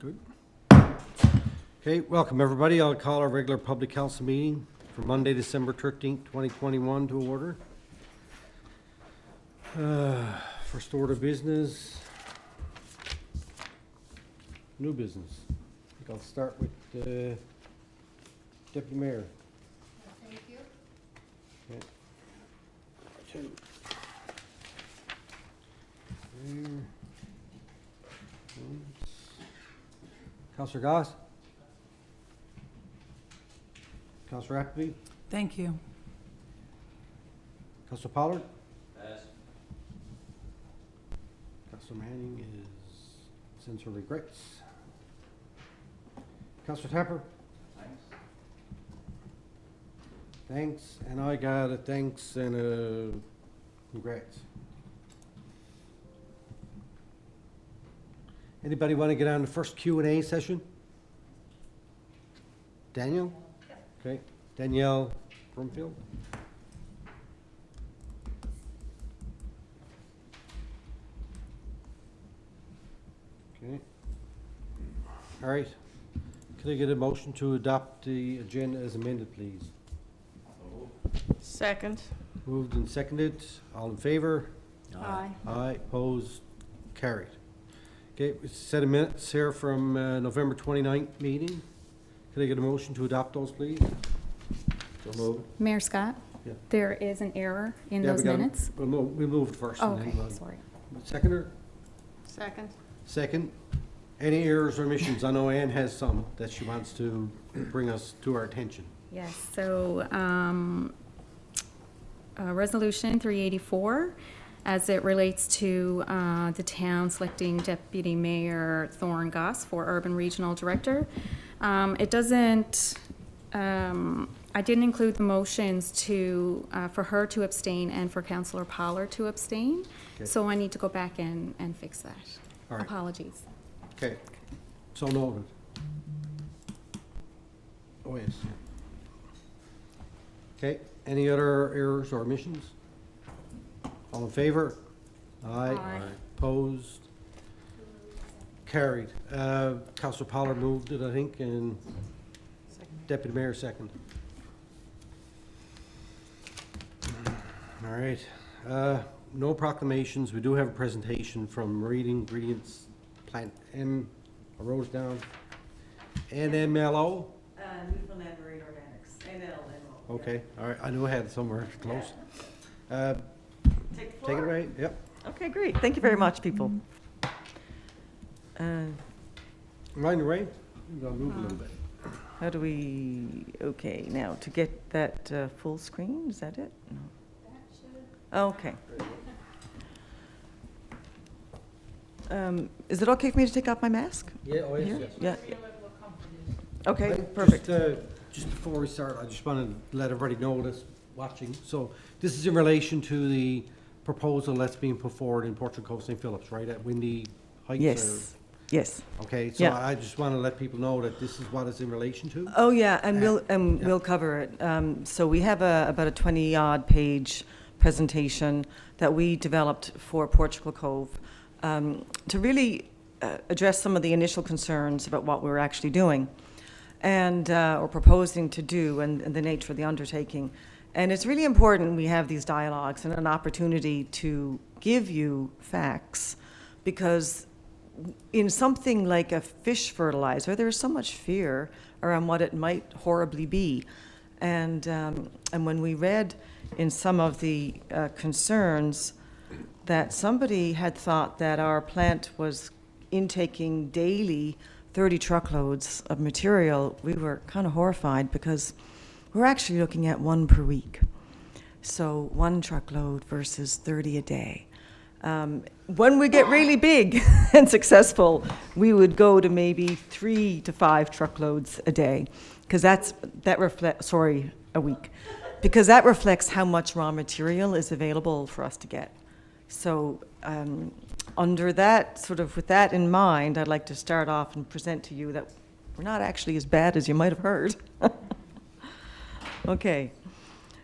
Good. Okay, welcome everybody. I'll call our regular public council meeting for Monday, December 13th, 2021 to order. First order of business, new business. I think I'll start with Deputy Mayor. Thank you. Okay. Two. There. Councillor Goss? Councillor Appleby? Thank you. Councillor Pollard? Yes. Councillor Manning sends her regrets. Councillor Tapper? Thanks. Thanks, and I got a thanks and a congrats. Anybody want to get on the first Q&A session? Daniel? Okay. Danielle Brumfield? Okay. All right. Could I get a motion to adopt the agenda as amended, please? Second. Moved and seconded. All in favor? Aye. Aye. Opposed? Carried. Okay, we set a minutes here from November 29th meeting. Could I get a motion to adopt those, please? So moved. Mayor Scott, Yeah. there is an error in those we got 'em. minutes. We moved first. Oh, and then okay, we'll- sorry. Seconder? Second. Second. Any errors or omissions? I know Ann has some that she wants to bring us to our attention. Yes, so Resolution 384, as it relates to the town selecting Deputy Mayor Thorne Goss for Urban Regional Director. It doesn't, I didn't include the motions to, for her to abstain and for Councillor Pollard to abstain. Okay. So I need to go back and fix that. All right. Apologies. Okay, so noted. Oh, yes. Okay, any other errors or omissions? All in favor? Aye. Aye. Opposed? Carried. Councillor Pollard moved it, I think, and Deputy Mayor second. All right. No proclamations. We do have a presentation from Marine Ingredients Plant M, I wrote it down, NMLO? Newfoundland Marine Organics, NLMO. Okay, all right, I knew I had it somewhere close. Take the Take it away, yep. Okay, great. Thank you very much, people. Ryan, you right? You're gonna move a little bit. How do we, okay, now to get that full screen, is that it? No. Okay. Is it okay for me to take off my mask? Yeah, oh, Here? yes. Yeah. Okay, Right, perfect. Just before we start, I just wanted to let everybody know that's watching. So this is in relation to the proposal that's being put forward in Portrait Cove St. Phillips, right, at Windy Heights? Yes, yes. Okay, so Yeah. I just want to let people know that this is what it's in relation to. Oh, yeah, and Yeah. we'll cover it. So we have about a 20-odd page presentation that we developed for Portugal Cove to really address some of the initial concerns about what we were actually doing and or proposing to do and the nature of the undertaking. And it's really important we have these dialogues and an opportunity to give you facts, because in something like a fish fertilizer, there's so much fear around what it might horribly be. And when we read in some of the concerns that somebody had thought that our plant was intaking daily 30 truckloads of material, we were kind of horrified, because we're actually looking at 1 per week. So 1 truckload versus 30 a day. When we get really big and successful, we would go to maybe 3 to 5 truckloads a day, because a week, because that reflects how much raw material is available for us to get. So under that, sort of with that in mind, I'd like to start off and present to you that we're not actually as bad as you might have heard. Okay,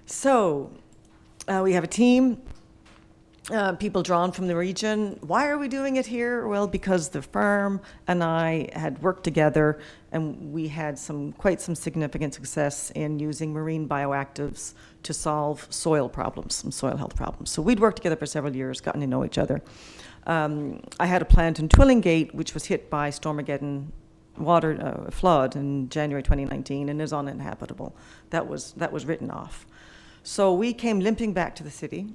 so we have a team people drawn from the region. Why are we doing it here? Well, because the firm and I had worked together, and we had quite some significant success in using marine bioactives to solve soil problems, some soil health problems. So we'd worked together for several years, gotten to know each other. I had a plant in Twillingate, which was hit by Stormageddon flood in January 2019, and is uninhabitable. That was written off. So we came limping back to the city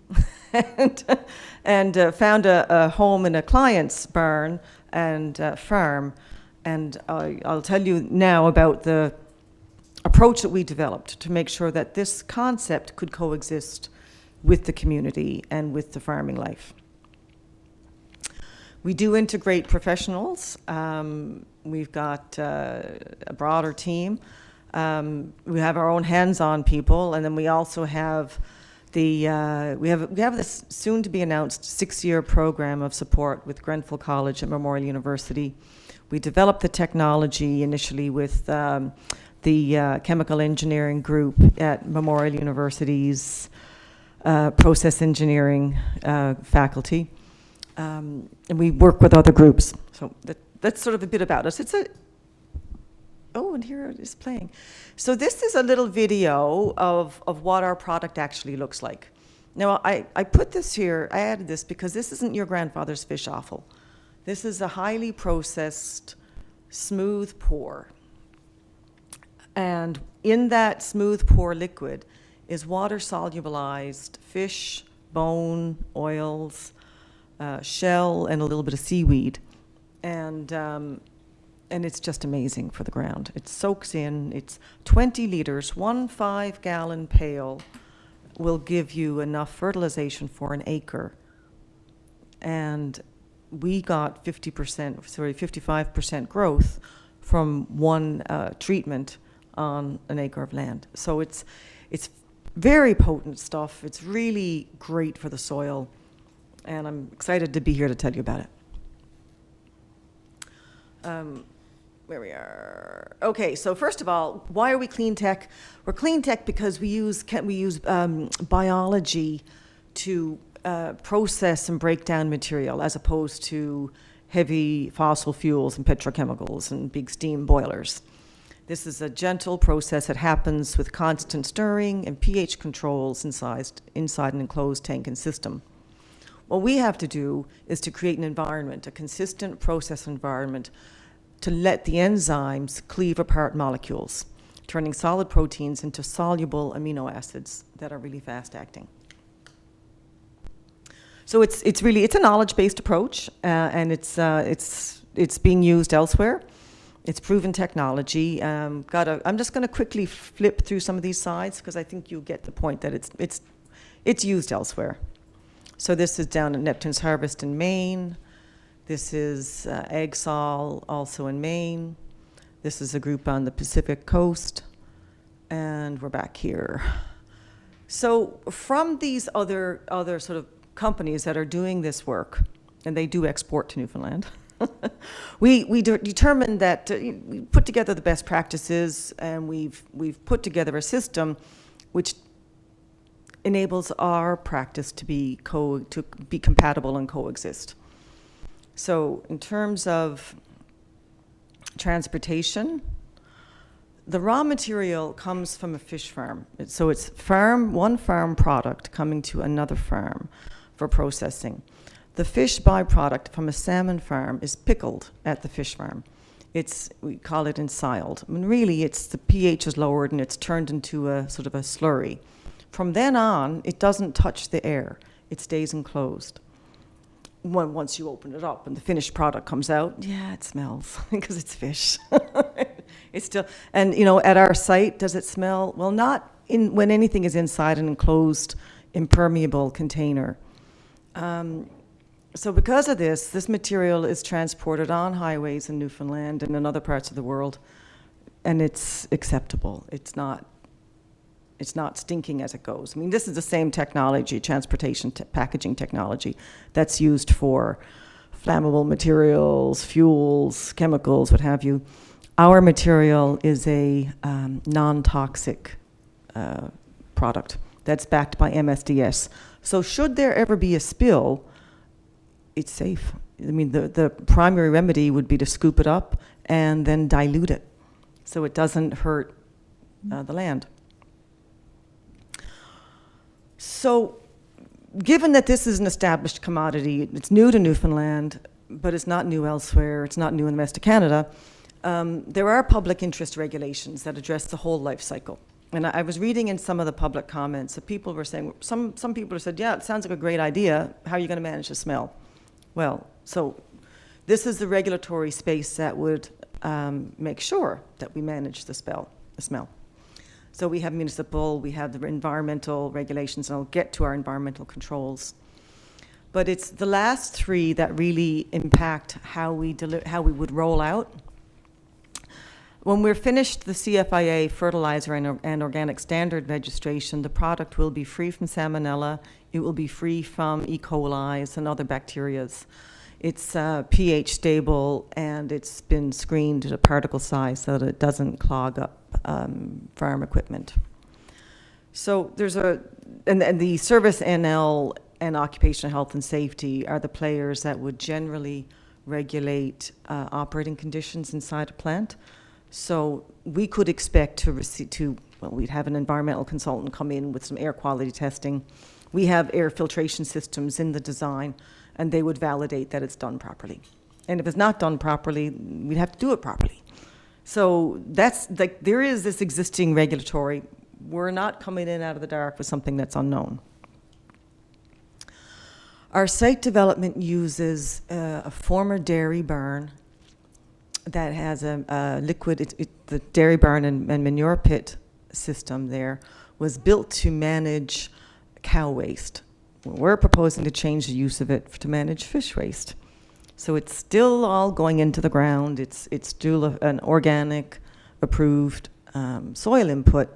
and found a home in a client's barn and farm. And I'll tell you now about the approach that we developed to make sure that this concept could coexist with the community and with the farming life. We do integrate professionals. We've got a broader team. We have our own hands-on people, and then we also have we have this soon-to-be-announced 6-year program of support with Grenfell College and Memorial University. We developed the technology initially with the chemical engineering group at Memorial University's process engineering faculty, and we work with other groups. So that's sort of a bit about us. Oh, and here it is playing. So this is a little video of what our product actually looks like. Now, I put this here, I added this because this isn't your grandfather's fish offal. This is a highly processed, smooth pour. And in that smooth pour liquid is water-solubilized fish, bone, oils, shell, and a little bit of seaweed. And it's just amazing for the ground. It soaks in, it's 20 liters, 1 5-gallon pail will give you enough fertilization for an acre. And we got 55% growth from one treatment on an acre of land. So it's very potent stuff. It's really great for the soil. And I'm excited to be here to tell you about it. Where we are. Okay, so first of all, why are we clean tech? We're clean tech because we use biology to process and break down material, as opposed to heavy fossil fuels and petrochemicals and big steam boilers. This is a gentle process that happens with constant stirring and pH controls inside an enclosed tank and system. What we have to do is to create an environment, a consistent process environment, to let the enzymes cleave apart molecules, turning solid proteins into soluble amino acids that are really fast-acting. So it's a knowledge-based approach, and it's being used elsewhere. It's proven technology. I'm just going to quickly flip through some of these slides because I think you'll get the point that it's used elsewhere. So this is down at Neptune's Harvest in Maine. This is Egsall, also in Maine. This is a group on the Pacific coast. And we're back here. So from these other sort of companies that are doing this work, and they do export to Newfoundland, we determined that we put together the best practices, and we've put together a system which enables our practice to be compatible and coexist. So in terms of transportation, the raw material comes from a fish farm. So it's one farm product coming to another farm for processing. The fish byproduct from a salmon farm is pickled at the fish farm. We call it ensiled. I mean, really, the pH is lowered and it's turned into a sort of a slurry. From then on, it doesn't touch the air. It stays enclosed. Once you open it up and the finished product comes out, yeah, it smells because it's fish. It's still, and at our site, does it smell? Well, not when anything is inside an enclosed, impermeable container. So because of this material is transported on highways in Newfoundland and in other parts of the world, and it's acceptable. It's not stinking as it goes. I mean, this is the same technology, transportation packaging technology, that's used for flammable materials, fuels, chemicals, what have you. Our material is a non-toxic product. that's backed by MSDS. So should there ever be a spill, it's safe. I mean, the primary remedy would be to scoop it up and then dilute it so it doesn't hurt the land. So given that this is an established commodity, it's new to Newfoundland, but it's not new elsewhere, it's not new in the rest of Canada, there are public interest regulations that address the whole life cycle. And I was reading in some of the public comments that people were saying, some people have said, yeah, it sounds like a great idea, how are you going to manage the smell? Well, so this is the regulatory space that would make sure that we manage the smell. So we have municipal, we have the environmental regulations, and I'll get to our environmental controls. But it's the last three that really impact how we would roll out. When we're finished the CFIA fertilizer and organic standard registration, the product will be free from salmonella, it will be free from E. coli and other bacterias. It's pH stable, and it's been screened at a particle size so that it doesn't clog up farm equipment. So there's and the Service NL and Occupational Health and Safety are the players that would generally regulate operating conditions inside a plant. So we could expect we'd have an environmental consultant come in with some air quality testing. We have air filtration systems in the design, and they would validate that it's done properly. And if it's not done properly, we'd have to do it properly. So there is this existing regulatory. We're not coming in out of the dark with something that's unknown. Our site development uses a former dairy barn that has a liquid, the dairy barn and manure pit system there was built to manage cow waste. We're proposing to change the use of it to manage fish waste. So it's still all going into the ground. It's still an organic, approved soil input.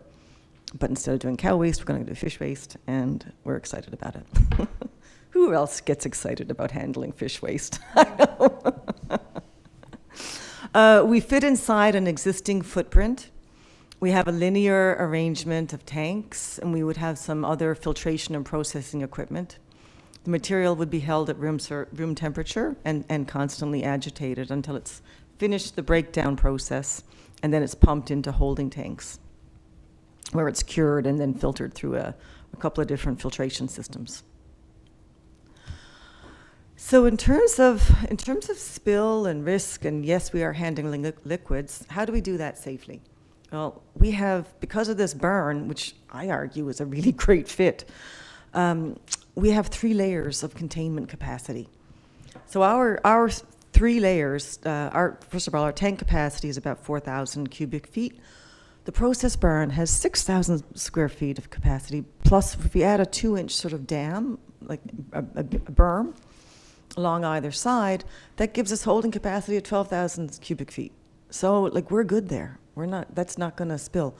But instead of doing cow waste, we're going to do fish waste, and we're excited about it. Who else gets excited about handling fish waste? I know. We fit inside an existing footprint. We have a linear arrangement of tanks, and we would have some other filtration and processing equipment. The material would be held at room temperature and constantly agitated until it's finished the breakdown process, and then it's pumped into holding tanks, where it's cured and then filtered through a couple of different filtration systems. So in terms of spill and risk, and yes, we are handling liquids, how do we do that safely? Well, we have, because of this burn, which I argue is a really great fit, we have 3 layers of containment capacity. So our 3 layers, first of all, our tank capacity is about 4,000 cubic feet. The process burn has 6,000 square feet of capacity, plus if we add a 2-inch sort of dam, like a berm, along either side, that gives us holding capacity of 12,000 cubic feet. So, like, we're good there. That's not going to spill.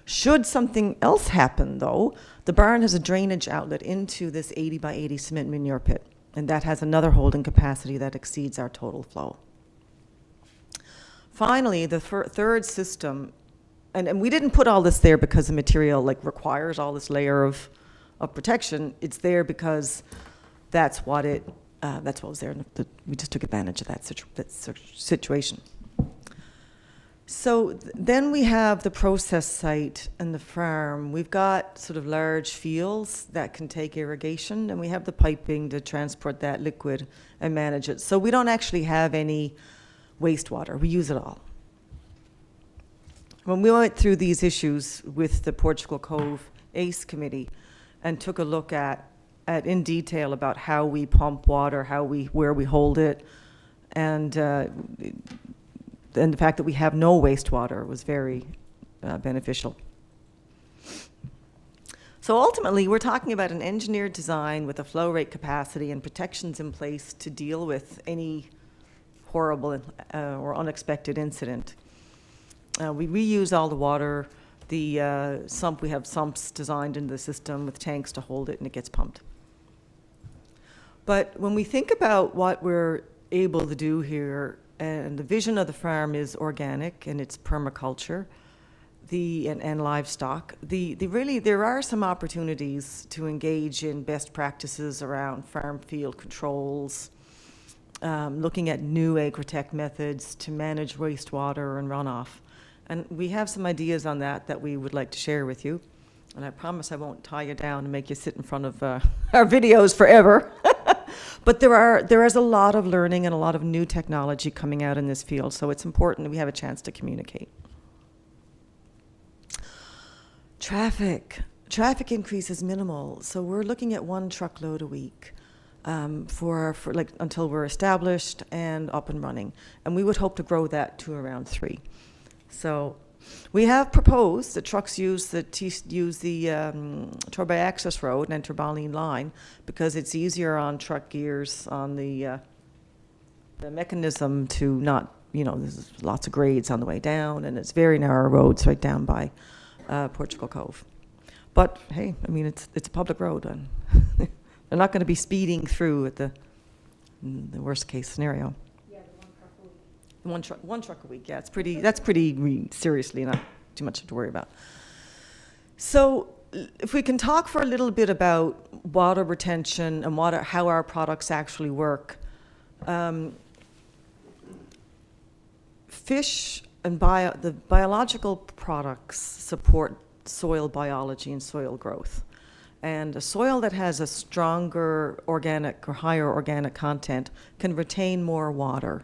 Should something else happen, though, the barn has a drainage outlet into this 80 by 80 cement manure pit, and that has another holding capacity that exceeds our total flow. Finally, the third system, and we didn't put all this there because the material requires all this layer of protection. It's there because that's what was there. We just took advantage of that situation. So then we have the process site and the farm. We've got sort of large fields that can take irrigation, and we have the piping to transport that liquid and manage it. So we don't actually have any wastewater. We use it all. When we went through these issues with the Portugal Cove ACE committee and took a look at in detail about how we pump water, where we hold it, and the fact that we have no wastewater was very beneficial. So ultimately, we're talking about an engineered design with a flow rate capacity and protections in place to deal with any horrible or unexpected incident. We reuse all the water. We have sumps designed into the system with tanks to hold it, and it gets pumped. But when we think about what we're able to do here, and the vision of the farm is organic and it's permaculture, and livestock. Really, there are some opportunities to engage in best practices around farm field controls, looking at new agritech methods to manage wastewater and runoff. And we have some ideas on that we would like to share with you. And I promise I won't tie you down and make you sit in front of our videos forever. But there is a lot of learning and a lot of new technology coming out in this field, so it's important that we have a chance to communicate. Traffic increase is minimal, so we're looking at 1 truckload a week for like until we're established and up and running, and we would hope to grow that to around 3. So we have proposed that trucks use the Torbay access road and enter Ballots line because it's easier on truck gears on the mechanism to not, there's lots of grades on the way down, and it's very narrow roads right down by Portugal Cove. But hey, I mean, it's a public road, and they're not going to be speeding through at the worst case scenario. One truck a week, yeah, that's pretty seriously not too much to worry about. So if we can talk for a little bit about water retention and how our products actually work. Fish and the biological products support soil biology and soil growth. And a soil that has a stronger organic or higher organic content can retain more water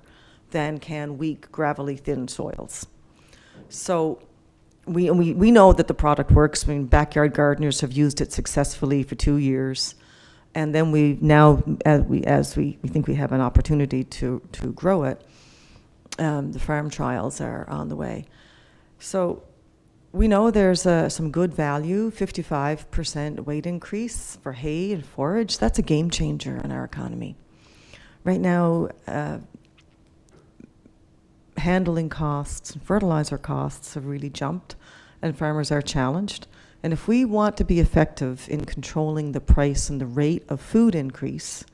than can weak, gravelly, thin soils. So we know that the product works. I mean, backyard gardeners have used it successfully for 2 years. And then we now, as we think we have an opportunity to grow it, the farm trials are on the way. So we know there's some good value, 55% weight increase for hay and forage. That's a game changer in our economy. Right now, handling costs and fertilizer costs have really jumped, and farmers are challenged. And if we want to be effective in controlling the price and the rate of food increase,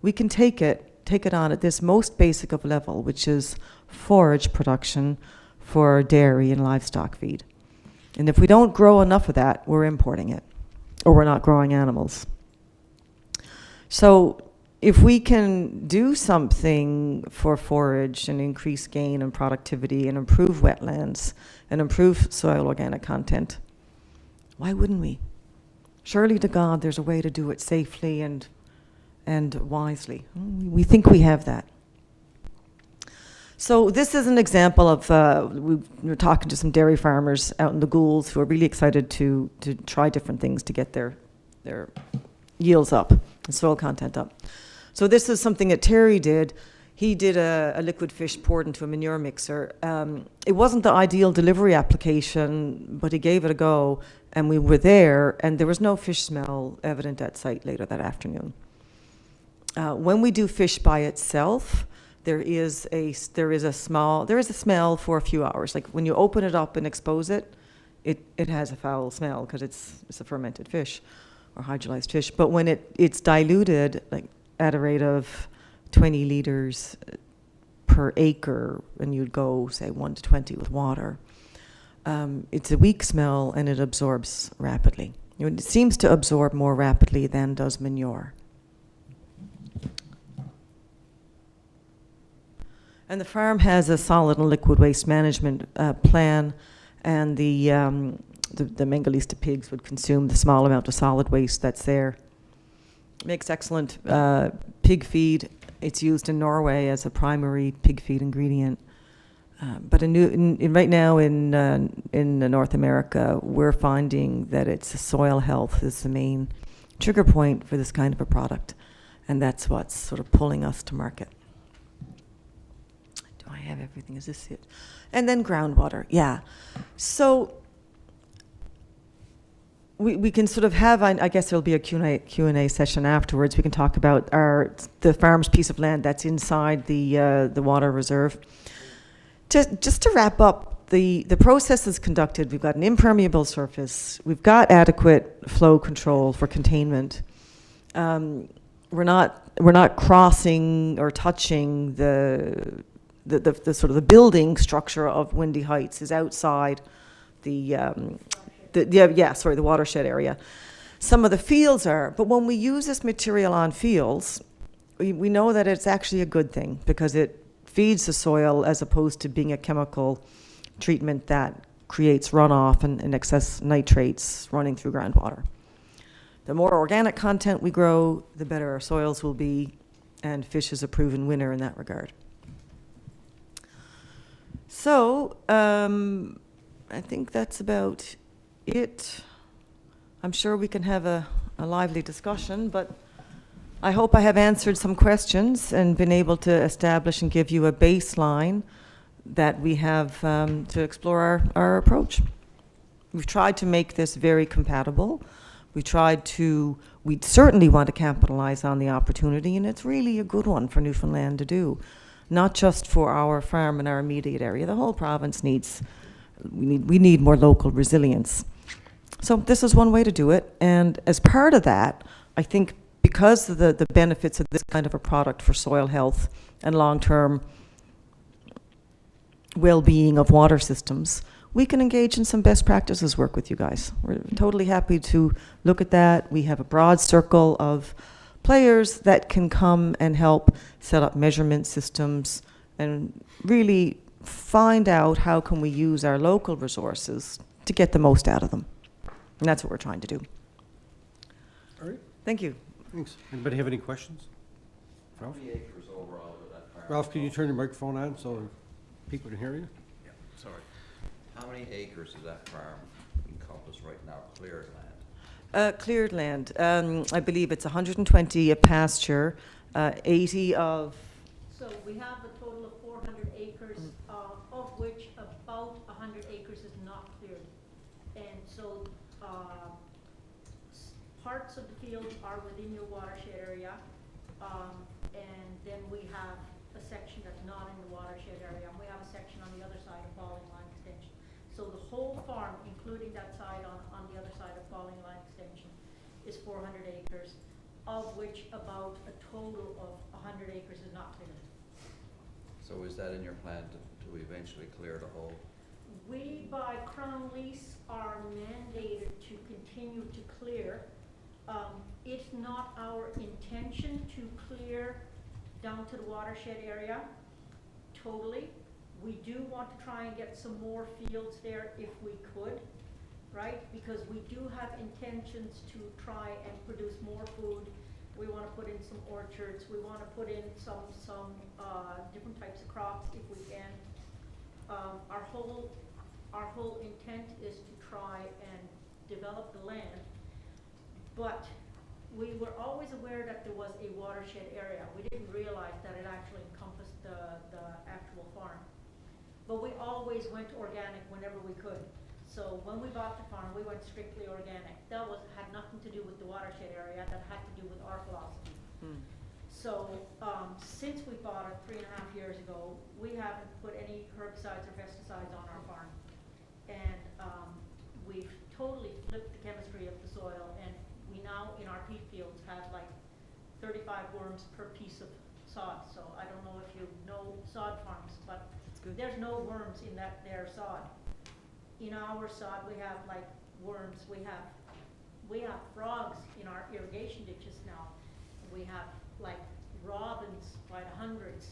we can take it on at this most basic of level, which is forage production for dairy and livestock feed. And if we don't grow enough of that, we're importing it, or we're not growing animals. So if we can do something for forage and increase gain and productivity and improve wetlands and improve soil organic content, why wouldn't we? Surely to God, there's a way to do it safely and wisely. We think we have that. So this is an example of, we were talking to some dairy farmers out in the Goulds who are really excited to try different things to get their yields up and soil content up. So this is something that Terry did. He did a liquid fish poured into a manure mixer. It wasn't the ideal delivery application, but he gave it a go, and we were there, and there was no fish smell evident at site later that afternoon. When we do fish by itself, there is a smell for a few hours. Like when you open it up and expose it, it has a foul smell because it's a fermented fish or hydrolyzed fish. But when it's diluted, like at a rate of 20 liters per acre, and you'd go, say, 1 to 20 with water, it's a weak smell and it absorbs rapidly. It seems to absorb more rapidly than does manure. And the farm has a solid and liquid waste management plan, and the Mengalista pigs would consume the small amount of solid waste that's there. Makes excellent pig feed. It's used in Norway as a primary pig feed ingredient. But right now in North America, we're finding that it's soil health is the main trigger point for this kind of a product, and that's what's sort of pulling us to market. Do I have everything? Is this it? And then groundwater, yeah. So we can sort of have, I guess there'll be a Q&A session afterwards. We can talk about the farm's piece of land that's inside the water reserve. Just to wrap up, the process is conducted. We've got an impermeable surface. We've got adequate flow control for containment. We're not crossing or touching the sort of the building structure of Windy Heights is outside the watershed area. Some of the fields are, but when we use this material on fields, we know that it's actually a good thing because it feeds the soil as opposed to being a chemical treatment that creates runoff and excess nitrates running through groundwater. The more organic content we grow, the better our soils will be, and fish is a proven winner in that regard. So, I think that's about it. I'm sure we can have a lively discussion, but I hope I have answered some questions and been able to establish and give you a baseline that we have to explore our approach. We've tried to make this very compatible. We certainly want to capitalize on the opportunity, and it's really a good one for Newfoundland to do. Not just for our farm and our immediate area. The whole province we need more local resilience. So this is one way to do it, and as part of that, I think because of the benefits of this kind of a product for soil health and long-term well-being of water systems, we can engage in some best practices work with you guys. We're totally happy to look at that. We have a broad circle of players that can come and help set up measurement systems and really find out how can we use our local resources to get the most out of them. And that's what we're trying to do. All right, Thank you. thanks. Anybody have any questions? Ralph? How many acres overall would that farm? Ralph, can you turn your microphone on so people can hear you? Yeah, sorry. How many acres does that farm encompass right now, cleared land? Cleared land. I believe it's 120 a pasture, 80 of... So we have a total of 400 acres, of which about 100 acres is not cleared. And so parts of the field are within your watershed area, and then we have a section that's not in the watershed area, and we have a section on the other side of Falling Line Extension. So the whole farm, including that side on the other side of Falling Line Extension, is 400 acres, of which about a total of 100 acres is not cleared. So is that in your plan to eventually clear the whole? We, by Crown lease, are mandated to continue to clear. It's not our intention to clear down to the watershed area totally. We do want to try and get some more fields there if we could, right? Because we do have intentions to try and produce more food. We want to put in some orchards. We want to put in some different types of crops if we can. Our whole intent is to try and develop the land, but we were always aware that there was a watershed area. We didn't realize that it actually encompassed the actual farm. But we always went organic whenever we could. So when we bought the farm, we went strictly organic. That had nothing to do with the watershed area. That had to do with our philosophy. So since we bought it 3.5 years ago, we haven't put any herbicides or pesticides on our farm. And we've totally flipped the chemistry of the soil, and we now in our peat fields have like 35 worms per piece of sod. So I don't know if you know sod farms, but there's no worms in their sod. In our sod, we have like worms. We have frogs in our irrigation ditches now. We have like robins by the hundreds.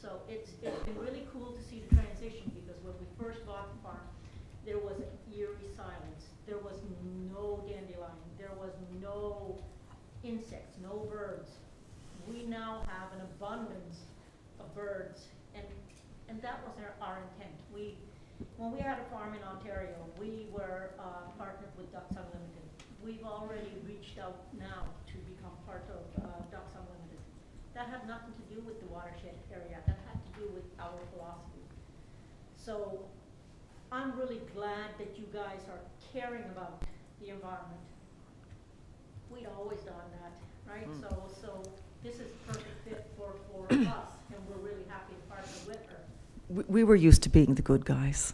So it's been really cool to see the transition, because when we first bought the farm, there was an eerie silence. There was no dandelion. There was no insects, no birds. We now have an abundance of birds, and that was our intent. When we had a farm in Ontario, we were partnered with Ducks Unlimited. We've already reached out now to become part of Ducks Unlimited. That had nothing to do with the watershed area. That had to do with our philosophy. So I'm really glad that you guys are caring about the environment. We'd always done that, right? So this is a perfect fit for us, and we're really happy to partner with her. We were used to being the good guys.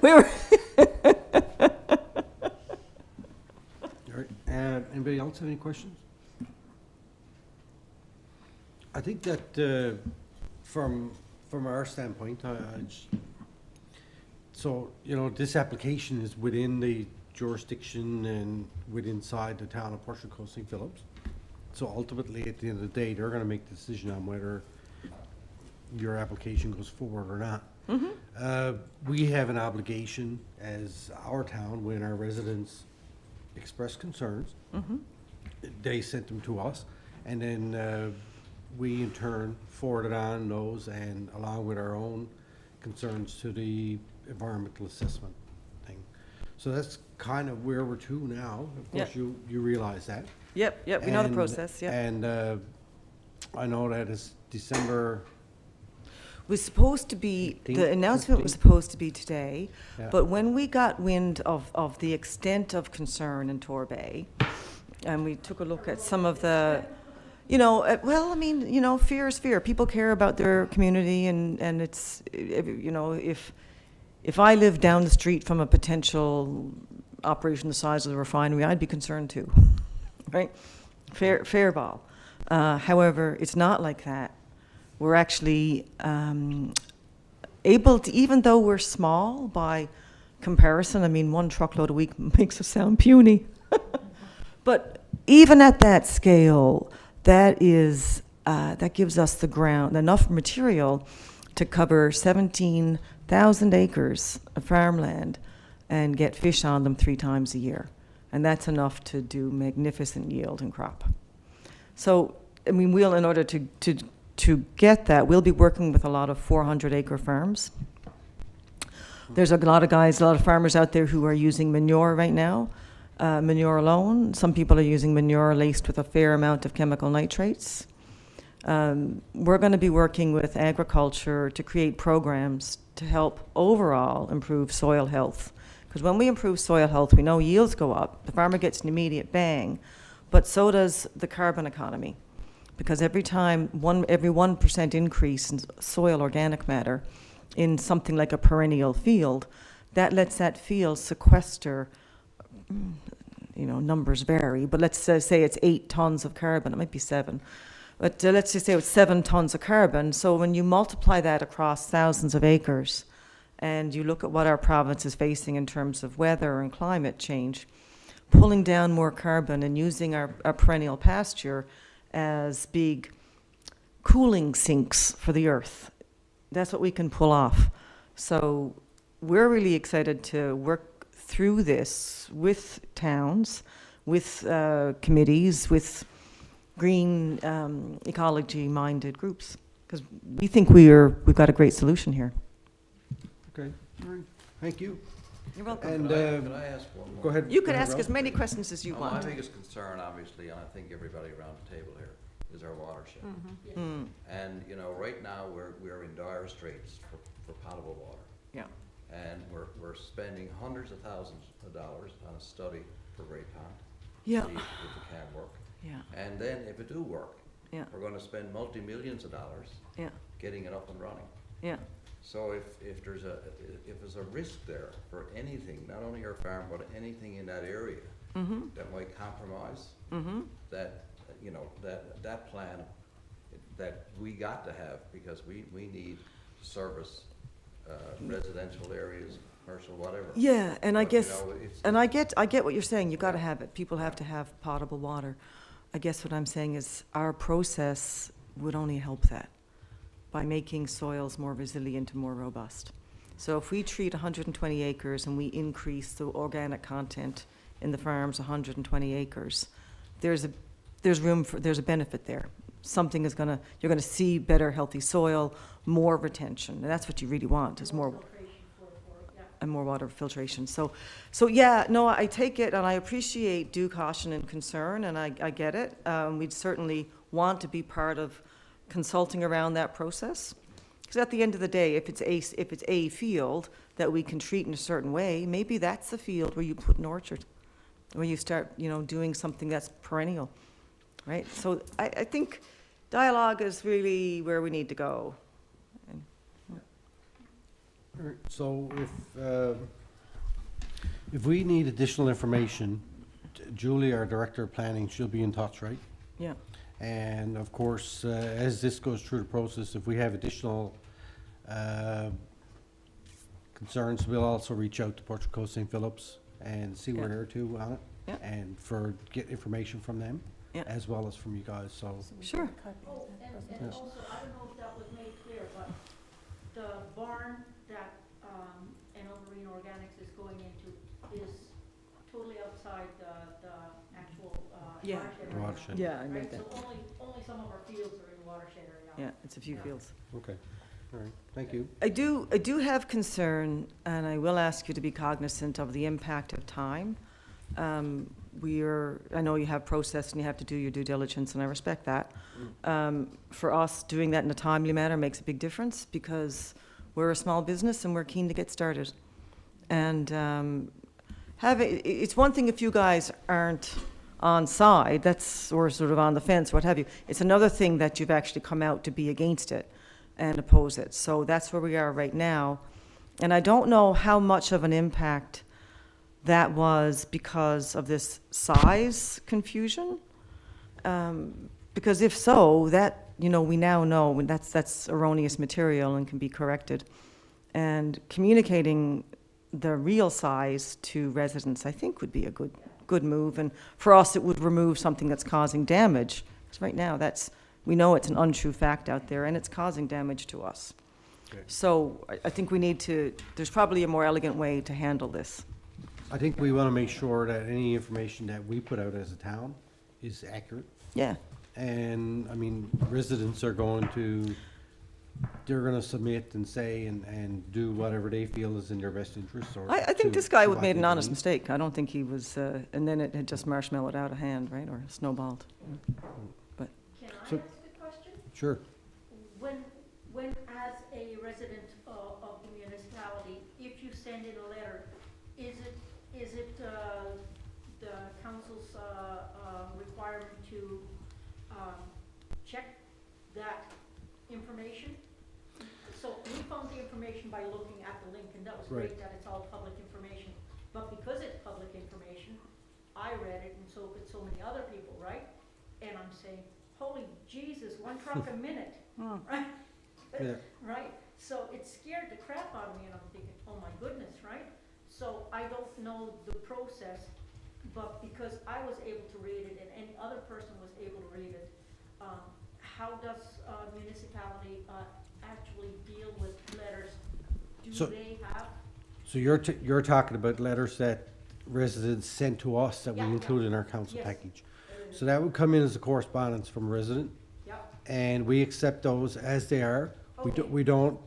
we were. All right, anybody else have any questions? I think that from our standpoint, So, you know, this application is within the jurisdiction and inside the town of Portrait Coast St. Phillips. So ultimately, at the end of the day, they're gonna make the decision on whether your application goes forward or not. We have an obligation as our town, when our residents express concerns, they sent them to us, and then we in turn forwarded on those and along with our own concerns to the environmental assessment thing. So that's kind of where we're to now. Of course, Yeah. you realize that. Yep, we know the And- process, yeah. And I know that it's December, Was supposed to be, the 15th, announcement was 15th. supposed to be today, Yeah. but when we got wind of the extent of concern in Torbay, and we took a look at some of the, you know, well, I mean, you know, fear is fear. People care about their community, and it's, you know, if I lived down the street from a potential operation the size of the refinery, I'd be concerned too, right? Fair ball. However, it's not like that. We're actually able to, even though we're small by comparison, I mean, one truckload a week makes us sound puny. But even at that scale, that gives us the ground, enough material to cover 17,000 acres of farmland and get fish on them 3 times a year. And that's enough to do magnificent yield and crop. So, I mean, we'll, in order to get that, we'll be working with a lot of 400-acre farms. There's a lot of guys, a lot of farmers out there who are using manure right now, manure alone. Some people are using manure laced with a fair amount of chemical nitrates. We're going to be working with agriculture to create programs to help overall improve soil health. Because when we improve soil health, we know yields go up. The farmer gets an immediate bang, but so does the carbon economy. Because every 1% increase in soil organic matter in something like a perennial field, that lets that field sequester, you know, numbers vary, but let's say it's 8 tons of carbon, it might be 7. But let's just say it's 7 tons of carbon. So when you multiply that across thousands of acres, and you look at what our province is facing in terms of weather and climate change, pulling down more carbon and using our perennial pasture as big cooling sinks for the earth. That's what we can pull off. So we're really excited to work through this with towns, with committees, with green ecology-minded groups, because we think we've got a great solution here. okay, all right, thank you. You're welcome. And, Could I ask one more? go ahead. You can go ahead, ask Ralph. as many questions as you My want. biggest concern, obviously, and I think everybody around the table here, is our watershed. Mm, And, you know, right now, we're in dire straits for potable water. yeah. And we're spending hundreds of thousands of dollars on a study for Great Pond. Yeah. See if it can work. Yeah. And then if it do work, Yeah. we're gonna spend multi-millions of dollars Yeah. getting it up and running. Yeah. So if there's a risk there for anything, not only our farm, but anything in that area Mm-hmm. that might compromise, Mm-hmm. that, you know, that plan that we got to have, because we need service, residential areas, commercial, whatever. Yeah, and I But, you guess, know, it's- and I get what you're saying, you gotta have it, people have to have potable water. I guess what I'm saying is our process would only help that by making soils more resilient and more robust. So if we treat 120 acres and we increase the organic content in the farms 120 acres, there's a benefit there. Something is you're gonna see better healthy soil, more retention, and that's what you really want, is more Filtration for, yeah. and more water filtration. So yeah, no, I take it, and I appreciate due caution and concern, and I get it. We'd certainly want to be part of consulting around that process. Because at the end of the day, if it's a field that we can treat in a certain way, maybe that's the field where you put an orchard, where you start, you know, doing something that's perennial, right? So I think dialogue is really where we need to go. And- All right, so if we need additional information, Julie, our Director of Planning, she'll be in touch, right? Yeah. And of course, as this goes through the process, if we have additional concerns. We'll also reach out to Portrait Coast St. Phillips and see where Yeah. they're to on it. Yeah. And get information from them, Yeah. as well as from you guys, so. Sure. Oh, and Yes. also, I don't know if that was made clear, but the barn that, NL Marine Organics is going into is totally outside the actual, Yeah. watershed area. Watershed. Yeah, I Right, made so that. only some of our fields are in the watershed area. Yeah, it's a few Yeah. fields. Okay, all right, thank you. I do have concern, and I will ask you to be cognizant of the impact of time. I know you have process and you have to do your due diligence, and I respect that. For us, doing that in a timely manner makes a big difference, because we're a small business and we're keen to get started. And it's one thing if you guys aren't on side, or sort of on the fence, what have you. It's another thing that you've actually come out to be against it and oppose it. So that's where we are right now. And I don't know how much of an impact that was because of this size confusion. Because if so, that, we now know that's erroneous material and can be corrected. And communicating the real size to residents, I think, would be a good move. And for us, it would remove something that's causing damage. Because right now, we know it's an untrue fact out there, and it's causing damage to us. Okay. So I think there's probably a more elegant way to handle this. I think we want to make sure that any information that we put out as a town is accurate. Yeah, And, I mean, residents are they're gonna submit and say and do whatever they feel is in their best interest, or. I think to- this guy to would what made an they honest believe. mistake. I don't think he was, and then it had just marshmallowed out of hand, right, or snowballed. Can I So- ask a question? Sure. When as a resident of the municipality, if you send in a letter, is it the council's requirement to check that information? So we found the information by looking at the link, and that was great Right. that it's all public information. But because it's public information, I read it, and so could so many other people, right? And I'm saying, holy Jesus, one truck a minute, right? Yeah. Right? So it scared the crap out of me, and I'm thinking, oh my goodness, right? So I don't know the process, but because I was able to read it and any other person was able to read it, how does municipality actually deal with letters? So- Do they have? So you're talking about letters that residents sent to us that we Yeah, yeah. include in our council Yes. package. So that would come in as a correspondence from a resident, Yep. and we accept those as they are. Okay. We don't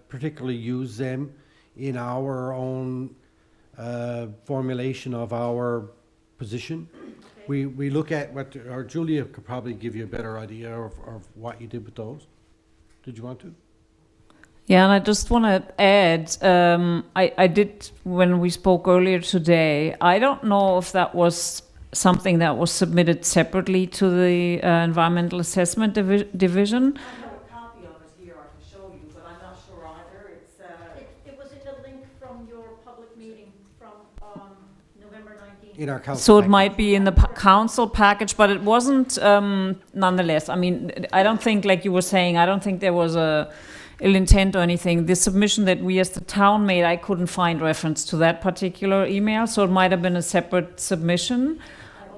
particularly use them in our own formulation of our position. Okay. We look at or Julia could probably give you a better idea of what you did with those. Did you want to? Yeah, and I just want to add, I did, when we spoke earlier today, I don't know if that was something that was submitted separately to the Environmental Assessment Division. I have a copy of it here, I can show you, but I'm not sure either. It was in the link from your public meeting from November 19th. In our council So it package. might be in the council package, but it wasn't, nonetheless. I mean, I don't think, like you were saying, I don't think there was a ill intent or anything. The submission that we as the town made, I couldn't find reference to that particular email, so it might have been a separate submission.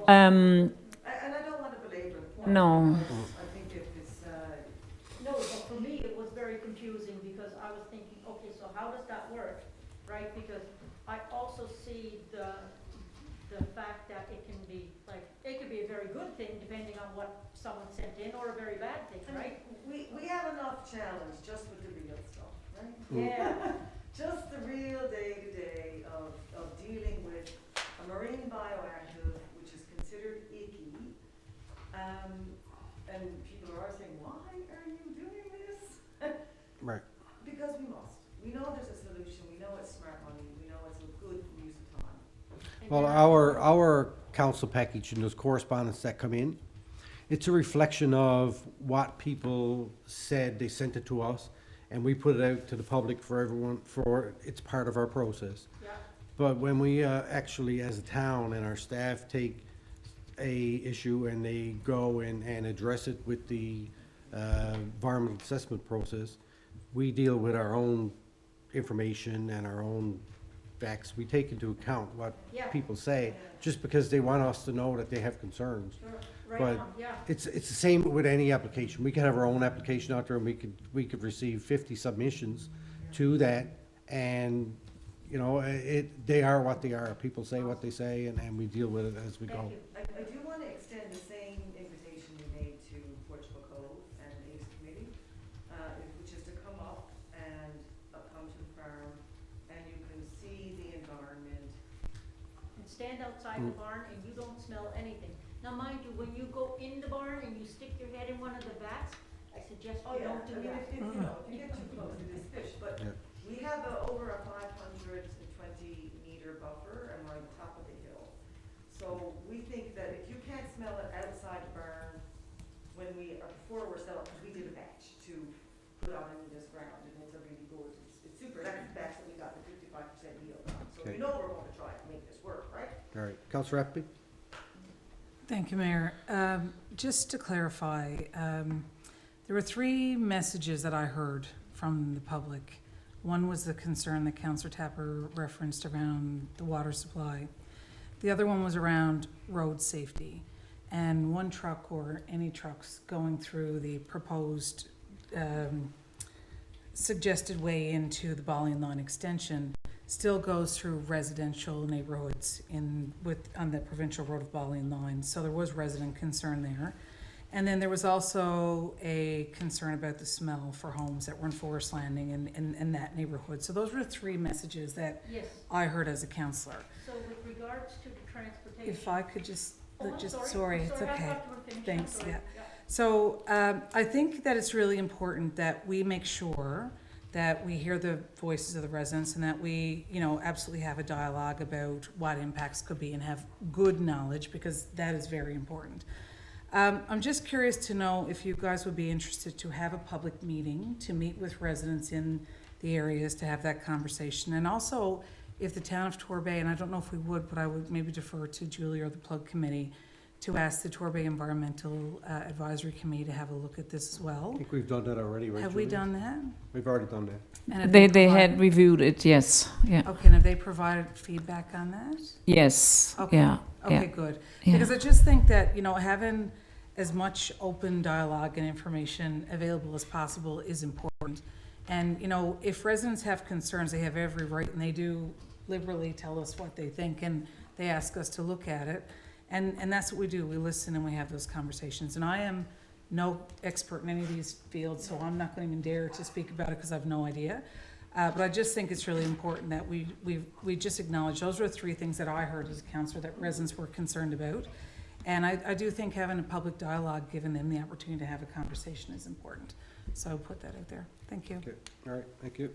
And I don't want to belabor the point. No. because I think if it's, No, but for me, it was very confusing because I was thinking, okay, so how does that work, right? Because I also see the fact that it can be, like, it could be a very good thing depending on what someone sent in, or a very bad thing, right? we have enough challenge just with the real stuff, right? Yeah, Just the real day-to-day of dealing with a marine bioactive, which is considered icky. And people are saying, why are you doing this? Right. Because we must. We know there's a solution, we know it's smart money, we know it's a good use of time. Well, our council package and those correspondence that come in, it's a reflection of what people said, they sent it to us, and we put it out to the public for everyone, it's part of our process. yeah, But when we actually, as a town and our staff take a issue and they go and address it with the environmental assessment process, we deal with our own information and our own facts. We take into account what Yeah. people say, just because they want us to know that they have concerns. Sure, right But on, yeah. it's the same with any application. We could have our own application out there, and we could receive 50 submissions to that, and, you know, they are what they are. People say what they say, and we deal with it as we go. Thank you. I do want to extend the same invitation we made to Portugal Cove and the Liaison Committee, which is to come up and come to the farm, and you can see the environment. And stand outside the barn and you don't smell anything. Now, mind you, when you go in the barn and you stick your head in one of the vats, I suggest you don't do that. If you know, if you get too close to this fish, but Yeah. we have over a 520-meter buffer, and we're on the top of the hill. So we think that if you can't smell it outside the barn, before we're selling, because we did a batch to put on in this ground, and it's a really good, it's super, that's the batch that we got the 55% yield on. So we Okay. know we're going to try to make this work, right? All right, Councillor Appleby? Thank you, Mayor. Just to clarify, there were three messages that I heard from the public. One was the concern that Councillor Tapper referenced around the water supply. The other one was around road safety. And one truck or any trucks going through the proposed suggested way into the Ballots line extension still goes through residential neighborhoods on the provincial road of Ballots line. So there was resident concern there. And then there was also a concern about the smell for homes that were in Forest Landing and in that neighborhood. So those were the three messages that Yes, I heard as a councillor. so with regards to the transportation. If I could just, Oh, I'm sorry, it's Sorry, I okay. thought you were finished. I'm Thanks, sorry. yeah. So I think that it's really important that we make sure that we hear the voices of the residents and that we, absolutely have a dialogue about what impacts could be and have good knowledge, because that is very important. I'm just curious to know if you guys would be interested to have a public meeting to meet with residents in the areas to have that conversation. And also, if the town of Torbay, and I don't know if we would, but I would maybe defer to Julie or the plug committee, to ask the Torbay Environmental Advisory Committee to have a look at this as well. I think we've done that already, right, Have we Julie? done that? We've already done that. And have They provided- had reviewed it, yes, yeah, Okay, and have they provided feedback on that? yes, Okay. yeah, Okay, yeah. good. Yeah. Because I just think that, having as much open dialogue and information available as possible is important. And, if residents have concerns, they have every right, and they do liberally tell us what they think, and they ask us to look at it. And that's what we do. We listen and we have those conversations. And I am no expert in any of these fields, so I'm not going to even dare to speak about it because I have no idea. But I just think it's really important that we just acknowledge those are the three things that I heard as a councillor that residents were concerned about. And I do think having a public dialogue, giving them the opportunity to have a conversation is important. So I'll put that out there. Thank you. Okay, all right, thank you.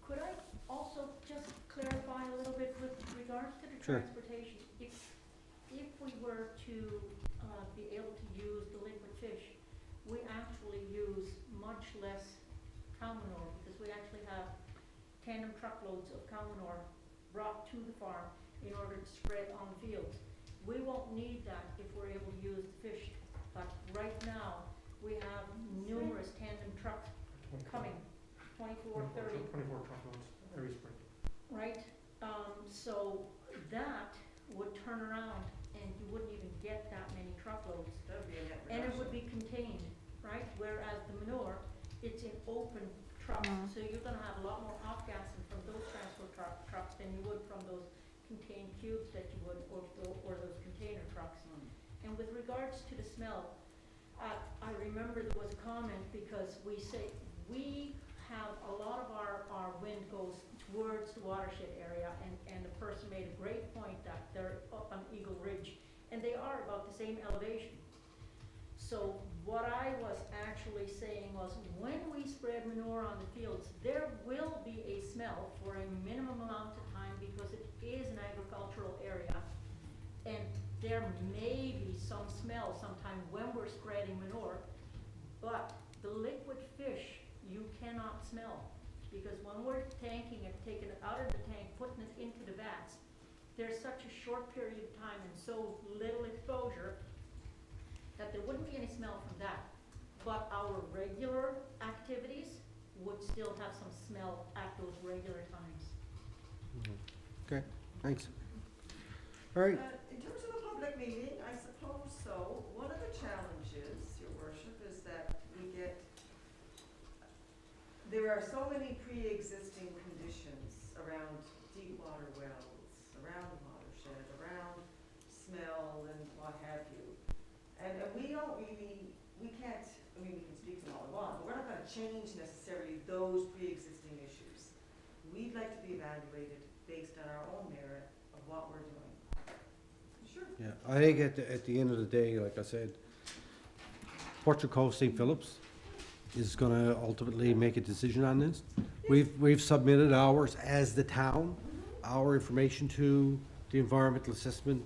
Could I also just clarify a little bit with regards to the Sure. transportation? If we were to be able to use the liquid fish, we actually use much less cow manure, because we actually have tandem truckloads of cow manure brought to the farm in order to spread on the fields. We won't need that if we're able to use the fish, but right now, we have numerous tandem trucks coming, 24, 30. 24 truckloads every spring. Right, so that would turn around and you wouldn't even get that many truckloads. That would be a net And it reduction. would be contained, right, whereas the manure, it's in open trucks. So you're gonna have a lot more off-gassing from those transport trucks than you would from those contained cubes that you would, or those container trucks. And with regards to the smell, I remember there was a comment, because we have a lot of our wind goes towards the watershed area, and the person made a great point that they're up on Eagle Ridge, and they are about the same elevation. So what I was actually saying was, when we spread manure on the fields, there will be a smell for a minimum amount of time, because it is an agricultural area, and there may be some smell sometime when we're spreading manure, but the liquid fish you cannot smell, because when we're tanking it, taking it out of the tank, putting it into the vats, there's such a short period of time and so little exposure that there wouldn't be any smell from that. But our regular activities would would still have some smell at those regular times. Okay, thanks. All right, In terms of a public meeting, I suppose so. One of the challenges, Your Worship, is that there are so many pre-existing conditions around deep water wells, around watershed, around smell and what have you. And we don't really, we can't, I mean, we can speak to them all we want, but we're not gonna change necessarily those pre-existing issues. We'd like to be evaluated based on our own merit of what we're doing. Sure. yeah, I think at the end of the day, like I said, Portrait Cove St. Phillips is gonna ultimately make a decision on this. We've submitted ours as the town, our information to the environmental assessment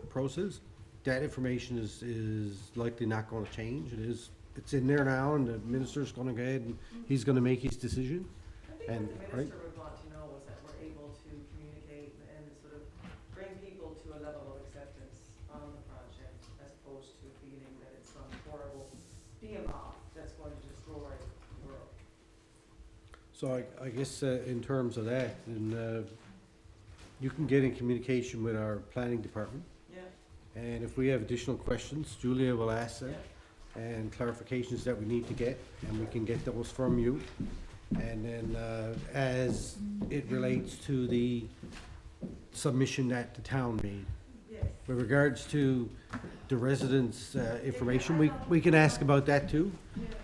process. That information is likely not gonna change. It's in there now, and the minister's gonna go ahead and he's gonna make his decision. I And, think what the right, minister would want to know is that we're able to communicate and sort of bring people to a level of acceptance on the project, as opposed to feeling that it's some horrible behemoth that's going to destroy the world. so I guess in terms of that, then you can get in communication with our planning department. Yeah, And if we have additional questions, Julia will ask them, and clarifications that we need to get, and we can get those from you. And then, as it relates to the submission that the town made, yes. with regards to the residents' information, we can ask about that too,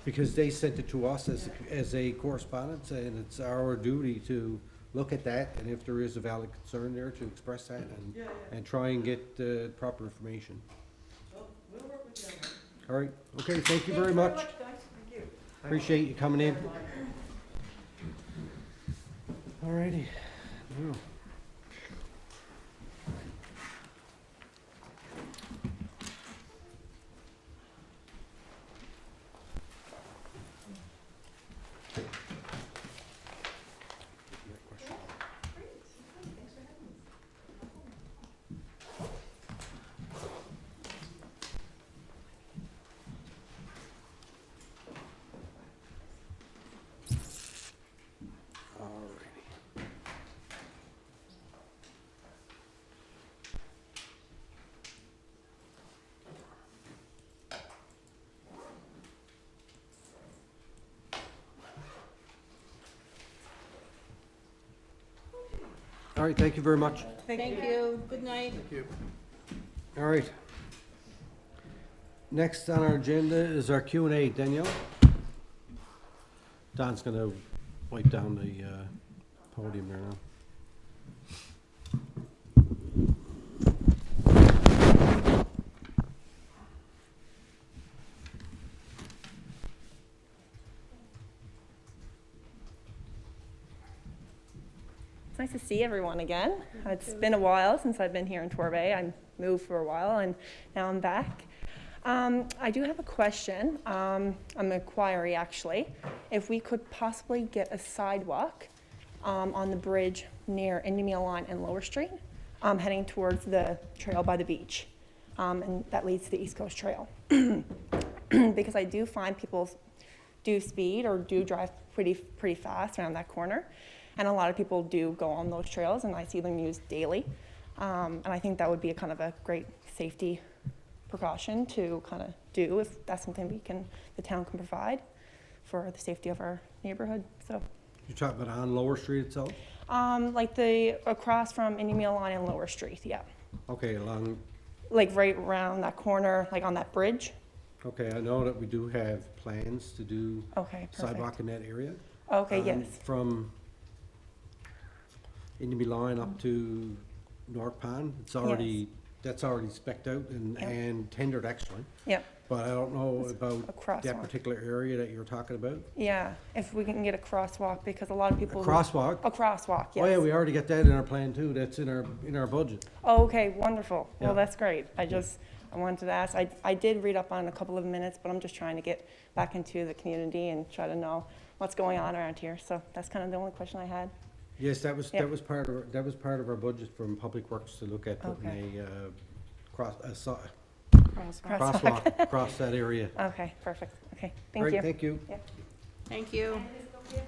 because they sent it to us as a correspondence, and it's our duty to look at that, and if there is a valid concern there, to express that and try and get the proper information. Well, we'll work with you on that. All right, okay, thank you very much. Guys. Thank you. Appreciate you coming in. All righty. Now, all right, thank you very much. Thank you. Good night. All right. Next on our agenda is our Q&A. Danielle? Don's gonna wipe down the podium there now. It's nice to see everyone again. It's been a while since I've been here in Torbay. I moved for a while and now I'm back. I do have a question. I'm an inquiry actually. If we could possibly get a sidewalk on the bridge near Indian Line and Lower Street, heading towards the trail by the beach. And that leads to the East Coast Trail. Because I do find people do speed or do drive pretty fast around that corner. And a lot of people do go on those trails, and I see them used daily. And I think that would be a kind of a great safety precaution to kind of do if that's something the town can provide for the safety of our neighborhood. So, You're talking about on Lower Street itself? like across from Indian Line and Lower Street, yeah. Okay, along, Like right around that corner, like on that bridge. okay, I know that we do have plans to do Okay, perfect. sidewalk in that area. Okay, yes. From Indian Line up to North Pond, it's already, that's already spec'd out Yep. and tendered actually. Yep. But I don't know a about that crosswalk. particular area that you're talking about. Yeah, if we can get a crosswalk, because a lot of people. Crosswalk? A crosswalk, yes. Oh yeah, we already got that in our plan too, that's in our budget. Oh, okay, wonderful. Yeah. Well, that's great. I wanted to ask, I did read up on a couple of minutes, but I'm just trying to get back into the community and try to know what's going on around here. So that's kind of the only question I had. Yes, that was Yeah. part of our budget from Public Works to look at putting a crosswalk across that area. Okay, perfect. Okay, All thank right, you. thank you. Thank you. And if we have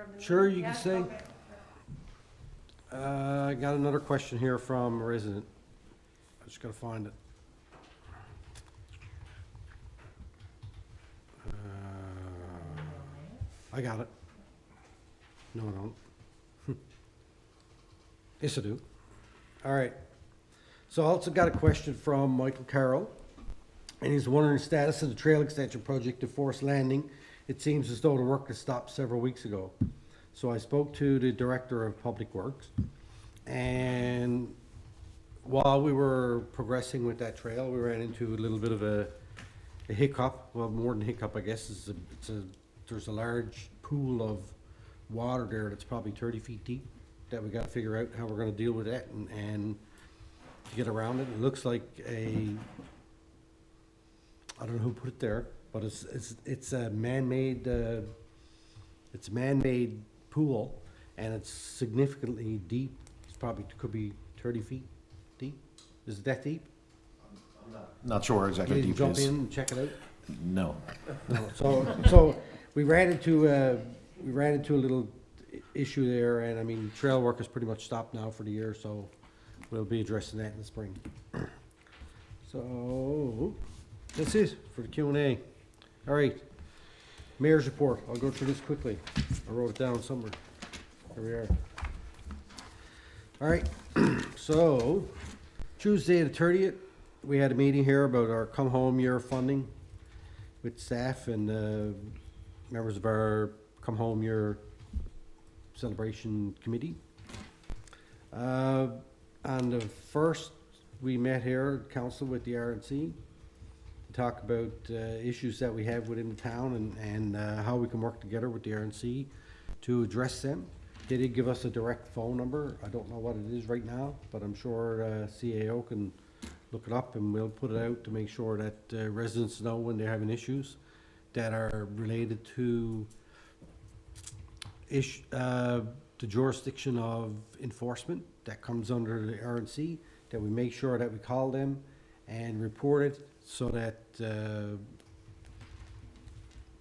from the. Sure, you can Yes, stay. okay. I got another question here from a resident. I just gotta find it. I got it. No, I don't. Yes, I do. All right. So I also got a question from Michael Carroll, and he's wondering the status of the trail extension project to Forest Landing. It seems as though the work has stopped several weeks ago. So I spoke to the Director of Public Works, and while we were progressing with that trail, we ran into a little bit of a hiccup. Well, more than hiccup, I guess. There's a large pool of water there that's probably 30 feet deep that we got to figure out how we're going to deal with that and to get around it. It looks like I don't know who put it there, but it's a man-made pool, and it's significantly deep. It's probably could be 30 feet deep. Is it that deep? Not sure You exactly didn't deep jump is. in and check it out? No. No. So we ran into a little issue there, and I mean, trail work is pretty much stopped now for the year, so we'll be addressing that in the spring. So that's it for the Q&A. All right, Mayor's report. I'll go through this quickly. I wrote it down somewhere. Here we are. All right, so Tuesday the 30th, we had a meeting here about our come home year funding with staff and members of our come home year celebration committee. On the first, we met here at council with the RNC to talk about issues that we have within the town and how we can work together with the RNC to address them. They did give us a direct phone number. I don't know what it is right now, but I'm sure CAO can look it up, and we'll put it out to make sure that residents know when they're having issues that are related to the jurisdiction of enforcement that comes under the RNC, that we make sure that we call them and report it so that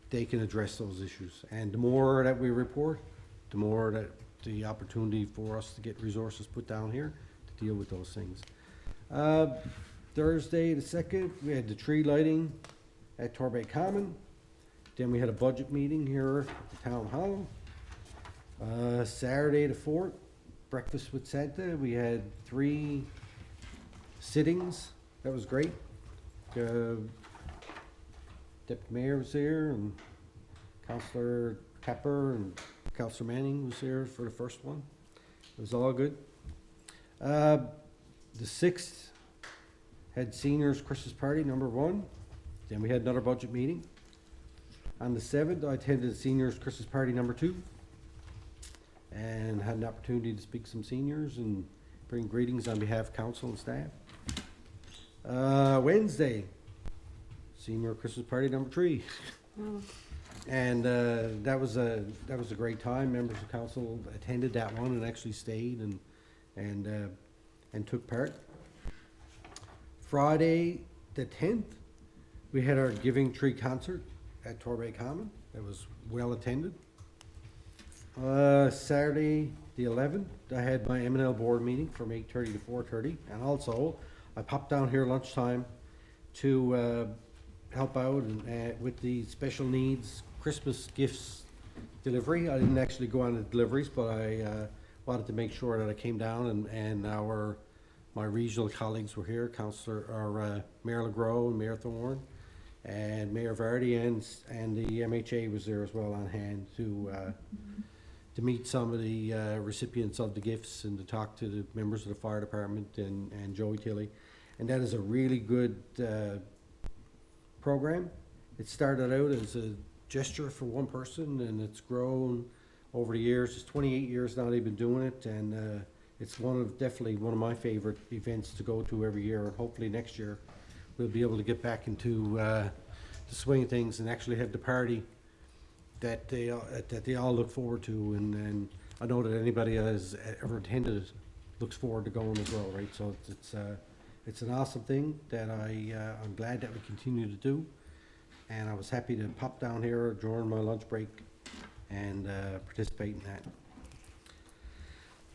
they can address those issues. And the more that we report, the more that the opportunity for us to get resources put down here to deal with those things. Thursday the 2nd, we had the tree lighting at Torbay Common. Then we had a budget meeting here at the Town Hall. Saturday the 4th, breakfast with Santa. We had 3 sittings. That was great. Deputy Mayor was there, and Councillor Pepper and Councillor Manning was there for the first one. It was all good. The 6th had seniors Christmas party #1. Then we had another budget meeting. On the 7th, I attended the seniors Christmas party #2 and had an opportunity to speak to some seniors and bring greetings on behalf of council and staff. Wednesday, senior Christmas party #3. And that was a great time. Members of council attended that one and actually stayed and took part. Friday the 10th, we had our Giving Tree concert at Torbay Common. It was well attended. Saturday the 11th, I had my M&L board meeting from 8:30 to 4:30, and also I popped down here lunchtime to help out with the special needs Christmas gifts delivery. I didn't actually go on the deliveries, but I wanted to make sure that I came down and my regional colleagues were here, Mayor LeGros and Mayor Thorne, and Mayor Vardy and the MHA was there as well on hand to meet some of the recipients of the gifts and to talk to the members of the fire department and Joey Tilley. And that is a really good program. It started out as a gesture for one person, and it's grown over the years. It's 28 years now they've been doing it, and it's definitely one of my favorite events to go to every year. And hopefully next year we'll be able to get back into the swing of things and actually have the party that they all look forward to. And I know that anybody that has ever attended it looks forward to going as well, right? So it's an awesome thing that I'm glad that we continue to do. And I was happy to pop down here during my lunch break and participate in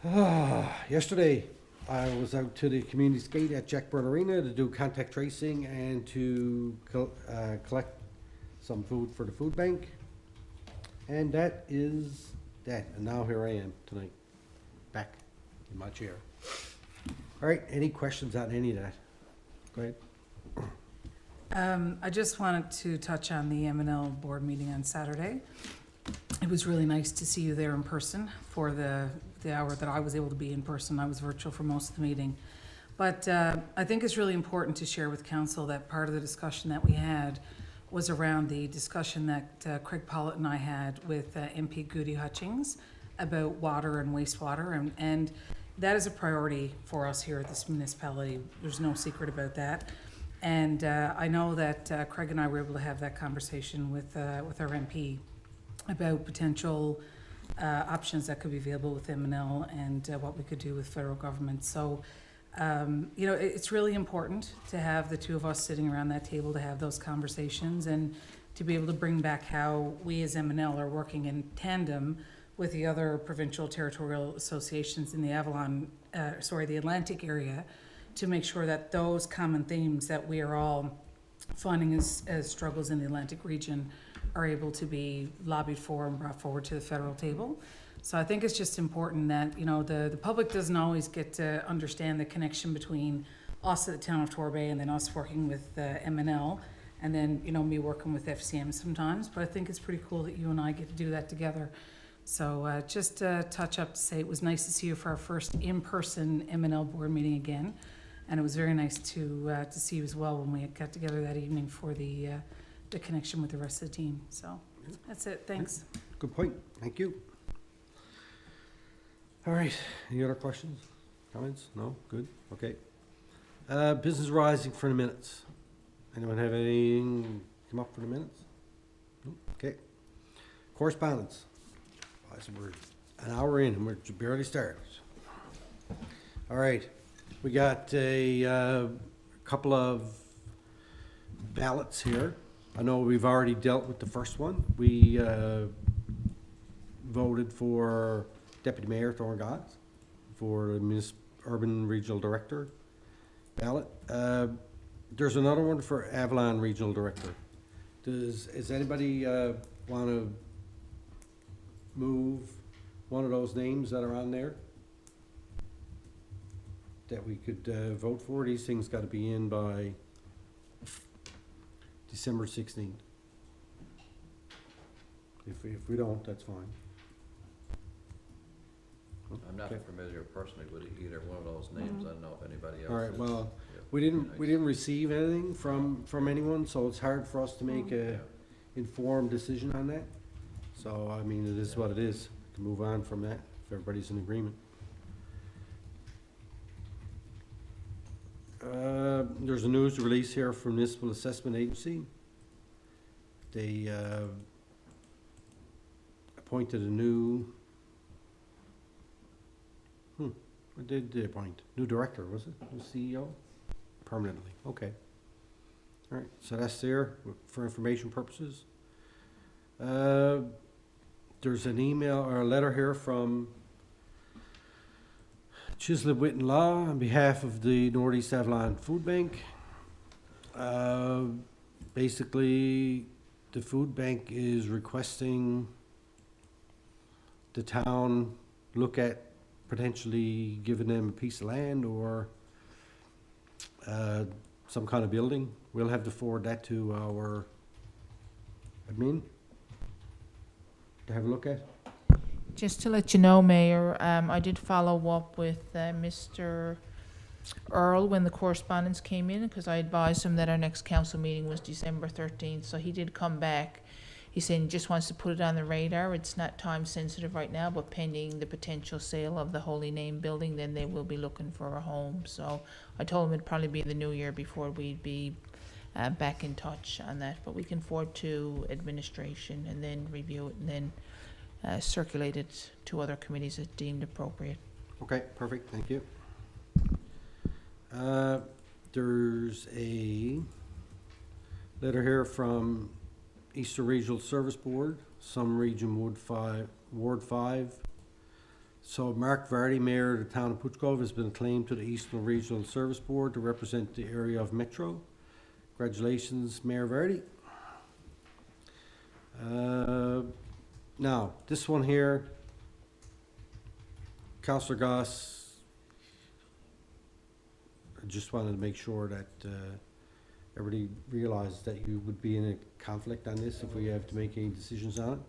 that. Yesterday, I was out to the community skate at Jackburn Arena to do contact tracing and to collect some food for the food bank. And that is that. And now here I am tonight, back in my chair. All right, any questions on any of that? Go ahead. I just wanted to touch on the M&L board meeting on Saturday. It was really nice to see you there in person for the hour that I was able to be in person. I was virtual for most of the meeting. But I think it's really important to share with council that part of the discussion that we had was around the discussion that Craig Pollitt and I had with MP Goody Hutchings about water and wastewater. And that is a priority for us here at this municipality. There's no secret about that. And I know that Craig and I were able to have that conversation with our MP about potential options that could be available with M&L and what we could do with federal government. So, you know, it's really important to have the two of us sitting around that table to have those conversations and to be able to bring back how we as M&L are working in tandem with the other provincial territorial associations in the Avalon, the Atlantic area, to make sure that those common themes that we are all finding as struggles in the Atlantic region are able to be lobbied for and brought forward to the federal table. So I think it's just important that, you know, the public doesn't always get to understand the connection between us at the town of Torbay and then us working with M&L and then, you know, me working with FCM sometimes. But I think it's pretty cool that you and I get to do that together. So just a touch up to say it was nice to see you for our first in-person M&L board meeting again. And it was very nice to see you as well when we got together that evening for the connection with the rest of the team. So that's it. Thanks. Good point. Thank you. All right. Any other questions, comments? No? Good. Okay. Business rising for the minutes. Anyone have anything come up for the minutes? No? Okay. Correspondence. Oh, we're an hour in and we're barely started. All right. We got a couple of ballots here. I know we've already dealt with the first one. We voted for Deputy Mayor Thorn Goss for the Urban Regional Director ballot. There's another one for Avalon Regional Director. Does anybody want to move one of those names that are on there that we could vote for? These things got to be in by December 16th. If we don't, that's fine. I'm not Okay. familiar personally with either one of those names. I don't know if anybody else All right, is. well, Yeah. we didn't receive anything from anyone, so it's hard for us to make a Yeah. informed decision on that. So, I mean, it is what it is. We can move on from that if everybody's in agreement. There's a news release here from Municipal Assessment Agency. They appointed a new, what did they appoint? New director, was it? New CEO? Permanently, okay. All right, so that's there for information purposes. There's an email or a letter here from Chislett, Whitten Law on behalf of the Northeast Avalon Foodbank. Basically, the food bank is requesting the town look at potentially giving them a piece of land or some kind of building. We'll have to forward that to our admin to have a look at. Just to let you know, Mayor, I did follow up with Mr. Earl when the correspondence came in, because I advised him that our next council meeting was December 13th, so he did come back. He said he just wants to put it on the radar. It's not time sensitive right now, but pending the potential sale of the Holy Name building, then they will be looking for a home. So I told him it'd probably be the new year before we'd be back in touch on that, but we can forward to administration and then review it and then circulate it to other committees as deemed appropriate. Okay, perfect, thank you. There's a letter here from Eastern Regional Service Board some region Ward 5. So Mark Vardy, Mayor of the town of Puchcove, has been acclaimed to the Eastern Regional Service Board to represent the area of Metro. Congratulations, Mayor Vardy. Now, this one here, Councillor Goss, I just wanted to make sure that everybody realised that you would be in a conflict on this if we have to make any decisions on it.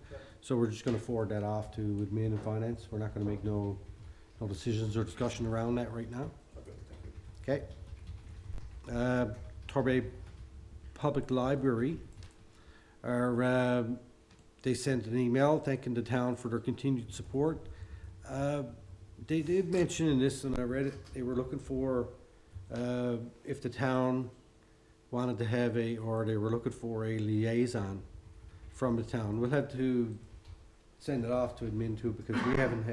So we're just gonna forward that off to admin and finance. We're not gonna make no decisions or discussion around that right now. Okay. Torbay Public Library are, they sent an email thanking the town for their continued support. They did mention in this, and I read it, they were looking for, if the town wanted to have or they were looking for a liaison from the town. We'll have to send it off to admin too, because we haven't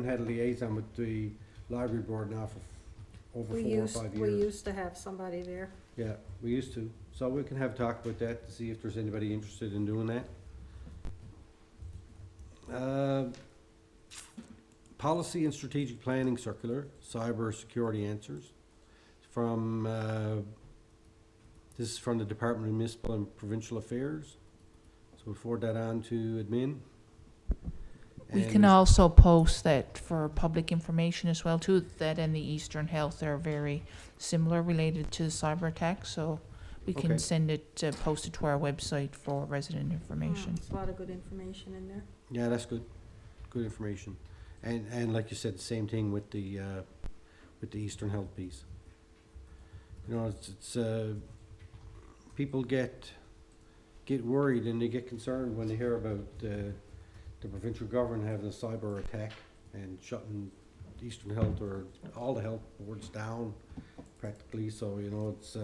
had a liaison with the library board now for over 4 or 5 years. We used to have somebody there. Yeah, we used to. So we can have a talk about that to see if there's anybody interested in doing that. Policy and Strategic Planning Circular, Cyber Security Answers, from, this is from the Department of Municipal and Provincial Affairs. So we'll forward that on to admin. We And can also post that for public information as well too, that and the Eastern Health are very similar related to the cyber attack, so we can Okay. send it, post it to our website for resident information. There's a lot of good information in there. Yeah, that's good. Good information. And like you said, the same thing with the Eastern Health piece. You know, it's people get worried and they get concerned when they hear about the provincial government having a cyber attack and shutting Eastern Health or all the health boards down practically. So, you know, it's,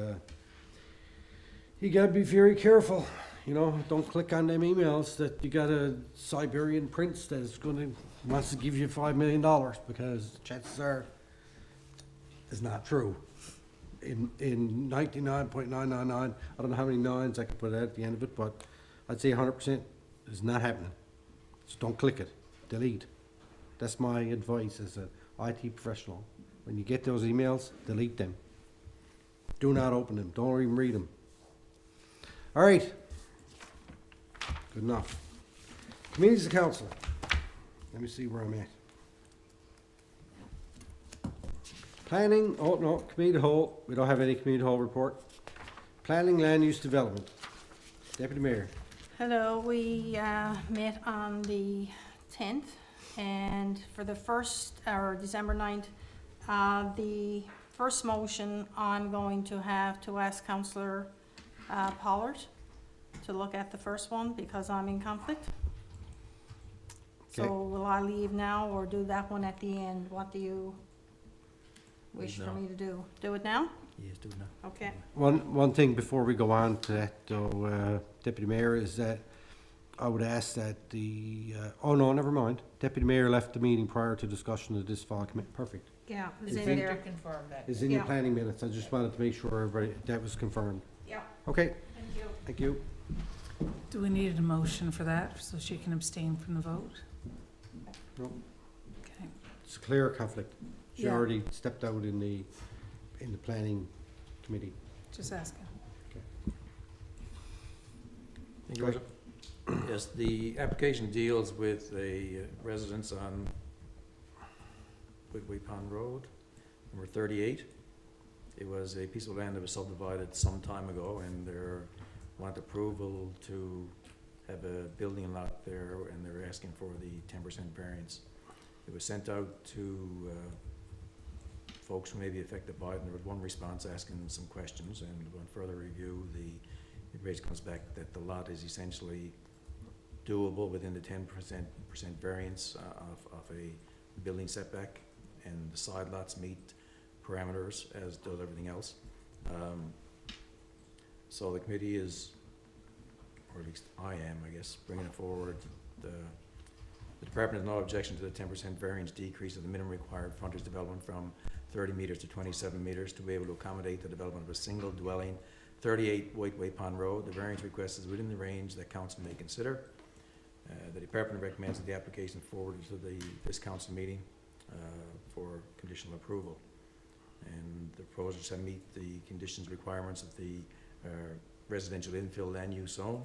you gotta be very careful. You know, don't click on them emails that you got a Siberian prince that is wants to give you $5 million, because chances are it's not true. In 99.999, I don't know how many nines I could put at the end of it, but I'd say 100% is not happening. Just don't click it, delete. That's my advice as an IT professional. When you get those emails, delete them. Do not open them, don't even read them. All right. Good enough. Committees of council. Let me see where I'm at. Planning, oh no, committee of the whole. We don't have any committee of the whole report. Planning, land use development. Deputy Mayor. Hello, we met on the 10th, and for the first, or December 9th, the first motion I'm going to have to ask Councillor Pollard to look at the first one, because I'm in conflict. Okay. So will I leave now or do that one at the end? What do you wish for me to do? Do it now? Yes, do it now. Okay. One thing before we go on to that, though, Deputy Mayor, is that I would ask that the, oh no, never mind. Deputy Mayor left the meeting prior to discussion of this file commit. Perfect. Yeah, it's Is in it- there. confirm that. It's in your Yeah. planning minutes. I just wanted to make sure everybody, that was confirmed. Yeah, Okay, thank you. thank you. Do we need a motion for that, so she can abstain from the vote? No, Okay. it's a clear conflict. She Yeah. already stepped out in the planning committee. Just asking. Thank you, Roger. Yes, the application deals with a residence on Whitway Pond Road, number 38. It was a piece of land that was subdivided some time ago, and they want approval to have a building lot there, and they're asking for the 10% variance. It was sent out to folks who may be affected by it, and there was one response asking some questions, and on further review, it basically comes back that the lot is essentially doable within the 10% variance of a building setback, and the side lots meet parameters, as does everything else. So the committee is, or at least I am, I guess, bringing it forward. The department has no objection to the 10% variance decrease of the minimum required frontage development from 30 meters to 27 meters to be able to accommodate the development of a single dwelling, 38 Whiteway Pond Road. The variance request is within the range that council may consider. The department recommends that the application forwarded to this council meeting for conditional approval. And the proposals shall meet the conditions requirements of the residential infill land use zone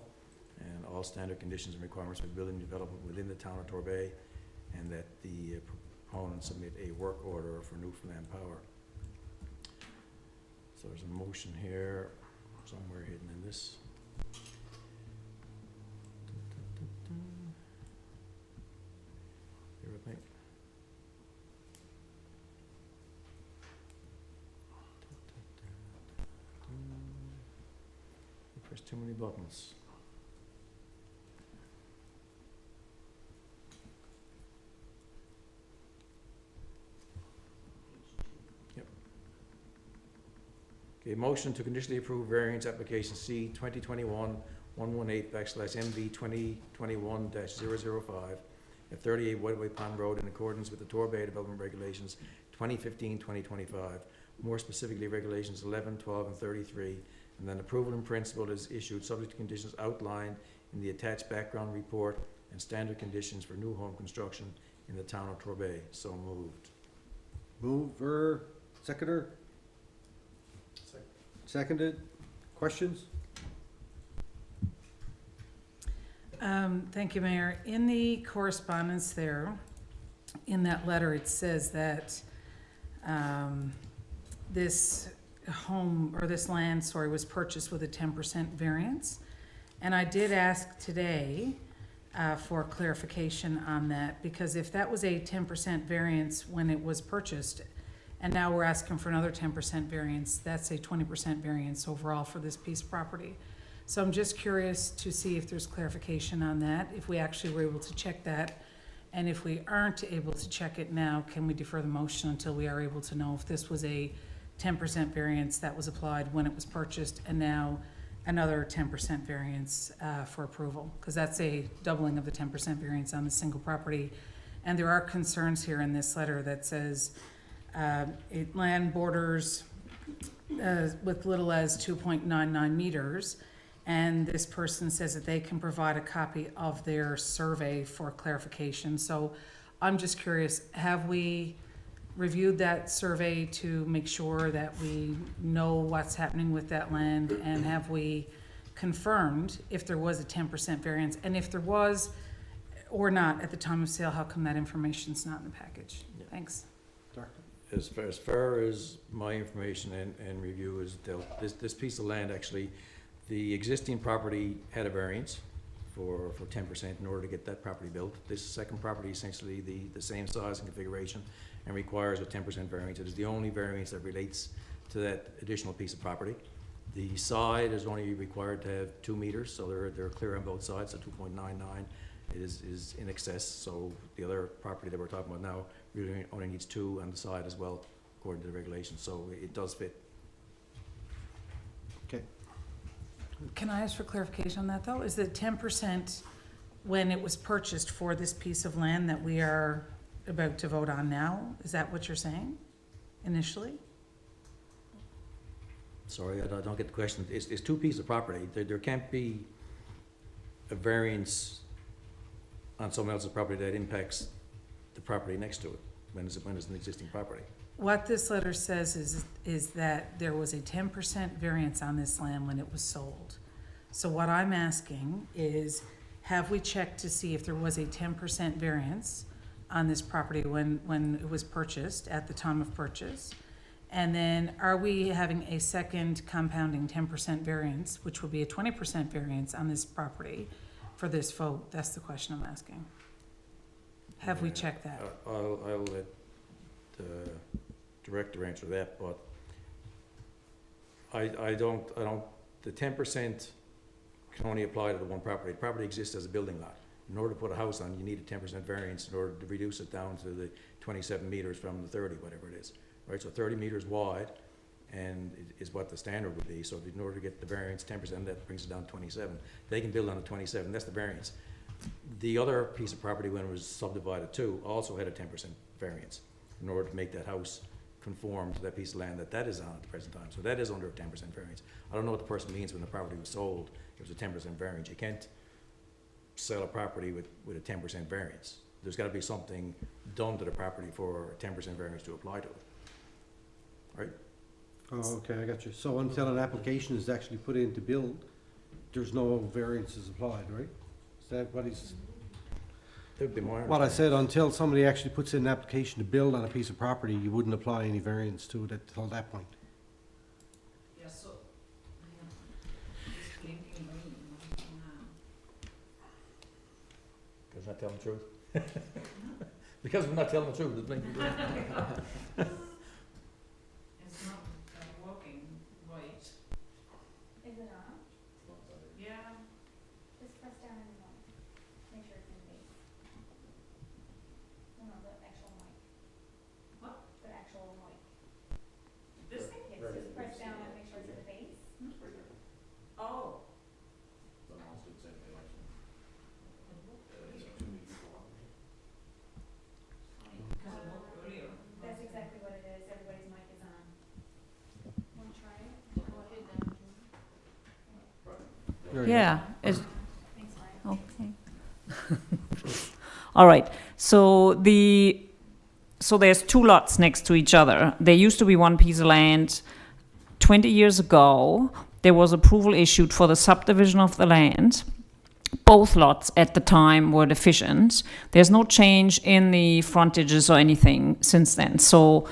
and all standard conditions and requirements for building development within the town of Torbay, and that the proponent submit a work order for Newfoundland Power. So there's a motion here, somewhere hidden in this. Bear with me. You press too many buttons. Okay, motion to conditionally approve variance application C 2021-118/MV 2021-005 at 38 Whiteway Pond Road in accordance with the Torbay Development Regulations 2015-2025, more specifically Regulations 11, 12, and 33, and then approval in principle is issued subject to conditions outlined in the attached background report and standard conditions for new home construction in the town of Torbay. So moved. Mover, seconder? Seconded. Questions? Thank you, Mayor. In the correspondence there, in that letter, it says that this home, or this land, sorry, was purchased with a 10% variance. And I did ask today for clarification on that, because if that was a 10% variance when it was purchased, and now we're asking for another 10% variance, that's a 20% variance overall for this piece of property. So I'm just curious to see if there's clarification on that, if we actually were able to check that. And if we aren't able to check it now, can we defer the motion until we are able to know if this was a 10% variance that was applied when it was purchased, and now another 10% variance for approval? Because that's a doubling of the 10% variance on the single property. And there are concerns here in this letter that says it land borders with little as 2.99 meters, and this person says that they can provide a copy of their survey for clarification. So I'm just curious, have we reviewed that survey to make sure that we know what's happening with that land, and have we confirmed if there was a 10% variance, and if there was or not at the time of sale, how come that information's not in the package? Yeah. Thanks. As far as my information and review is dealt, this piece of land, actually, the existing property had a variance for 10% in order to get that property built. This second property is essentially the same size and configuration and requires a 10% variance. It is the only variance that relates to that additional piece of property. The side is only required to have 2 meters, so they're clear on both sides, so 2.99 is in excess. So the other property that we're talking about now really only needs 2 on the side as well, according to the regulations, so it does fit. Okay. Can I ask for clarification on that, though? Is the 10% when it was purchased for this piece of land that we are about to vote on now? Is that what you're saying initially? Sorry, I don't get the question. It's 2 pieces of property. There can't be a variance on someone else's property that impacts the property next to it when it's an existing property. What this letter says is that there was a 10% variance on this land when it was sold. So what I'm asking is, have we checked to see if there was a 10% variance on this property when it was purchased, at the time of purchase? And then are we having a second compounding 10% variance, which would be a 20% variance on this property for this vote? That's the question I'm asking. Have we checked that? I'll let the director answer that, but I don't, the 10% can only apply to the one property. The property exists as a building lot. In order to put a house on, you need a 10% variance in order to reduce it down to the 27 meters from the 30, whatever it is, right? So 30 meters wide, and is what the standard would be. So in order to get the variance 10%, that brings it down to 27. They can build on the 27, that's the variance. The other piece of property, when it was subdivided too, also had a 10% variance in order to make that house conform to that piece of land that is on at the present time. So that is under a 10% variance. I don't know what the person means when the property was sold, it was a 10% variance. You can't sell a property with a 10% variance. There's gotta be something done to the property for a 10% variance to apply to it. Right? Oh, okay, I got you. So until an application is actually put in to build, there's no variances applied, right? Is that what he's, That would be my what I understanding. said, until somebody actually puts in an application to build on a piece of property, you wouldn't apply any variance to it until that point? Yes, so, Because we're not telling the truth. Because we're not telling the truth, it's blinking green. it's not working right. Is it on? Yeah. Just press down and make sure it's in base. No, the actual mic. What? The actual mic. This thing? Yes, just press down and make sure it's in the base. Oh. Because it worked earlier. That's exactly what it is. Everybody's mic is on. Want to try it? There you go. Yeah, it's, Thanks, Ryan. okay. All right, so there's two lots next to each other. There used to be one piece of land. 20 years ago, there was approval issued for the subdivision of the land. Both lots at the time were deficient. There's no change in the frontages or anything since then. So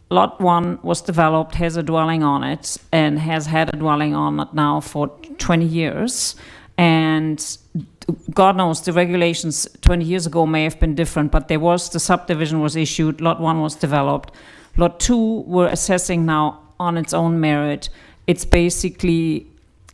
Lot 1 was developed, has a dwelling on it, and has had a dwelling on it now for 20 years. And God knows, the regulations 20 years ago may have been different, but there was, the subdivision was issued, Lot 1 was developed. Lot 2, we're assessing now on its own merit. It's basically,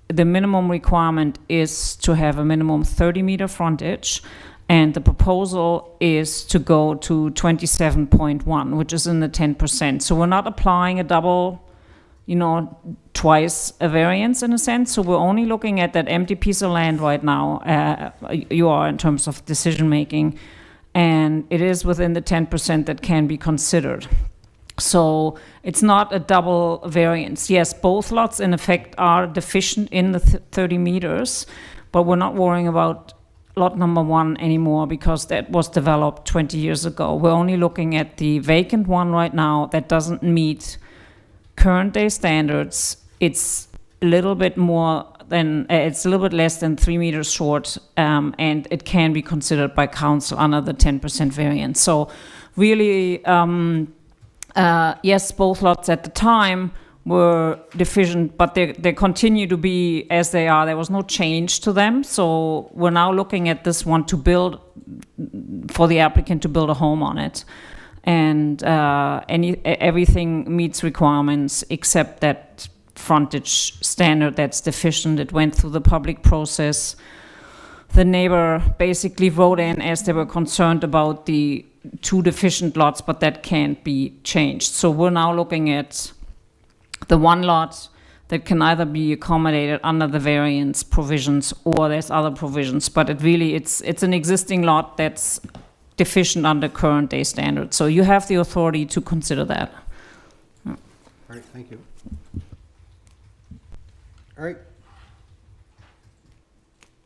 the minimum requirement is to have a minimum 30-meter frontage, and the proposal is to go to 27.1, which is in the 10%. So we're not applying a double, twice a variance in a sense. So we're only looking at that empty piece of land right now, you are in terms of decision making, and it is within the 10% that can be considered. So it's not a double variance. Yes, both lots in effect are deficient in the 30 meters, but we're not worrying about lot number 1 anymore because that was developed 20 years ago. We're only looking at the vacant one right now that doesn't meet current day standards. It's a little bit more than, it's a little bit less than 3 meters short, and it can be considered by council under the 10% variance. So really, yes, both lots at the time were deficient, but they continue to be as they are. There was no change to them. So we're now looking at this one to build, for the applicant to build a home on it. And everything meets requirements except that frontage standard that's deficient. It went through the public process. The neighbor basically wrote in as they were concerned about the 2 deficient lots, but that can't be changed. So we're now looking at the 1 lot that can either be accommodated under the variance provisions or there's other provisions, but it's an existing lot that's deficient under current day standards. So you have the authority to consider that. All right, thank you. All right.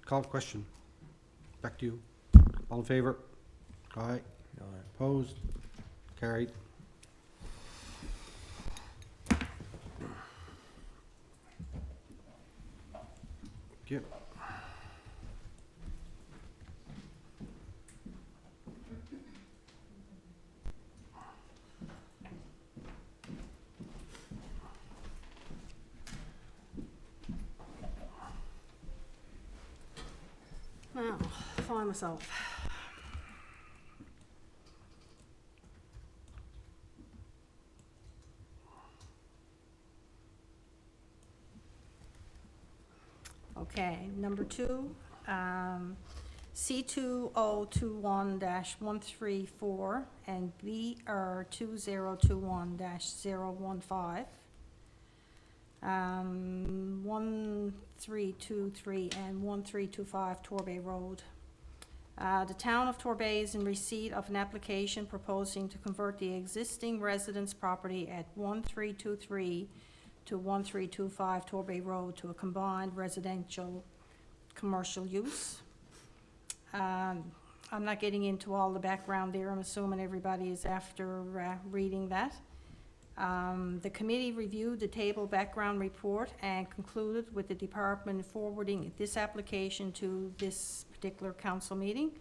Call the question. Back to you. All in favor? Aye. Opposed? Carried. Thank you. Now, find myself. Okay, number 2, C2021-134 and BR2021-015. 1323 and 1325 Torbay Road. The town of Torbay is in receipt of an application proposing to convert the existing residence property at 1323 to 1325 Torbay Road to a combined residential commercial use. I'm not getting into all the background there. I'm assuming everybody is after reading that. The committee reviewed the table background report and concluded with the department forwarding this application to this particular council meeting.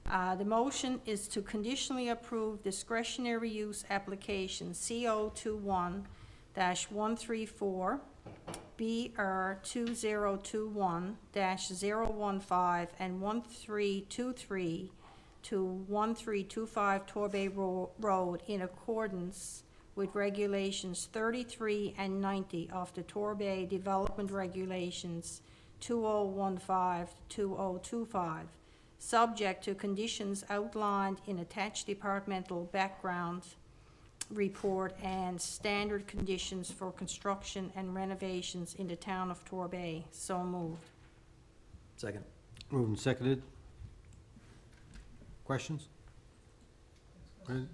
The motion is to conditionally approve discretionary use application CO21-134 BR 2021-015 and 1323 to 1325 Torbay Road in accordance with regulations 33 and 90 of the Torbay Development Regulations 2015-2025, subject to conditions outlined in attached departmental background report and standard conditions for construction and renovations in the town of Torbay. So moved. Second. Moved and seconded. Questions? Brandon?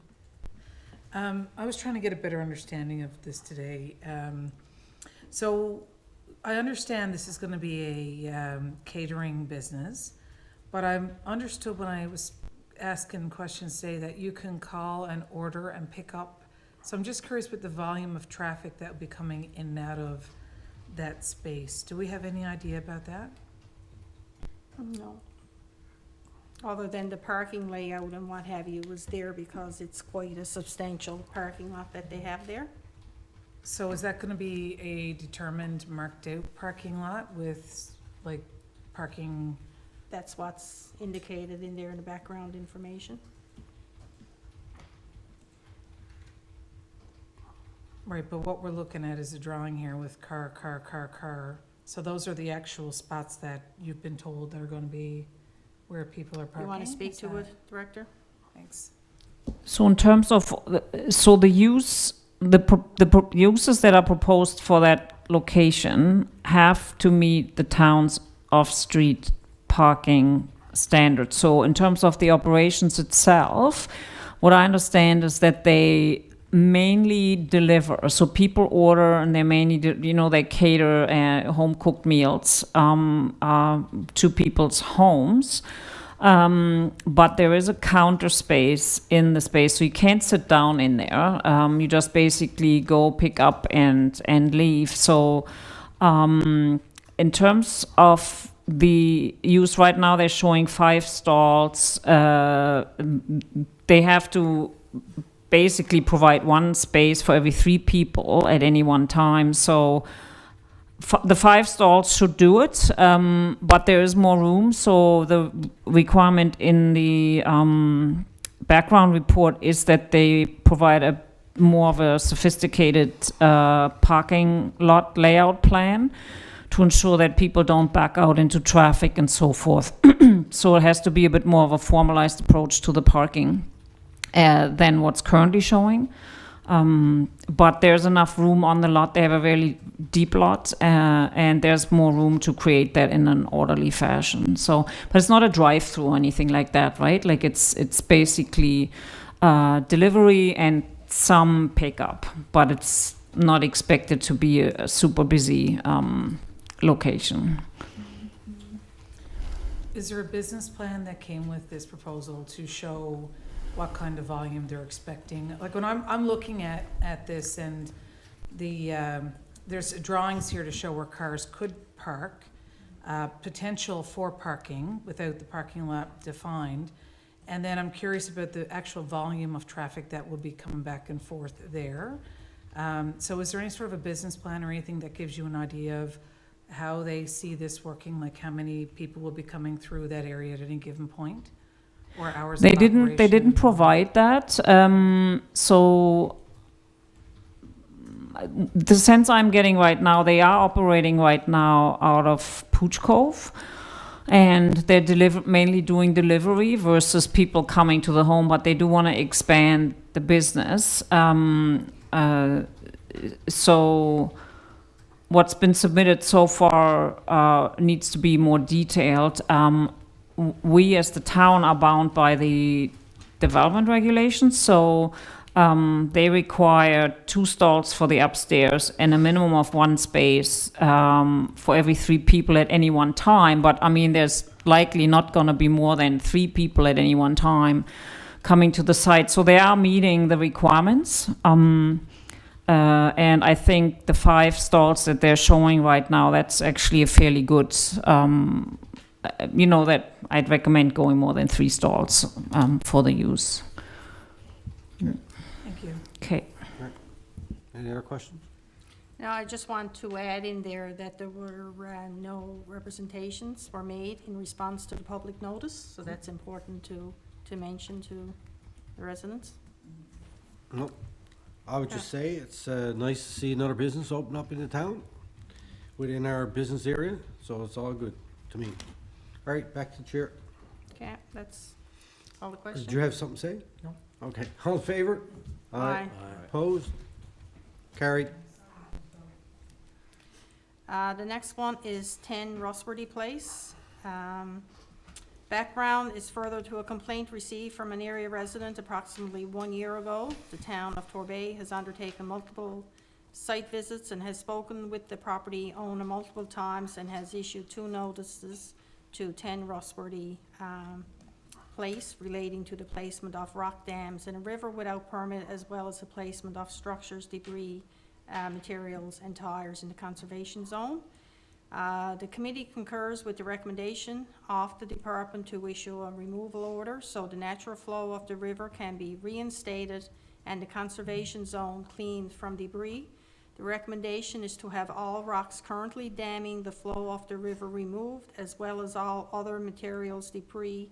I was trying to get a better understanding of this today. So I understand this is going to be a catering business, but I understood when I was asking questions today that you can call and order and pick up. So I'm just curious with the volume of traffic that will be coming in and out of that space. Do we have any idea about that? No. Other than the parking layout and what have you was there because it's quite a substantial parking lot that they have there. So is that going to be a determined marked out parking lot with like parking? That's what's indicated in there in the background information. Right, but what we're looking at is a drawing here with car, car, car, car. So those are the actual spots that you've been told are going to be where people are parking? You want to speak Is to that- it, Director? Thanks. So in terms of, the use, the uses that are proposed for that location have to meet the town's off-street parking standards. So in terms of the operations itself, what I understand is that they mainly deliver. So people order and they mainly, they cater home-cooked meals to people's homes. But there is a counter space in the space, so you can't sit down in there. You just basically go pick up and leave. So in terms of the use right now, they're showing 5 stalls. They have to basically provide 1 space for every 3 people at any one time. So the 5 stalls should do it, but there is more room. So the requirement in the background report is that they provide a more of a sophisticated parking lot layout plan to ensure that people don't back out into traffic and so forth. So it has to be a bit more of a formalized approach to the parking than what's currently showing. But there's enough room on the lot. They have a very deep lot, and there's more room to create that in an orderly fashion. So, but it's not a drive-through or anything like that, right? Like it's basically delivery and some pickup, but it's not expected to be a super busy location. Is there a business plan that came with this proposal to show what kind of volume they're expecting? Like when I'm looking at this and there's drawings here to show where cars could park, potential for parking without the parking lot defined. And then I'm curious about the actual volume of traffic that will be coming back and forth there. So is there any sort of a business plan or anything that gives you an idea of how they see this working? Like how many people will be coming through that area at any given point? Or hours They of didn't operation? provide that. So the sense I'm getting right now, they are operating right now out of Pooch Cove, and they're mainly doing delivery versus people coming to the home, but they do want to expand the business. So what's been submitted so far needs to be more detailed. We as the town are bound by the development regulations, so they require 2 stalls for the upstairs and a minimum of 1 space for every 3 people at any one time. But I mean, there's likely not going to be more than 3 people at any one time coming to the site. So they are meeting the requirements. And I think the 5 stalls that they're showing right now, that's actually a fairly good, that I'd recommend going more than 3 stalls for the use. Thank you. Okay. Any other questions? Now, I just want to add in there that there were no representations were made in response to the public notice, so that's important to mention to the residents. No. I would just say it's nice to see another business open up in the town within our business area, so it's all good to me. All right, back to the chair. Okay, that's all the questions. Did you have something to say? No. Okay, all in favor? Aye. Opposed? Carried. The next one is 10 Rossworthy Place. Background is further to a complaint received from an area resident approximately 1 year ago. The town of Torbay has undertaken multiple site visits and has spoken with the property owner multiple times and has issued 2 notices to 10 Rossworthy Place relating to the placement of rock dams in a river without permit, as well as the placement of structures, debris, materials, and tires in the conservation zone. The committee concurs with the recommendation of the department to issue a removal order so the natural flow of the river can be reinstated and the conservation zone cleaned from debris. The recommendation is to have all rocks currently damming the flow of the river removed, as well as all other materials, debris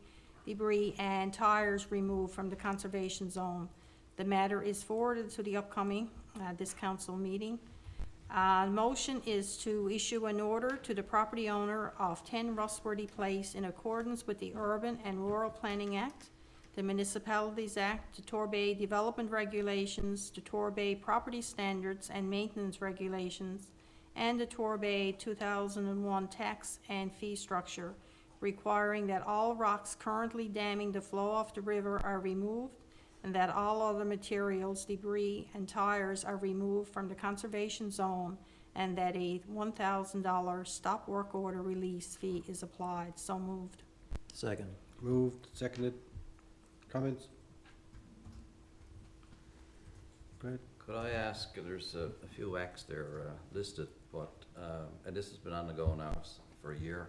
and tires removed from the conservation zone. The matter is forwarded to the upcoming this council meeting. Motion is to issue an order to the property owner of 10 Rossworthy Place in accordance with the Urban and Rural Planning Act, the Municipalities Act, the Torbay Development Regulations, the Torbay Property Standards and Maintenance Regulations, and the Torbay 2001 Tax and Fee Structure, requiring that all rocks currently damming the flow of the river are removed, and that all other materials, debris, and tires are removed from the conservation zone, and that a $1,000 stop work order release fee is applied. So moved. Second. Moved, seconded. Comments? Go ahead. Could I ask, there's a few acts there listed, but, and this has been on the go now for a year.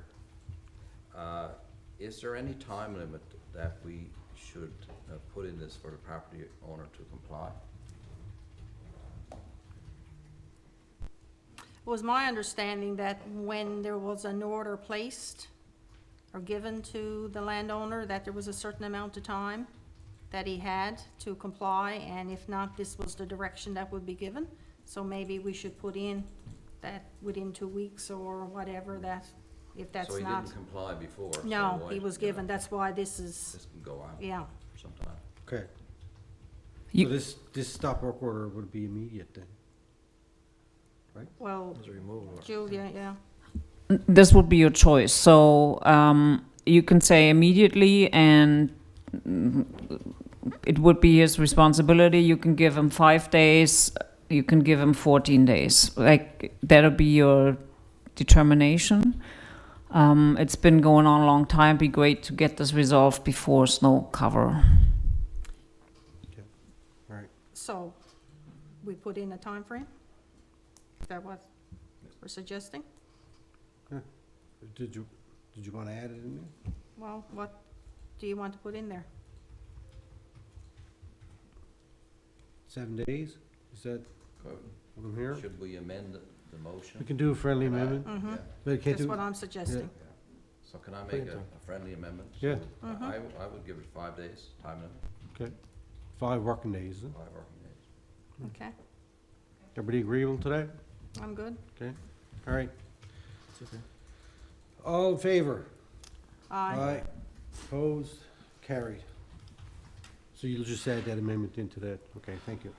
Is there any time limit that we should put in this for the property owner to comply? It was my understanding that when there was an order placed or given to the landowner, that there was a certain amount of time that he had to comply, and if not, this was the direction that would be given. So maybe we should put in that within 2 weeks or whatever, that if that's So he not. didn't comply before? so No, why- he was given, that's why this is, This can go on yeah. for some time. Okay. You- So this stop work order would be immediate then? Well, There's a removal. Julia, yeah. This would be your choice. So you can say immediately, and it would be his responsibility. You can give him 5 days. You can give him 14 days. Like, that'll be your determination. It's been going on a long time. It'd be great to get this resolved before snow cover. All right. So, we put in a time frame. Is that what we're suggesting? Did you want to add it in there? Well, what do you want to put in there? 7 days? Is that what I'm hearing? Should we amend the motion? We can do a friendly amendment, Mm-hmm. but it can't That's do. what I'm suggesting. So can I Put it make a down. friendly amendment? Yeah. So Mhm. I would give it 5 days, time limit, Okay. 5 working days, huh? 5 working days. Okay, Everybody agreeable to that? I'm good. Okay, all right. It's okay. All in favor? Aye. Opposed? Carried. So you'll just add that amendment into that? Okay, thank you.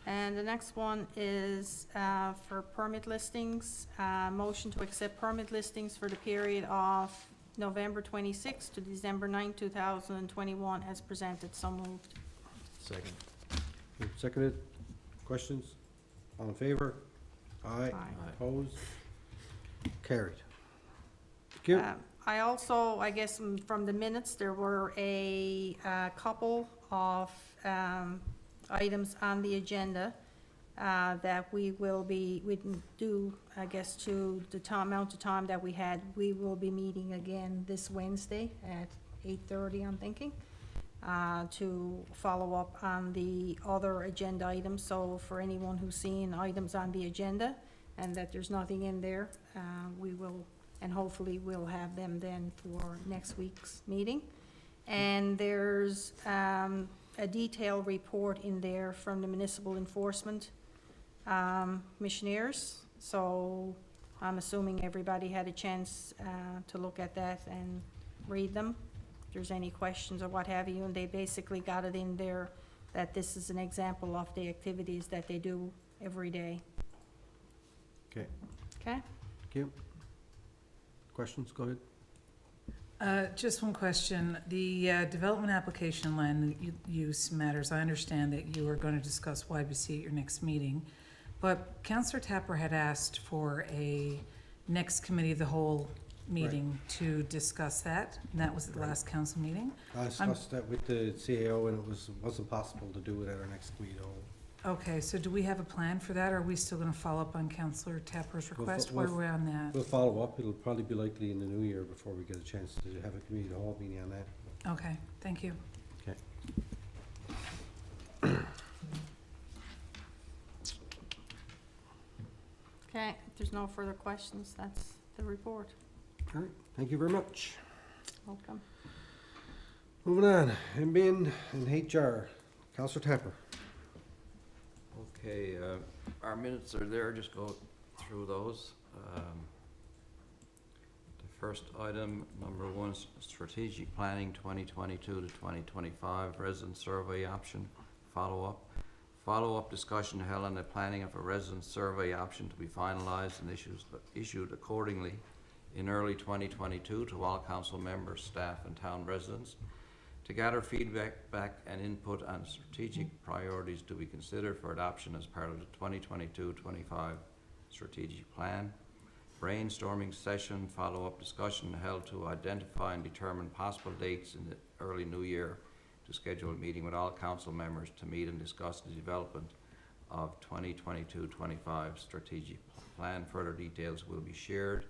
And the next one is for permit listings. Motion to accept permit listings for the period of November 26th to December 9, 2021 as presented. So moved. Second. Seconded. Questions? All in favor? Aye. Aye. Opposed? Carried. Thank you. I also, I guess, from the minutes, there were a couple of items on the agenda that we didn't do, I guess, to the amount of time that we had. We will be meeting again this Wednesday at 8:30, I'm thinking, to follow up on the other agenda items. So for anyone who's seen items on the agenda and that there's nothing in there, we will, and hopefully we'll have them then for next week's meeting. And there's a detailed report in there from the municipal enforcement commissioners. So I'm assuming everybody had a chance to look at that and read them. If there's any questions or what have you, and they basically got it in there that this is an example of the activities that they do every day. Okay. Okay? Thank you. Questions? Go ahead. Just one question. The development application land use matters. I understand that you are going to discuss YBC at your next meeting, but Councillor Tapper had asked for a next committee of the whole meeting to discuss that, and that was at the last council meeting. I discussed that with the CAO, and it wasn't possible to do it at our next meeting. Okay, so do we have a plan for that, or are we still going to follow up on Councillor Tapper's request? Where are we on that? We'll follow up. It'll probably be likely in the new year before we get a chance to have a committee of the whole meeting on that. Okay, thank you. Okay. Okay, if there's no further questions, that's the report. All right. Thank you very much. Welcome. Moving on. MBN and HR. Councillor Tapper. Okay, our minutes are there, just go through those. The first item, number 1, strategic planning 2022 to 2025, resident survey option, follow-up. Follow-up discussion held on the planning of a resident survey option to be finalized and issued accordingly in early 2022 to all council members, staff, and town residents, to gather feedback and input on strategic priorities to be considered for adoption as part of the 2022-25 strategic plan. Brainstorming session, follow-up discussion held to identify and determine possible dates in the early new year to schedule a meeting with all council members to meet and discuss the development of 2022-25 strategic plan. Further details will be shared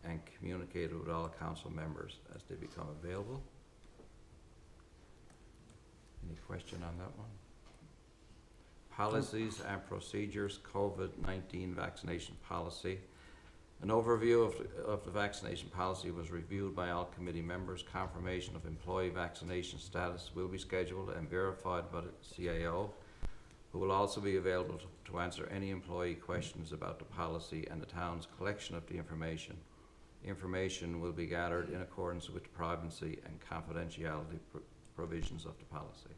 and communicated with all council members as they become available. Any question on that one? Policies and procedures, COVID-19 vaccination policy. An overview of the vaccination policy was reviewed by all committee members. Confirmation of employee vaccination status will be scheduled and verified by the CAO, who will also be available to answer any employee questions about the policy and the town's collection of the information. Information will be gathered in accordance with the privacy and confidentiality provisions of the policy.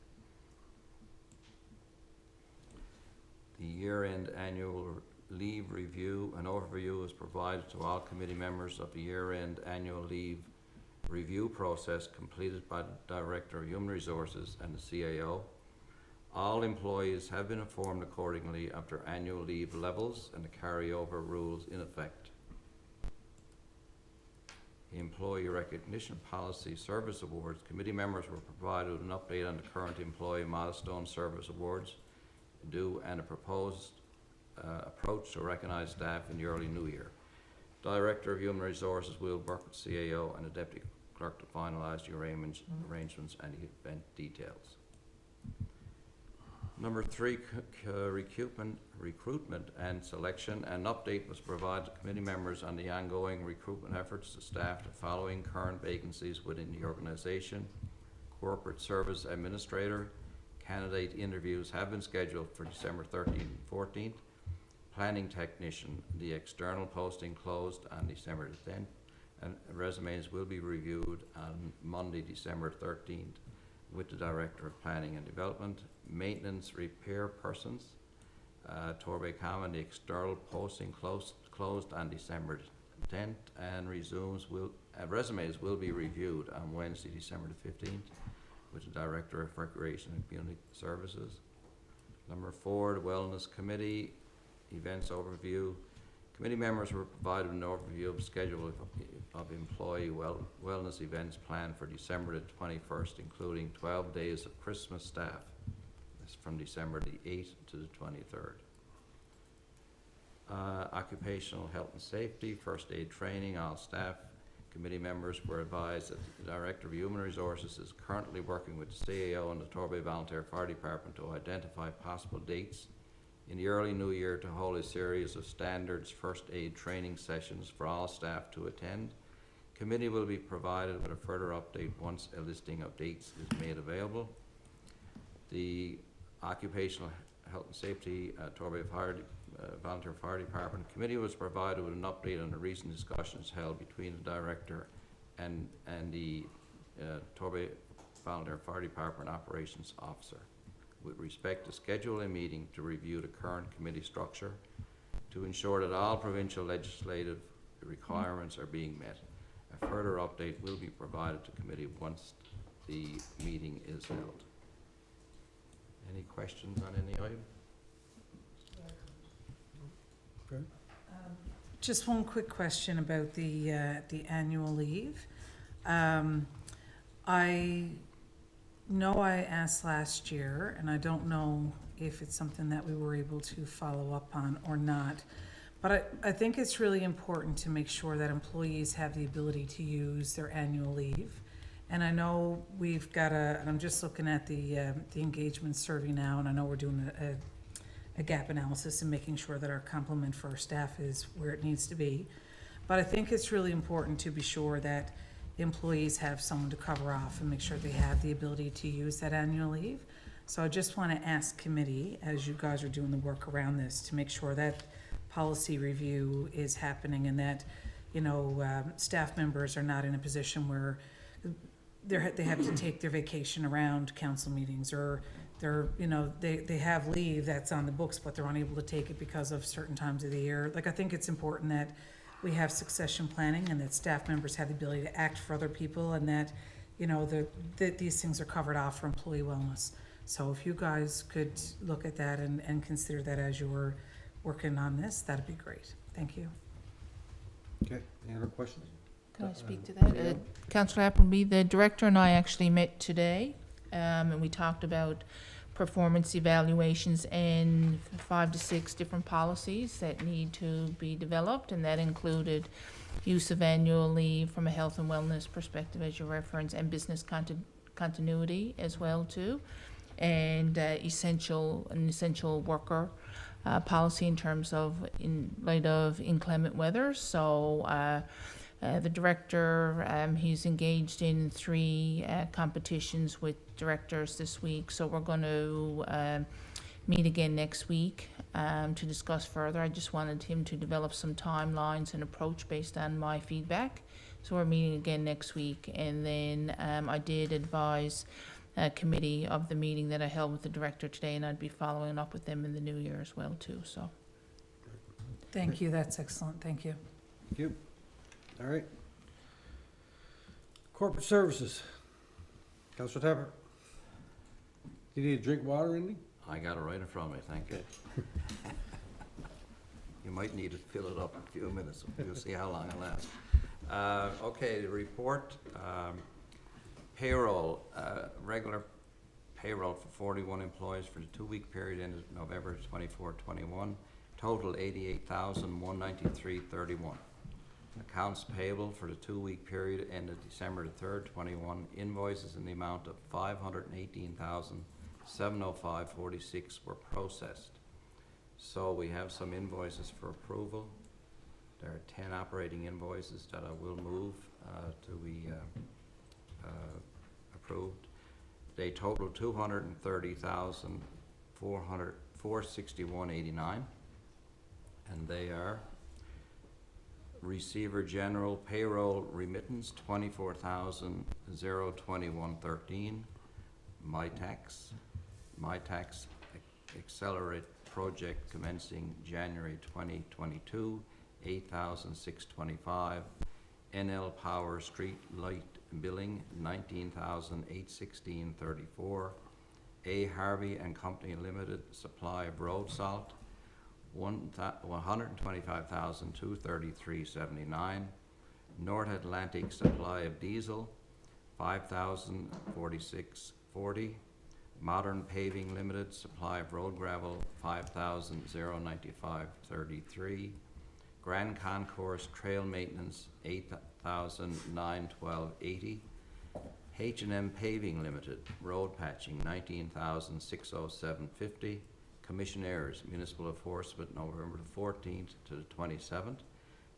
The year-end annual leave review. An overview is provided to all committee members of the year-end annual leave review process completed by the Director of Human Resources and the CAO. All employees have been informed accordingly of their annual leave levels and the carryover rules in effect. Employee recognition policy service awards. Committee members were provided with an update on the current employee milestone service awards due and a proposed approach to recognize staff in the early new year. Director of Human Resources will work with CAO and the Deputy Clerk to finalize the arrangements and the event details. Number 3, recruitment and selection. An update was provided to committee members on the ongoing recruitment efforts to staff the following current vacancies within the organization. Corporate Service Administrator. Candidate interviews have been scheduled for December 13th and 14th. Planning Technician. The external posting closed on December 10th, and resumes will be reviewed on Monday, December 13th, with the Director of Planning and Development. Maintenance Repair Persons, Torbay Common. The external posting closed on December 10th, and resumes resumes will be reviewed on Wednesday, December the 15th. with the Director of Recreation and Community Services. Number 4, the Wellness Committee, events overview. Committee members were provided an overview of the schedule of employee wellness events planned for December the 21st, including 12 days of Christmas staff. That's from December the 8th to the 23rd. Occupational health and safety, first aid training, all staff. Committee members were advised that the Director of Human Resources is currently working with the CAO and the Torbay Volunteer Fire Department to identify possible dates in the early new year to hold a series of standards first aid training sessions for all staff to attend. Committee will be provided with a further update once a listing of dates is made available. The Occupational Health and Safety Torbay Volunteer Fire Department Committee was provided with an update on the recent discussions held between the Director and the Torbay Volunteer Fire Department Operations Officer with respect to schedule a meeting to review the current committee structure to ensure that all provincial legislative requirements are being met. A further update will be provided to committee once the meeting is held. Any questions on any item? Just one quick question about the annual leave. I know I asked last year, and I don't know if it's something that we were able to follow up on or not, but I think it's really important to make sure that employees have the ability to use their annual leave. And I know we've got and I'm just looking at the engagement survey now, and I know we're doing a gap analysis and making sure that our complement for our staff is where it needs to be. But I think it's really important to be sure that employees have someone to cover off and make sure they have the ability to use that annual leave. So I just want to ask committee, as you guys are doing the work around this, to make sure that policy review is happening and that, staff members are not in a position where they have to take their vacation around council meetings, or they have leave that's on the books, but they're unable to take it because of certain times of the year. Like, I think it's important that we have succession planning and that staff members have the ability to act for other people, and that, that these things are covered off for employee wellness. So if you guys could look at that and consider that as you're working on this, that'd be great. Thank you. Okay, any other questions? Can I speak to that? Councillor Appleby, the Director and I actually met today, and we talked about performance evaluations and 5 to 6 different policies that need to be developed, and that included use of annual leave from a health and wellness perspective, as you referenced, and business continuity as well too, and essential worker policy in terms of in light of inclement weather. So the Director, he's engaged in 3 competitions with directors this week, so we're going to meet again next week to discuss further. I just wanted him to develop some timelines and approach based on my feedback. So we're meeting again next week, and then I did advise committee of the meeting that I held with the Director today, and I'd be following up with them in the new year as well too. So Thank you, that's excellent, thank you. Thank you. All right. Corporate services. Councillor Tapper. Do you need a drink of water, Andy? I got it right in front of me, thank you. You might need to fill it up in a few minutes. We'll see how long it lasts. Okay, the report. Payroll, regular payroll for 41 employees for the 2-week period ended November 24, 21. Total 88,193.31. Accounts payable for the 2-week period ended December 3rd, 21. Invoices in the amount of 518,705.46 were processed. So we have some invoices for approval. There are 10 operating invoices that I will move to be approved. They total 230,461.89, and they are: Receiver General Payroll Remittance 24,021.13. My tax Accelerate Project commencing January 2022, 8,625. NL Power Street Light billing, $19,816.34. A. Harvey and Company Limited, supply of road salt, $125,233.79. North Atlantic supply of diesel, $5,046.40. Modern Paving Limited, supply of road gravel, $5,095.33. Grand Concourse Trail Maintenance, $8,912.80. H&M Paving Limited, road patching, $19,607.50. Commissionaires, Municipal Enforcement, November the 14th to the 27th,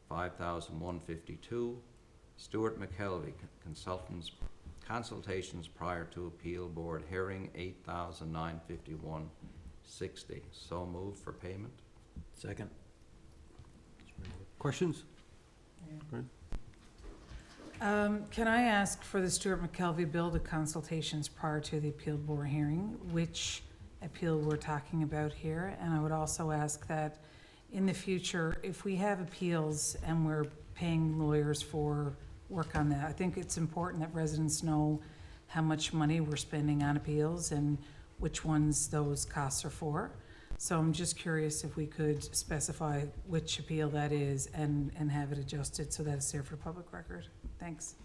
$5,152. Stuart McKelvey, consultations prior to appeal board hearing, $8,951.60. So moved for payment. Second. Questions? Good. Can I ask for the Stuart McKelvey bill, the consultations prior to the appeal board hearing, which appeal we're talking about here? And I would also ask that in the future, if we have appeals and we're paying lawyers for work on that, I think it's important that residents know how much money we're spending on appeals and which ones those costs are for. So I'm just curious if we could specify which appeal that is and have it adjusted so that it's there for public record. Thanks.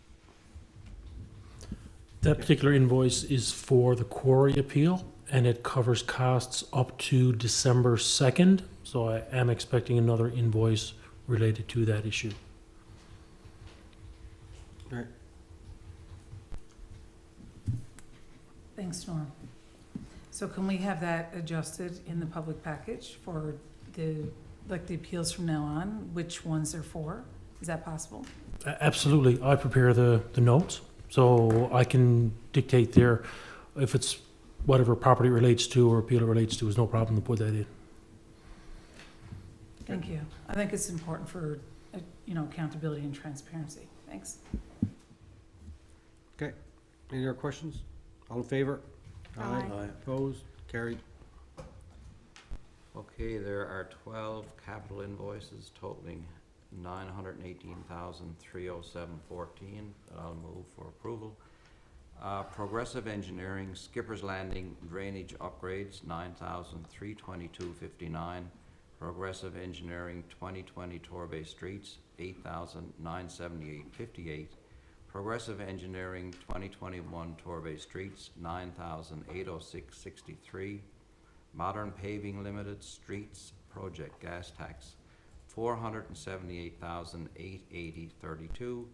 That particular invoice is for the quarry appeal, and it covers costs up to December 2nd. So I am expecting another invoice related to that issue. All right. Thanks, Norm. So can we have that adjusted in the public package for the appeals from now on, which ones they're for? Is that possible? Absolutely. I prepare the notes, so I can dictate there if it's whatever property relates to or appeal it relates to, is no problem to put that in. Thank you. I think it's important for, accountability and transparency. Thanks. Okay. Any other questions? All in favor? Aye. Opposed? Carried. Okay, there are 12 capital invoices totaling $918,307.14 that I'll move for approval. Progressive Engineering, Skipper's Landing Drainage Upgrades, $9,322.59. Progressive Engineering 2020 Torbay Streets, $8,978.58. Progressive Engineering 2021 Torbay Streets, $9,806.63. Modern Paving Limited Streets Project Gas Tax, $478,880.32.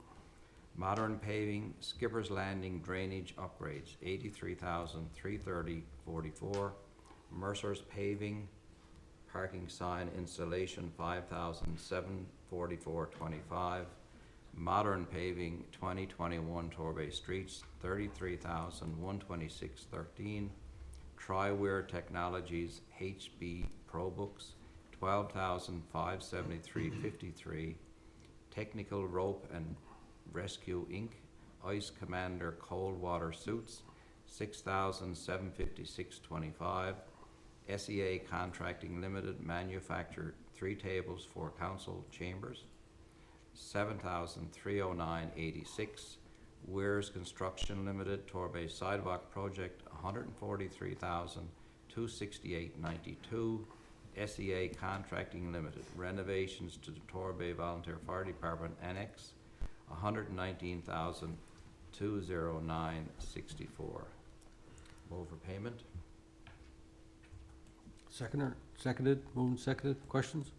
Modern Paving Skipper's Landing Drainage Upgrades, $83,330.44. Mercer's Paving Parking Sign Installation, $5,744.25. Modern Paving 2021 Torbay Streets, $33,126.13. Triwear Technologies HB ProBooks, $12,573.53. Technical Rope and Rescue Inc. Ice Commander Cold Water Suits, $6,756.25. SEA Contracting Limited manufactured 3 tables for council chambers, $7,309.86. Weirs Construction Limited Torbay Sidewalk Project, $143,268.92. SEA Contracting Limited renovations to the Torbay Volunteer Fire Department Annex, $119,209.64. Move for payment. Seconded, moved and seconded. Questions?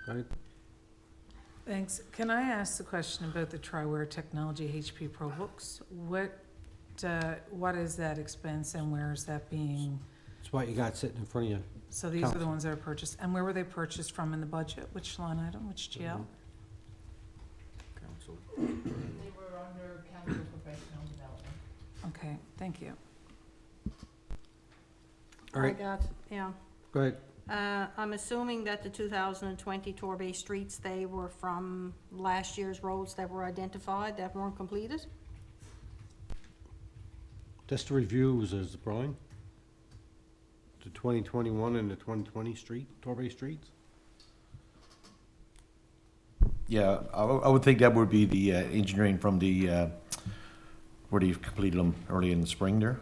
Go ahead. Thanks. Can I ask the question about the Triwear Technology HP ProBooks? What is that expense and where is that being? It's what you got sitting in front of you. So these are the ones that are purchased. And where were they purchased from in the budget? Which line item, which GL? Council. They were under Council Professional Development. Okay, thank you. All right. Go ahead. I'm assuming that the 2020 Torbay streets, they were from last year's roads that were identified that weren't completed? Just the reviews, is Brian? The 2021 and the 2020 Torbay streets? Yeah, I would think that would be the engineering from the where they've completed them early in the spring there,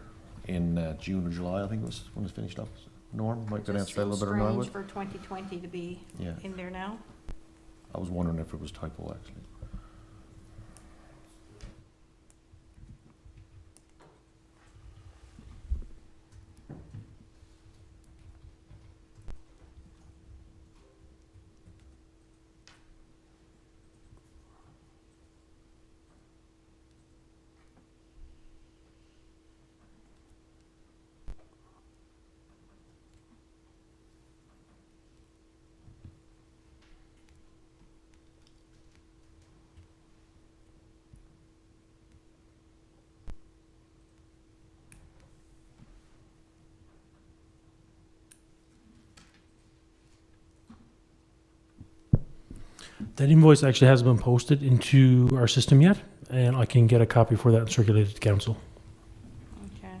in June or July, I think it was, when it's finished up. Norm, might go down Just to a little seems bit of Norwood. strange for 2020 to be Yeah, in there now. I was wondering if it was typo, actually. That invoice actually hasn't been posted into our system yet, and I can get a copy for that and circulate it to council. Okay.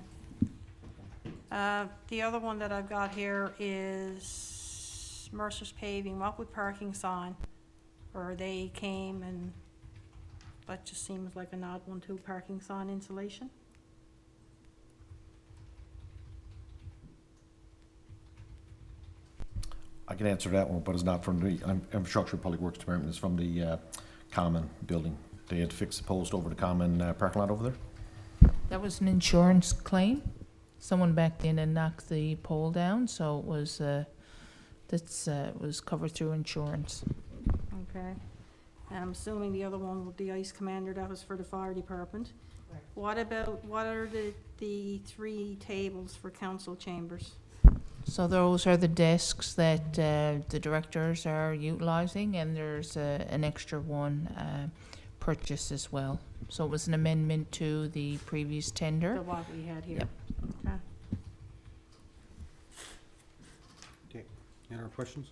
The other one that I've got here is Mercer's Paving, what with parking sign, or they came and, that just seems like an odd one too, parking sign installation. I can answer that one, but it's not from the Infrastructure Public Works Department, it's from the Common building. They had fixed the post over the Common parking lot over there. That was an insurance claim. Someone backed in and knocked the pole down, so it was, was covered through insurance. Okay. And I'm assuming the other one with the ice commander, that was for the fire department. What about, what are the 3 tables for council chambers? So those are the desks that the directors are utilising, and there's an extra one purchased as well. So it was an amendment to the previous tender. The what we had here? Yep. Okay. Okay, any other questions?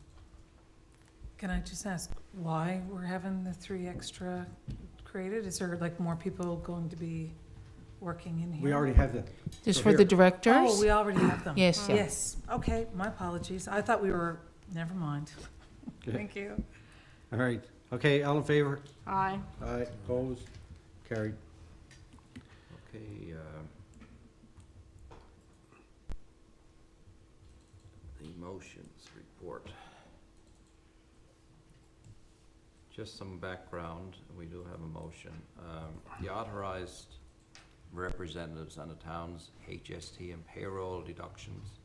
Can I just ask why we're having the 3 extra created? Is there like more people going to be working in here? We already have that. Just So for here. the directors? Oh, we already have them? Yes, yeah. Yes, okay, my apologies. I thought we were, never mind. Okay. Thank you. All right, okay, all in favor? Aye. Aye, opposed, carried. Okay, the motions report. Just some background, we do have a motion. The authorized representatives on the town's HST and payroll deductions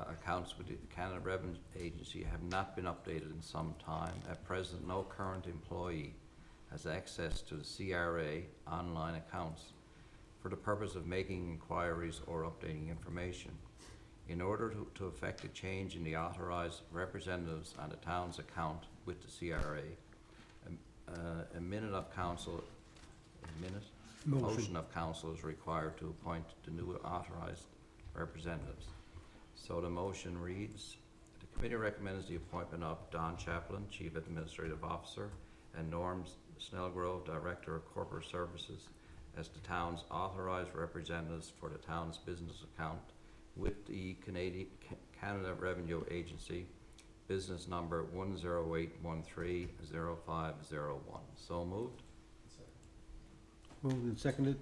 accounts with the Canada Revenue Agency have not been updated in some time. At present, no current employee has access to the CRA online accounts for the purpose of making inquiries or updating information. In order to effect a change in the authorized representatives on the town's account with the CRA, a motion of council is required to appoint the new authorized representatives. So the motion reads, the committee recommends the appointment of Don Chaplin, Chief Administrative Officer, and Norm Snellgrove, Director of Corporate Services, as the town's authorized representatives for the town's business account with the Canada Revenue Agency, business number 108130501. So moved. Moved and seconded.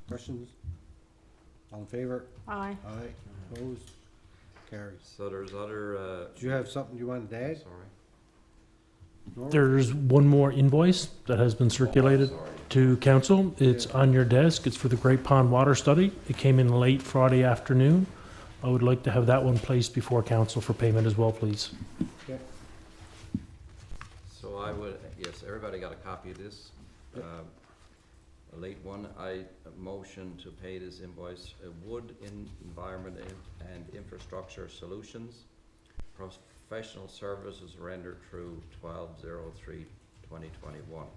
Questions? All in favor? Aye. Aye, opposed, carries. So there's other, Do you have something you wanted to add? sorry. Norm? There's one more invoice that has been circulated Sorry. to council. It's on your desk. It's for the Great Pond Water Study. It came in late Friday afternoon. I would like to have that one placed before council for payment as well, please. Okay. So I would, yes, everybody got a copy of this. A late one, I motion to pay this invoice, Wood Environment and Infrastructure Solutions, professional services rendered through 12/03/2021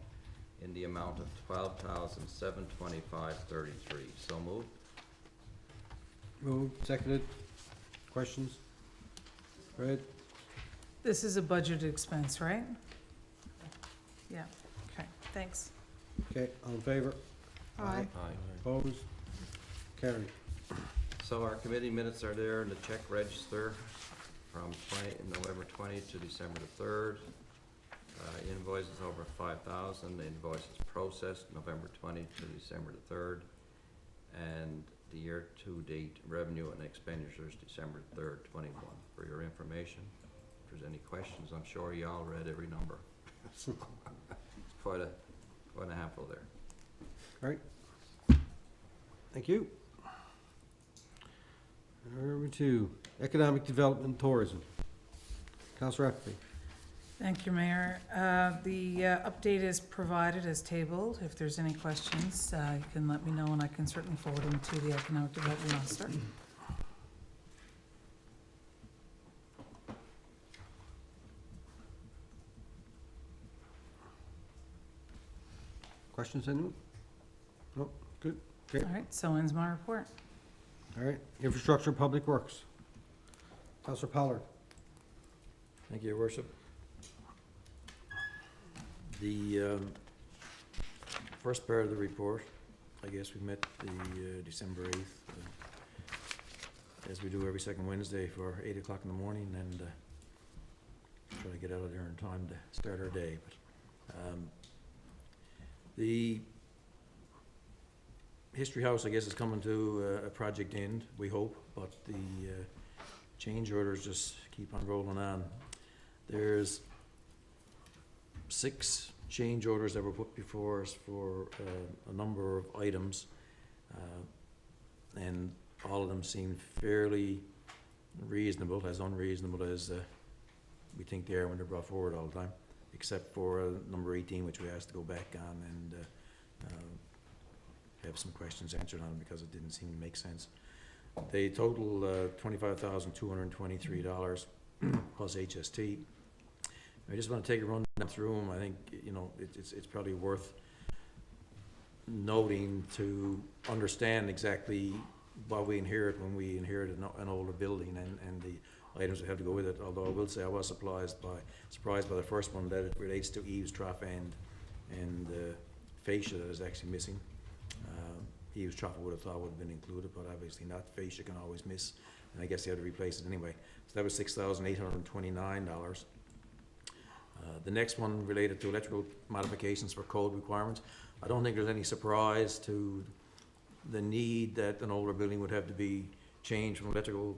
in the amount of $12,725.33. So moved. Moved, seconded. Questions? Fred? This is a budgeted expense, right? Yeah, okay, thanks. Okay, all in favor? Aye. Aye. Opposed? Carried. So our committee minutes are there in the check register from November 20 to December the 3rd. Invoices over 5,000, invoices processed November 20 to December the 3rd, and the year-to-date revenue and expenditures December 3rd, 21. For your information, if there's any questions, I'm sure you all read every number. It's quite a handful there. All right. Thank you. Number 2, economic development and tourism. Councillor Appleby. Thank you, Mayor. The update is provided as tabled. If there's any questions, you can let me know, and I can certainly forward them to the Economic Development Officer. Questions, anyone? No? Good. Okay. All right, so ends my report. All right. Infrastructure and Public Works. Councillor Pollard. Thank you, Your Worship. The first part of the report, I guess we met the December 8th, as we do every second Wednesday for 8 o'clock in the morning, and try to get out of there in time to start our day. But the History House, I guess, is coming to a project end, we hope, but the change orders just keep on rolling on. There's 6 change orders that were put before us for a number of items, and all of them seem fairly reasonable, as unreasonable as we think they are when they're brought forward all the time, except for number 18, which we asked to go back on and have some questions answered on because it didn't seem to make sense. They total $25,223 plus HST. I just want to take a run through them. I think, you know, it's probably worth noting to understand exactly what we inherit when we inherit an older building and the items that have to go with it. Although I will say I was surprised by the first one, that it relates to eaves, trough, and fascia that is actually missing. Eaves, trough I would have thought would have been included, but obviously not. Fascia can always miss, and I guess they had to replace it anyway. So that was $6,829. The next one related to electrical modifications for code requirements. I don't think there's any surprise to the need that an older building would have to be changed from electrical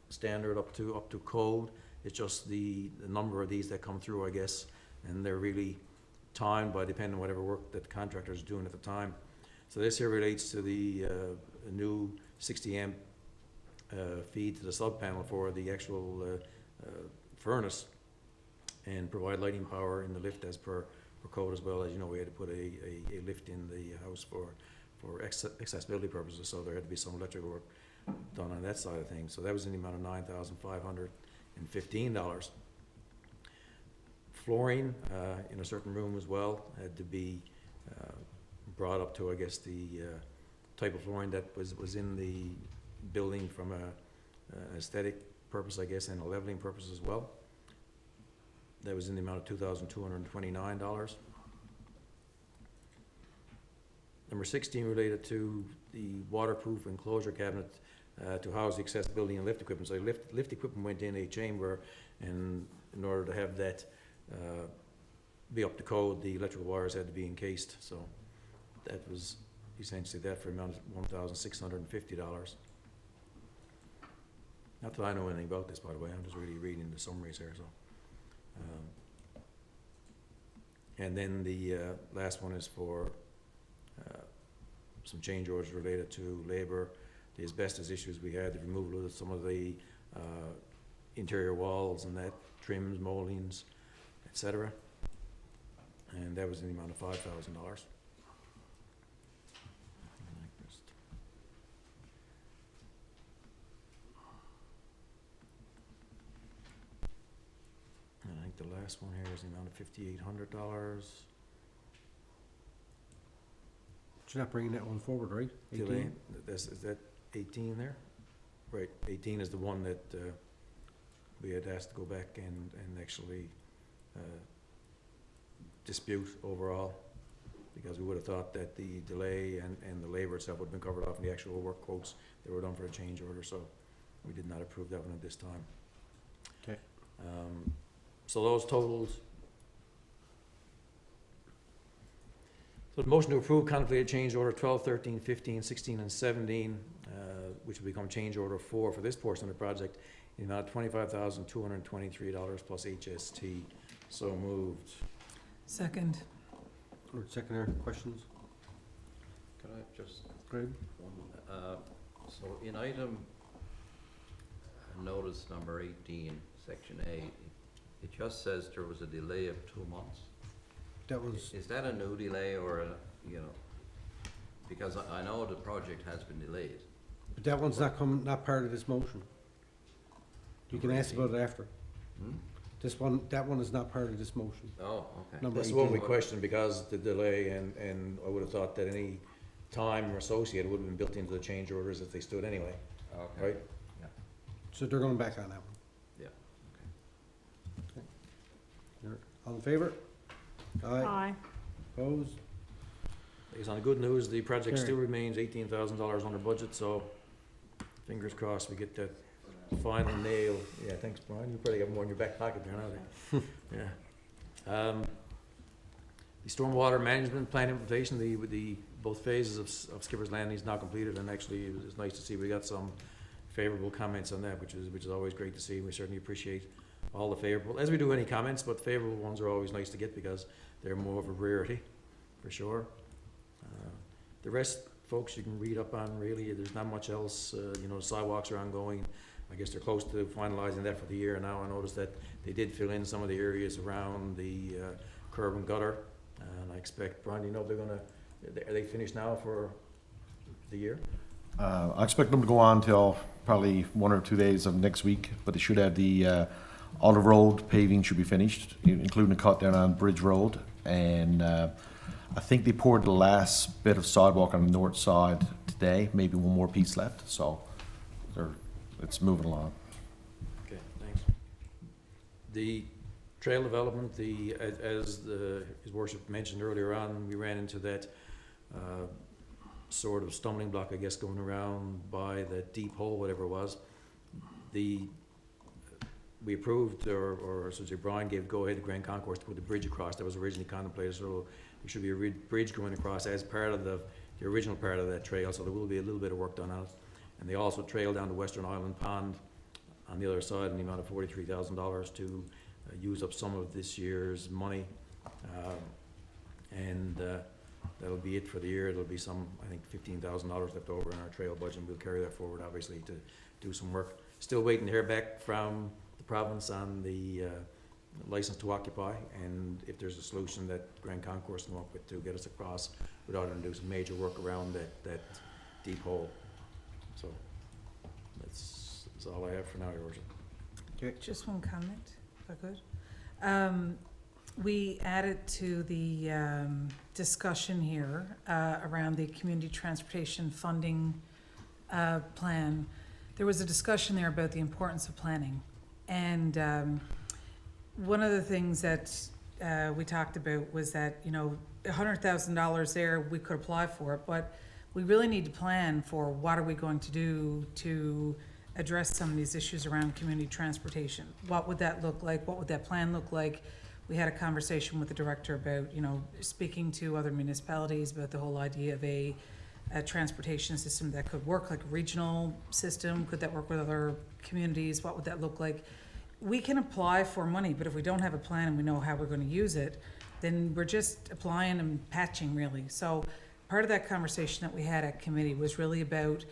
standard up to code. It's just the number of these that come through, I guess, and they're really timed by depending on whatever work that the contractor is doing at the time. So this here relates to the new 60 amp feed to the sub panel for the actual furnace, and provide lighting power in the lift as per code as well. As you know, we had to put a lift in the house for accessibility purposes, so there had to be some electrical work done on that side of things. So that was in the amount of $9,515. Flooring in a certain room as well had to be brought up to, I guess, the type of flooring that was in the building from an aesthetic purpose, I guess, and a leveling purpose as well. That was in the amount of $2,229. Number 16 related to the waterproof enclosure cabinet to house the accessibility and lift equipment. So lift equipment went in a chamber, and in order to have that be up to code, the electrical wires had to be encased. So that was essentially that for an amount of $1,650. Not that I know anything about this, by the way. I'm just really reading the summaries here. So. And then the last one is for some change orders related to labor, the asbestos issues we had, the removal of some of the interior walls and that, trims, moldings, etc. And that was in the amount of $5,000. And I think the last one here is the amount of $5,800. You're not bringing that one forward, right? 18? Is that 18 there? Right, 18 is the one that we had asked to go back and actually dispute overall, because we would have thought that the delay and the labor itself would have been covered off in the actual work quotes that were done for a change order, so we did not approve that one at this time. Okay. So those totals So the motion to approve contemplated change order 12, 13, 15, 16, and 17, which will become change order 4 for this portion of the project, in the amount of $25,223 plus HST. So moved. Second. Or seconder, questions? Could I just, Greg? so in item, notice number 18, section A, it just says there was a delay of 2 months. That was, Is that a new delay or, because I know the project has been delayed. but that one's not part of this motion. You can ask about it after. Hmm? That one is not part of this motion. Oh, okay. Number That's the one 18. we questioned because the delay, and I would have thought that any time associated would have been built into the change orders if they stood anyway, Okay. right? So they're going back on that one. Yeah, All in favor? Aye. Opposed? Based on the good news, the project Carried. still remains $18,000 under budget, so fingers crossed we get that final nail. Yeah, thanks, Brian. You probably have more in your back pocket there now. Yeah. The stormwater management plan implementation, both phases of Skipper's Landing is now completed, and actually it's nice to see we got some favorable comments on that, which is always great to see. We certainly appreciate all the favorable, as we do any comments, but favorable ones are always nice to get because they're more of a rarity, for sure. The rest, folks, you can read up on, really. There's not much else. Sidewalks are ongoing. I guess they're close to finalizing that for the year now. I noticed that they did fill in some of the areas around the curb and gutter. And I expect, Brian, are they finished now for the year? I expect them to go on till probably 1 or 2 days of next week, but they should have the Olive Road paving should be finished, including the cut down on Bridge Road. And I think they poured the last bit of sidewalk on the north side today, maybe one more piece left, so it's moving along. Okay, thanks. The trail development, as His Worship mentioned earlier on, we ran into that sort of stumbling block, I guess, going around by that deep hole, whatever it was. We approved, or so Brian gave go-ahead to Grand Concourse to put the bridge across. That was originally contemplated, so there should be a bridge going across as part of the original part of that trail, so there will be a little bit of work done on it. And they also trailed down to Western Island Pond on the other side in the amount of $43,000 to use up some of this year's money. That'll be it for the year. There'll be some, I think, $15,000 left over in our trail budget, and we'll carry that forward, obviously, to do some work. Still waiting to hear back from the province on the license to occupy, and if there's a solution that Grand Concourse can come up with to get us across without having to do some major work around that deep hole. So that's all I have for now, Your Worship. Just one comment, if I could. We added to the discussion here around the community transportation funding plan. There was a discussion there about the importance of planning. And one of the things that we talked about was that, $100,000 there, we could apply for it, but we really need to plan for what are we going to do to address some of these issues around community transportation. What would that look like? What would that plan look like? We had a conversation with the director about, speaking to other municipalities about the whole idea of a transportation system that could work like a regional system. Could that work with other communities? What would that look like? We can apply for money, but if we don't have a plan and we know how we're going to use it, then we're just applying and patching, really. So part of that conversation that we had at committee was really about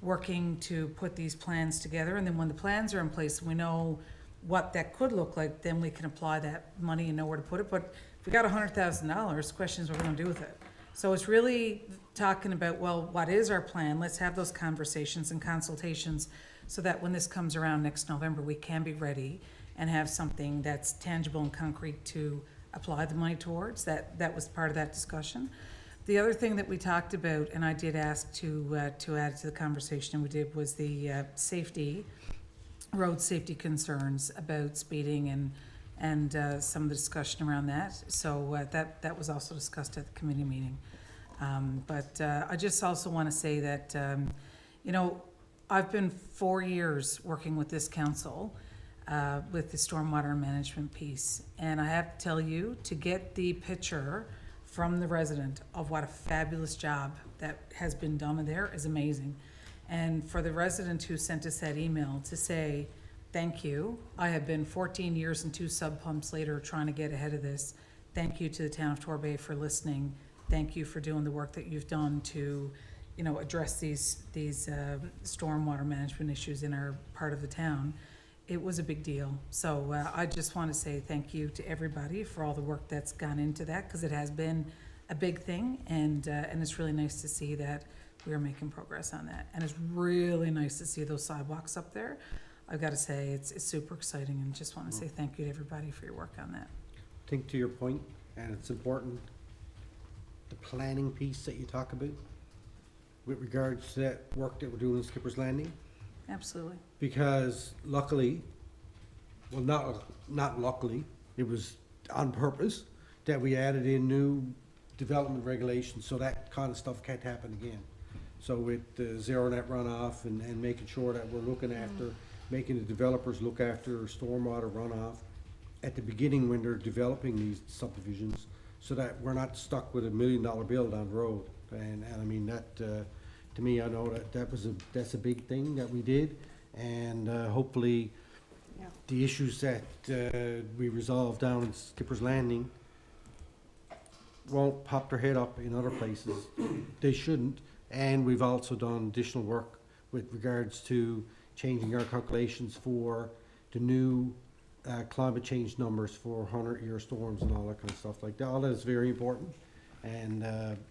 working to put these plans together, and then when the plans are in place, we know what that could look like, then we can apply that money and know where to put it. But if we got $100,000, the question is what we're going to do with it. So it's really talking about, well, what is our plan? Let's have those conversations and consultations so that when this comes around next November, we can be ready and have something that's tangible and concrete to apply the money towards. That was part of that discussion. The other thing that we talked about, and I did ask to add to the conversation, and we did, was the road safety concerns about speeding and some of the discussion around that. So that was also discussed at the committee meeting. But I just also want to say that, I've been 4 years working with this council with the stormwater management piece. And I have to tell you, to get the picture from the resident of what a fabulous job that has been done there is amazing. And for the resident who sent us that email to say, thank you, I have been 14 years and 2 sub pumps later trying to get ahead of this. Thank you to the town of Torbay for listening. Thank you for doing the work that you've done to, you know, address these stormwater management issues in our part of the town. It was a big deal. So I just want to say thank you to everybody for all the work that's gone into that, because it has been a big thing, and it's really nice to see that we are making progress on that. And it's really nice to see those sidewalks up there. I've got to say, it's super exciting, and just want to say thank you to everybody for your work on that. I think to your point, and it's important, the planning piece that you talk about with regards to that work that we're doing in Skipper's Landing. Absolutely. Because luckily, well, not luckily, it was on purpose that we added in new development regulations so that kind of stuff can't happen again. So with the zero net runoff and making sure that we're looking after, making the developers look after stormwater runoff at the beginning when they're developing these subdivisions, so that we're not stuck with $1 million bill down the road. And I mean, that, to me, I know that's a big thing that we did. And hopefully, the issues that we resolved down in Skipper's Landing won't pop their head up in other places. They shouldn't. And we've also done additional work with regards to changing our calculations for the new climate change numbers for 100-year storms and all that kind of stuff like that. All that is very important. And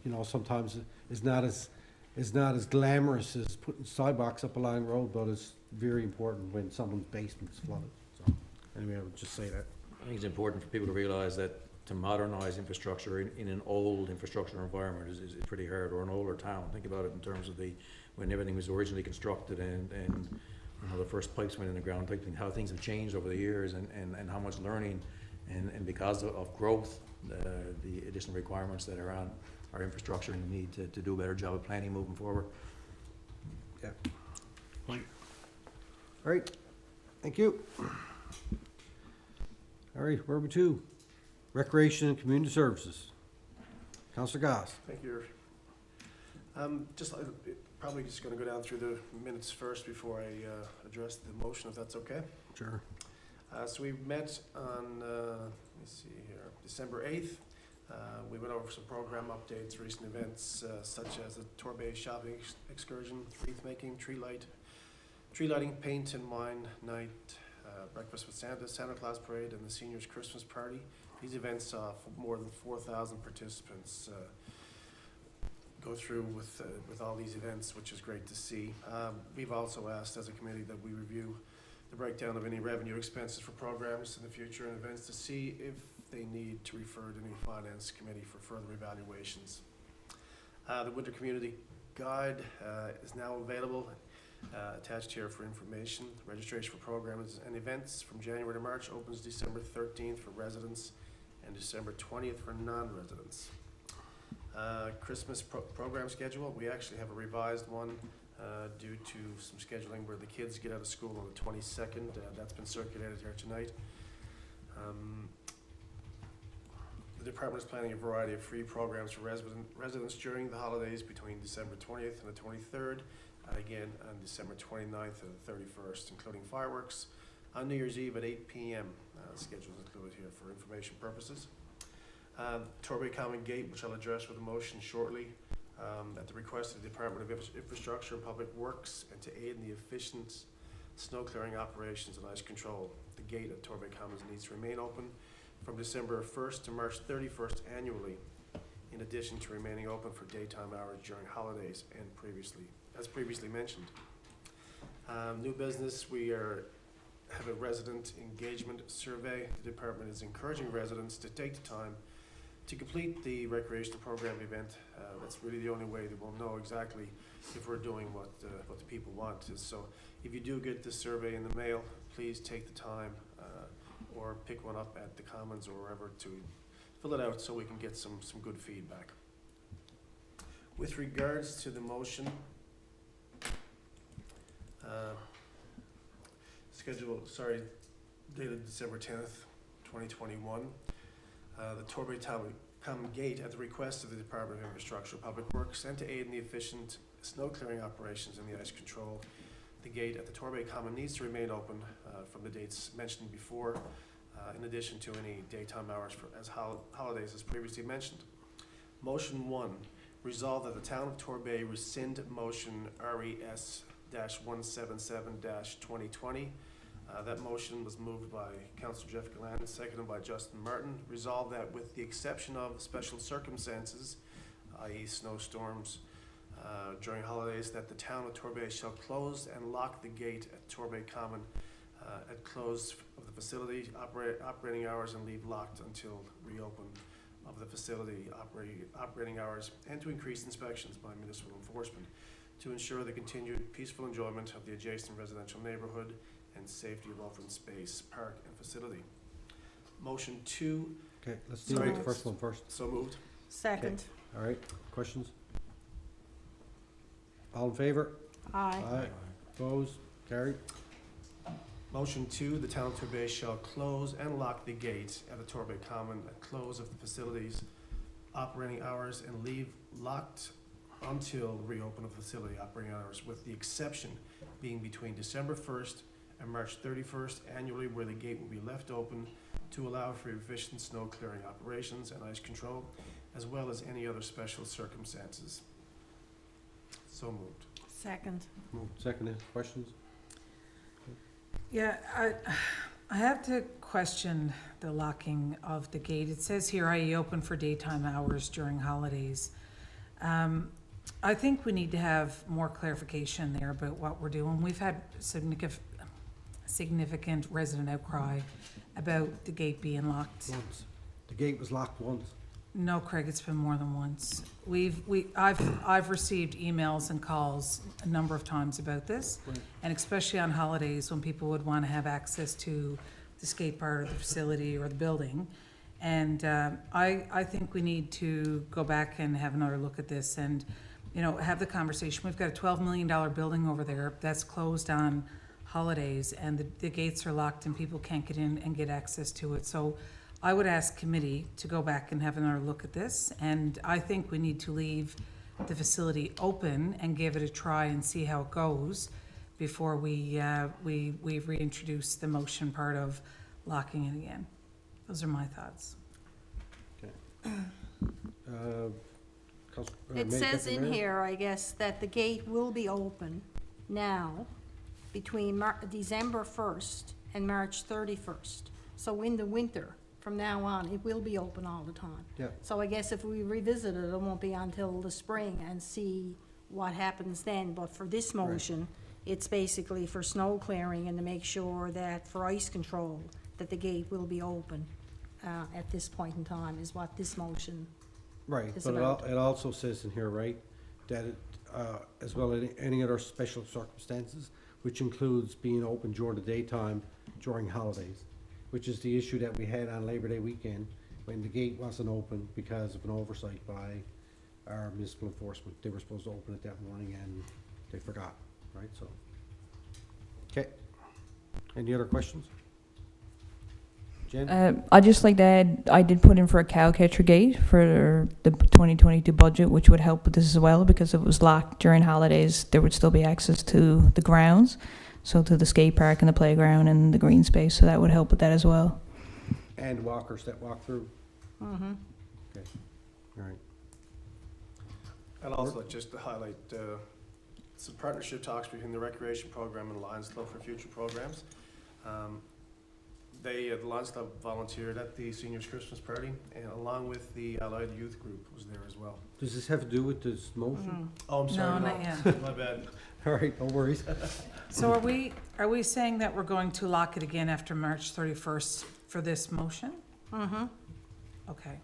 you know, sometimes it's not as glamorous as putting sidewalks up a line road, but it's very important when someone's basement's flooded. So anyway, I would just say that. I think it's important for people to realize that to modernize infrastructure in an old infrastructure environment is pretty hard, or an older town. Think about it in terms of when everything was originally constructed and you know, the first pipes went in the ground, thinking how things have changed over the years and how much learning and because of growth, the additional requirements that are on our infrastructure and the need to do a better job of planning moving forward. Yeah. All right. Thank you. All right, where are we to? Recreation and Community Services. Councillor Goss. Thank you. Probably just going to go down through the minutes first before I address the motion, if that's okay. Sure. So we met on, let me see here, December 8th. We went over some program updates, recent events such as the Torbay shopping excursion, wreath making, tree lighting, paint and wine night, breakfast with Santa Claus parade, and the seniors Christmas party. These events saw more than 4,000 participants go through with all these events, which is great to see. We've also asked as a committee that we review the breakdown of any revenue expenses for programs in the future and events to see if they need to refer to any finance committee for further evaluations. The Winter Community Guide is now available, attached here for information. Registration for programs and events from January to March opens December 13th for residents and December 20th for non-residents. Christmas program schedule, we actually have a revised one due to some scheduling where the kids get out of school on the 22nd. That's been circulated here tonight. The department is planning a variety of free programs for residents during the holidays between December 20th and the 23rd, and again on December 29th and the 31st, including fireworks on New Year's Eve at 8 p.m. Schedule is included here for information purposes. Torbay Common Gate, which I'll address with a motion shortly, at the request of the Department of Infrastructure and Public Works, and to aid in the efficient snow clearing operations and ice control. The gate at Torbay Commons needs to remain open from December 1st to March 31st annually, in addition to remaining open for daytime hours during holidays and as previously mentioned. New business, we have a resident engagement survey. The department is encouraging residents to take the time to complete the recreational program event. That's really the only way that we'll know exactly if we're doing what the people want. So if you do get this survey in the mail, please take the time or pick one up at the Commons or wherever to fill it out so we can get some good feedback. With regards to the motion, dated December 10th, 2021, the Torbay Common Gate at the request of the Department of Infrastructure Public Works and to aid in the efficient snow clearing operations and the ice control. The gate at the Torbay Common needs to remain open from the dates mentioned before, in addition to any daytime hours as holidays as previously mentioned. Motion 1, resolve that the Town of Torbay rescind motion RES-177-2020. That motion was moved by Councillor Jeff Gallant and seconded by Justin Martin. Resolve that with the exception of special circumstances, i.e. snowstorms, during holidays, that the Town of Torbay shall close and lock the gate at Torbay Common at close of the facility operating hours and leave locked until reopen of the facility operating hours, and to increase inspections by municipal enforcement to ensure the continued peaceful enjoyment of the adjacent residential neighborhood and safety of open space, park, and facility. Motion 2. Okay, let's deal with the first one first. So moved. Second. All right, questions? All in favor? Aye. Aye. Opposed? Carried. Motion 2, the Town of Torbay shall close and lock the gate at the Torbay Common at close of the facility's operating hours and leave locked until reopen of facility operating hours, with the exception being between December 1st and March 31st annually, where the gate will be left open to allow for efficient snow clearing operations and ice control, as well as any other special circumstances. So moved. Second. Moved, seconded. Questions? Yeah, I have to question the locking of the gate. It says here, i.e. open for daytime hours during holidays. I think we need to have more clarification there about what we're doing. We've had significant resident outcry about the gate being locked. Once. The gate was locked once. No, Craig, it's been more than once. I've received emails and calls a number of times about this, Right. and especially on holidays when people would want to have access to the skate park or the facility or the building. And I think we need to go back and have another look at this and, you know, have the conversation. We've got a $12 million building over there that's closed on holidays, and the gates are locked and people can't get in and get access to it. So I would ask committee to go back and have another look at this, and I think we need to leave the facility open and give it a try and see how it goes before we reintroduce the motion part of locking it again. Those are my thoughts. It says in here, I guess, that the gate will be open now between December 1st and March 31st. So in the winter, from now on, it will be open all the time. Yeah. So I guess if we revisit it, it won't be until the spring and see what happens then. But for this motion, it's basically for snow clearing and to make sure that for ice control, that the gate will be open at this point in time, is what this motion Right, is but about. it also says in here, right, that it, as well as any other special circumstances, which includes being open during the daytime during holidays, which is the issue that we had on Labor Day weekend when the gate wasn't open because of an oversight by our municipal enforcement. They were supposed to open it that morning and they forgot, right, so. Okay. Any other questions? Jen? I'd just like to add, I did put in for a cow catcher gate for the 2022 budget, which would help with this as well, because if it was locked during holidays, there would still be access to the grounds, so to the skate park and the playground and the green space, so that would help with that as well. And walkers that walk through? Mm-hmm. Okay, all right. And also, just to highlight, some partnership talks between the recreation program and Lions Club for future programs. The Lions Club volunteered at the seniors' Christmas party, and along with the Allied Youth Group was there as well. Does this have to do with this motion? Oh, I'm sorry. No, not yet. My bad. All right, no worries. So are we saying that we're going to lock it again after March 31st for this motion? Mm-hmm. Okay.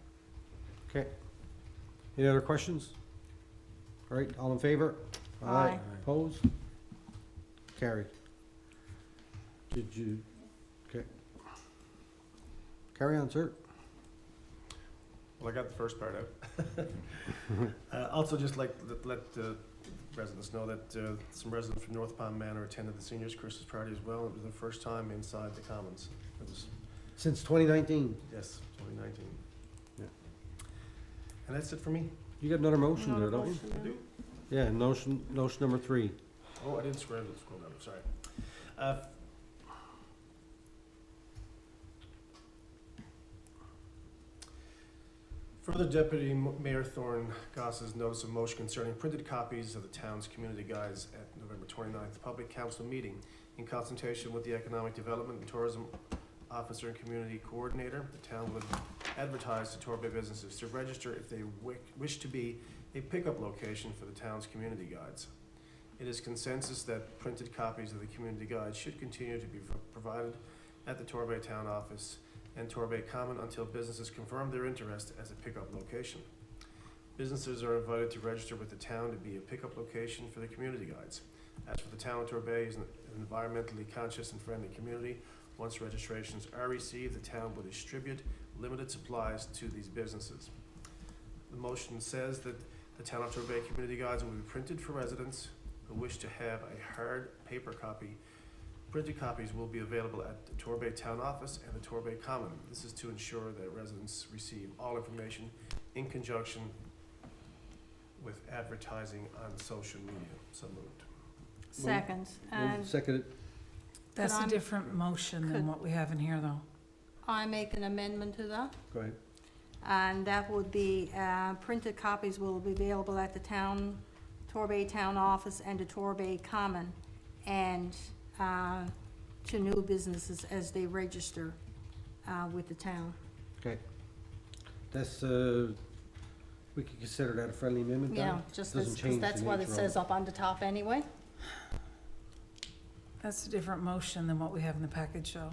Okay. Any other questions? All right, all in favor? Aye. Opposed? Carried. Did you, okay. Carry on, sir. Well, I got the first part out. Also, just like let the residents know that some residents from North Palm Manor attended the seniors' Christmas party as well. It was their first time inside the Commons. It was, Since 2019? yes, 2019. Yeah. And that's it for me. You got another motion Another there, don't you? motion, I do. Yeah, motion number 3. Oh, I didn't scroll down, sorry. Further, Deputy Mayor Thorne Goss's notice of motion concerning printed copies of the town's community guides at November 29th Public Council meeting in consultation with the Economic Development and Tourism Officer and Community Coordinator. The town would advertise to Torbay businesses to register if they wish to be a pickup location for the town's community guides. It is consensus that printed copies of the community guide should continue to be provided at the Torbay Town Office and Torbay Common until businesses confirm their interest as a pickup location. Businesses are invited to register with the town to be a pickup location for the community guides. As for the town of Torbay is an environmentally conscious and friendly community. Once registrations are received, the town will distribute limited supplies to these businesses. The motion says that the town of Torbay community guides will be printed for residents who wish to have a hard paper copy. Printed copies will be available at the Torbay Town Office and the Torbay Common. This is to ensure that residents receive all information in conjunction with advertising on social media. So moved. Second. And Seconded. That's Could a I- different motion than what we have in here, though. I make an amendment to that, Go ahead. and that would be, printed copies will be available at the Torbay Town Office and the Torbay Common, and to new businesses as they register with the town. Okay. That's, we could consider that a friendly amendment, Yeah, Dan? just Doesn't because change that's the what it nature of says up on the top anyway. That's a different motion than what we have in the package, though.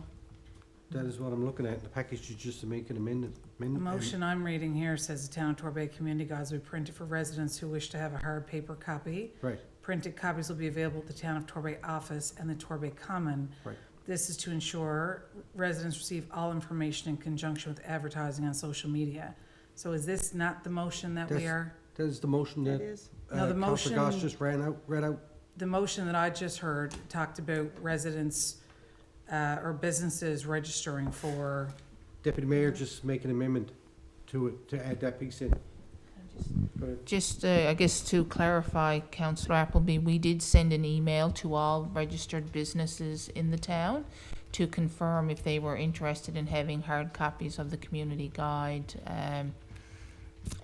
That is what I'm looking at. The package is just to make an amendment. The motion I'm reading here says the town of Torbay community guides will be printed for residents who wish to have a hard paper copy. Right, Printed copies will be available at the town of Torbay office and the Torbay Common. right. This is to ensure residents receive all information in conjunction with advertising on social media. So is this not the motion that we That's- are? That is the motion It that is. No, the Councillor Goss motion- just read out. The motion that I just heard talked about residents or businesses registering for, Deputy Mayor just make an amendment to it, to add that piece in. Go ahead. Just, I guess to clarify, Councillor Appleby, we did send an email to all registered businesses in the town to confirm if they were interested in having hard copies of the community guide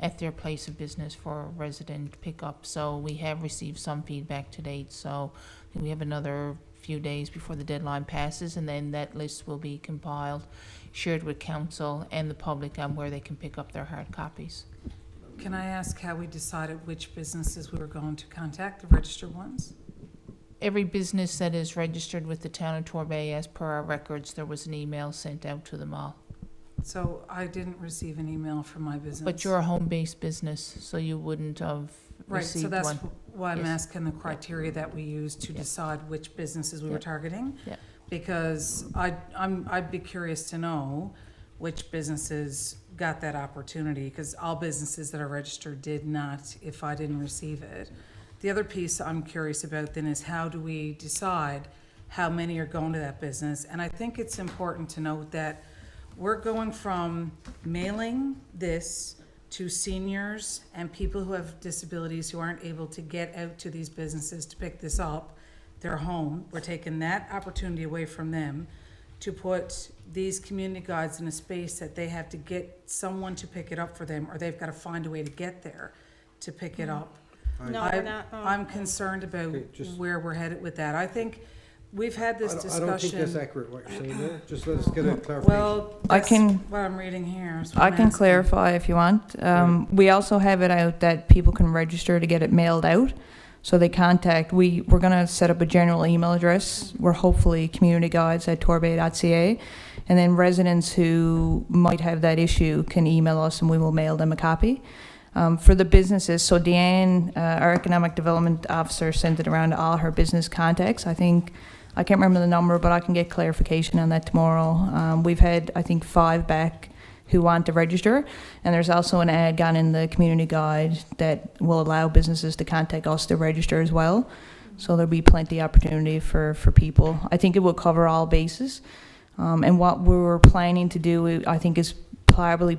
at their place of business for resident pickup. So we have received some feedback to date, so we have another few days before the deadline passes, and then that list will be compiled, shared with council and the public on where they can pick up their hard copies. can I ask how we decided which businesses we were going to contact, the registered ones? Every business that is registered with the town of Torbay, as per our records, there was an email sent out to them all. So I didn't receive an email from my business. But you're a home-based business, so you wouldn't have Right, so received that's one. why I'm Yes. asking the criteria that we use to Yeah. decide which businesses we were Yeah. targeting. Yeah. Because I'd be curious to know which businesses got that opportunity, because all businesses that are registered did not, if I didn't receive it. The other piece I'm curious about then is how do we decide how many are going to that business? And I think it's important to note that we're going from mailing this to seniors and people who have disabilities who aren't able to get out to these businesses to pick this up. They're home. We're taking that opportunity away from them to put these community guides in a space that they have to get someone to pick it up for them, or they've got to find a way to get there to pick it up. No, I- we're not. I'm concerned about Okay, just- where we're headed with that. I think we've had this I discussion. don't think that's accurate what you're saying there. Just let us get a clarification. Well, I that's can- what I'm reading here. is what I I'm can asking. clarify if you want. We also have it out that people can register to get it mailed out. So they contact, we're going to set up a general email address. We're hopefully communityguides@torbay.ca. And then residents who might have that issue can email us and we will mail them a copy. For the businesses, so Deanne, our economic development officer, sent it around to all her business contacts. I can't remember the number, but I can get clarification on that tomorrow. We've had, I think, 5 back who want to register, and there's also an ad gone in the community guide that will allow businesses to contact us to register as well. So there'll be plenty of opportunity for people. I think it will cover all bases. And what we're planning to do, I think, is probably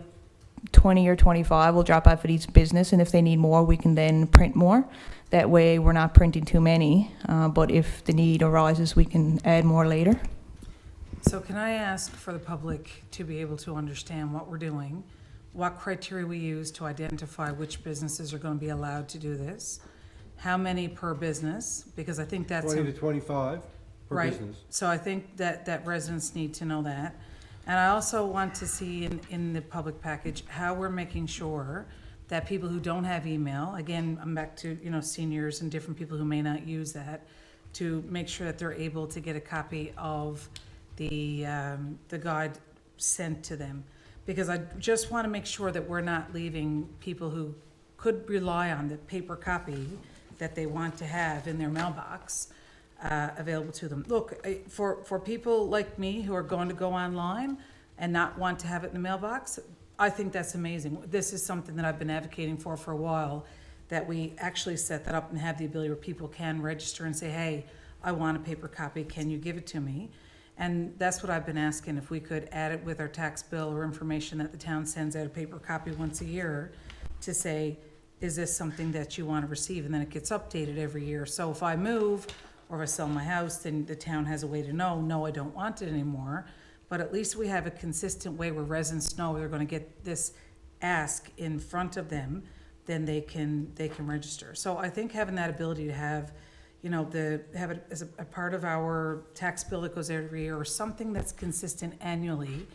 20 or 25 will drop off at each business, and if they need more, we can then print more. That way, we're not printing too many, but if the need arises, we can add more later. So can I ask for the public to be able to understand what we're doing, what criteria we use to identify which businesses are going to be allowed to do this, how many per business, because I think that's... 20 to 25 per Right. business. So I think that residents need to know that. And I also want to see in the public package how we're making sure that people who don't have email, again, I'm back to, seniors and different people who may not use that, to make sure that they're able to get a copy of the guide sent to them. Because I just want to make sure that we're not leaving people who could rely on the paper copy that they want to have in their mailbox available to them. Look, for people like me who are going to go online and not want to have it in the mailbox, I think that's amazing. This is something that I've been advocating for a while, that we actually set that up and have the ability where people can register and say, hey, I want a paper copy, can you give it to me? And that's what I've been asking, if we could add it with our tax bill or information that the town sends out a paper copy once a year to say, is this something that you want to receive? And then it gets updated every year. So if I move or if I sell my house, then the town has a way to know, no, I don't want it anymore. But at least we have a consistent way where residents know they're going to get this ask in front of them, then they can register. So I think having that ability to have, have it as a part of our tax bill that goes every year, or something that's consistent annually,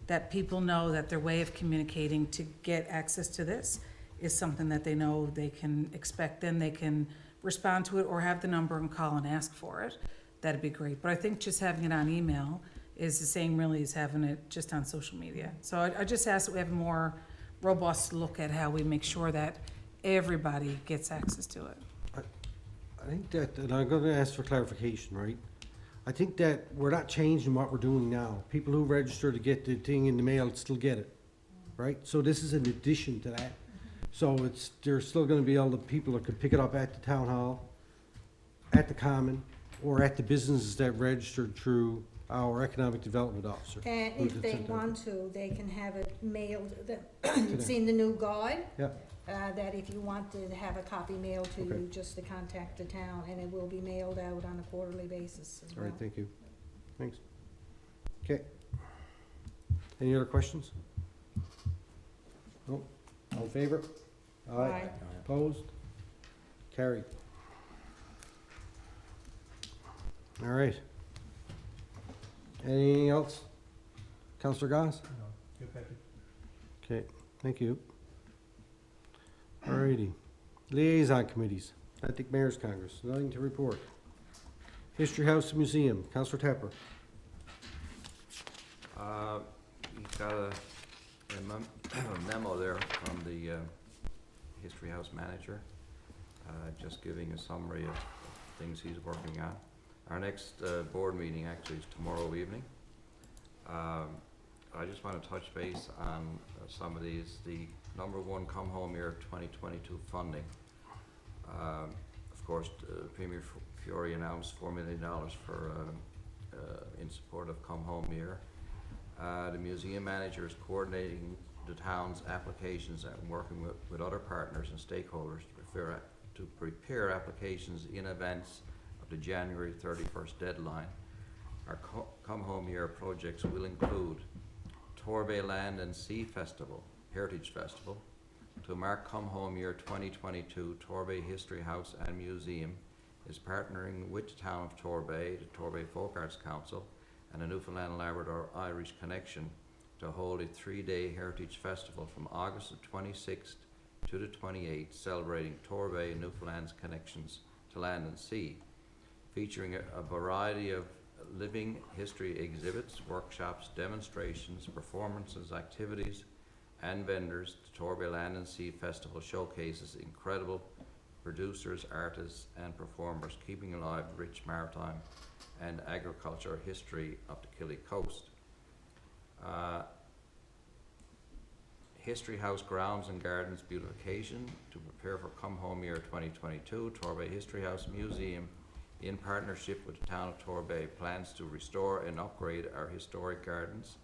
that people know that their way of communicating to get access to this is something that they know they can expect, then they can respond to it or have the number and call and ask for it. That'd be great. But I think just having it on email is the same really as having it just on social media. So I just ask that we have a more robust look at how we make sure that everybody gets access to it. I think that, and I'm going to ask for clarification, right? I think that we're not changing what we're doing now. People who register to get the thing in the mail still get it, right? So this is an addition to that. So there's still going to be all the people that could pick it up at the town hall, at the common, or at the businesses that registered through our economic development officer. And who if did they send it. want to, they can have it mailed, it's in the new guide, Yeah, that if you want to have a copy mailed to Okay. you, just to contact the town, and it will be mailed out on a quarterly basis as all well. right, thank you. Thanks. Okay. Any other questions? No? All in favor? Aye. Opposed? Carried. All right. Anything else? Councillor Goss? No, Okay, thank you. All righty. Liaison Committees. Atlantic Mayor's Congress, nothing to report. History House Museum, Councillor Tapper. You've got a memo there from the History House manager, just giving a summary of things he's working on. Our next board meeting actually is tomorrow evening. I just want to touch base on some of these. The number one Come Home Year 2022 funding. Of course, Premier Fiore announced $4 million for in support of Come Home Year. The museum manager is coordinating the town's applications and working with other partners and stakeholders to prepare applications in advance of the January 31st deadline. Our Come Home Year projects will include Torbay Land and Sea Festival, Heritage Festival. To mark Come Home Year 2022, Torbay History House and Museum is partnering with the town of Torbay, the Torbay Folk Arts Council, and the Newfoundland Labrador Irish Connection to hold a 3-day Heritage Festival from August the 26th to the 28th, celebrating Torbay and Newfoundland's connections to land and sea, featuring a variety of living history exhibits, workshops, demonstrations, performances, activities, and vendors. The Torbay Land and Sea Festival showcases incredible producers, artists, and performers, keeping alive rich maritime and agricultural history of the Killy Coast. History House Grounds and Gardens beautification to prepare for Come Home Year 2022. Torbay History House Museum, in partnership with the town of Torbay, plans to restore and upgrade our historic gardens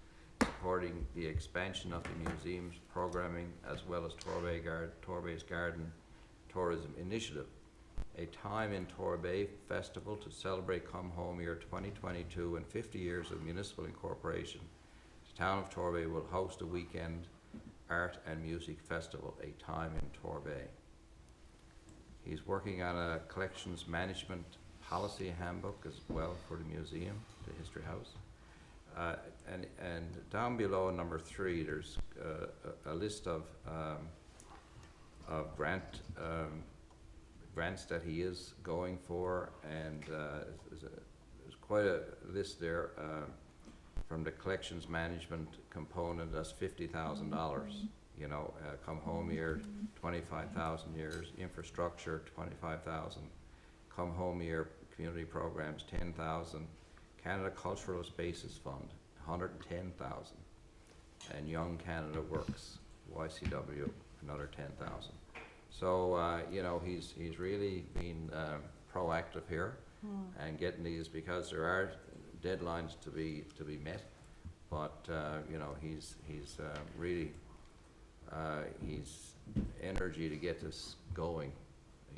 supporting the expansion of the museum's programming as well as Torbay's Garden Tourism Initiative. A Time in Torbay Festival to celebrate Come Home Year 2022 and 50 years of municipal incorporation. The town of Torbay will host a weekend art and music festival, A Time in Torbay. He's working on a collections management policy handbook as well for the museum, the History House. And down below number 3, there's a list of grants that he is going for, and there's quite a list there. From the collections management component, that's $50,000. You know, Come Home Year, 25,000 years. Infrastructure, 25,000. Come Home Year community programs, 10,000. Canada Cultural Spaces Fund, 110,000. And Young Canada Works, YCW, another 10,000. So you know, he's really been proactive here and getting these, because there are deadlines to be met. But you know, he's really he's energy to get this going.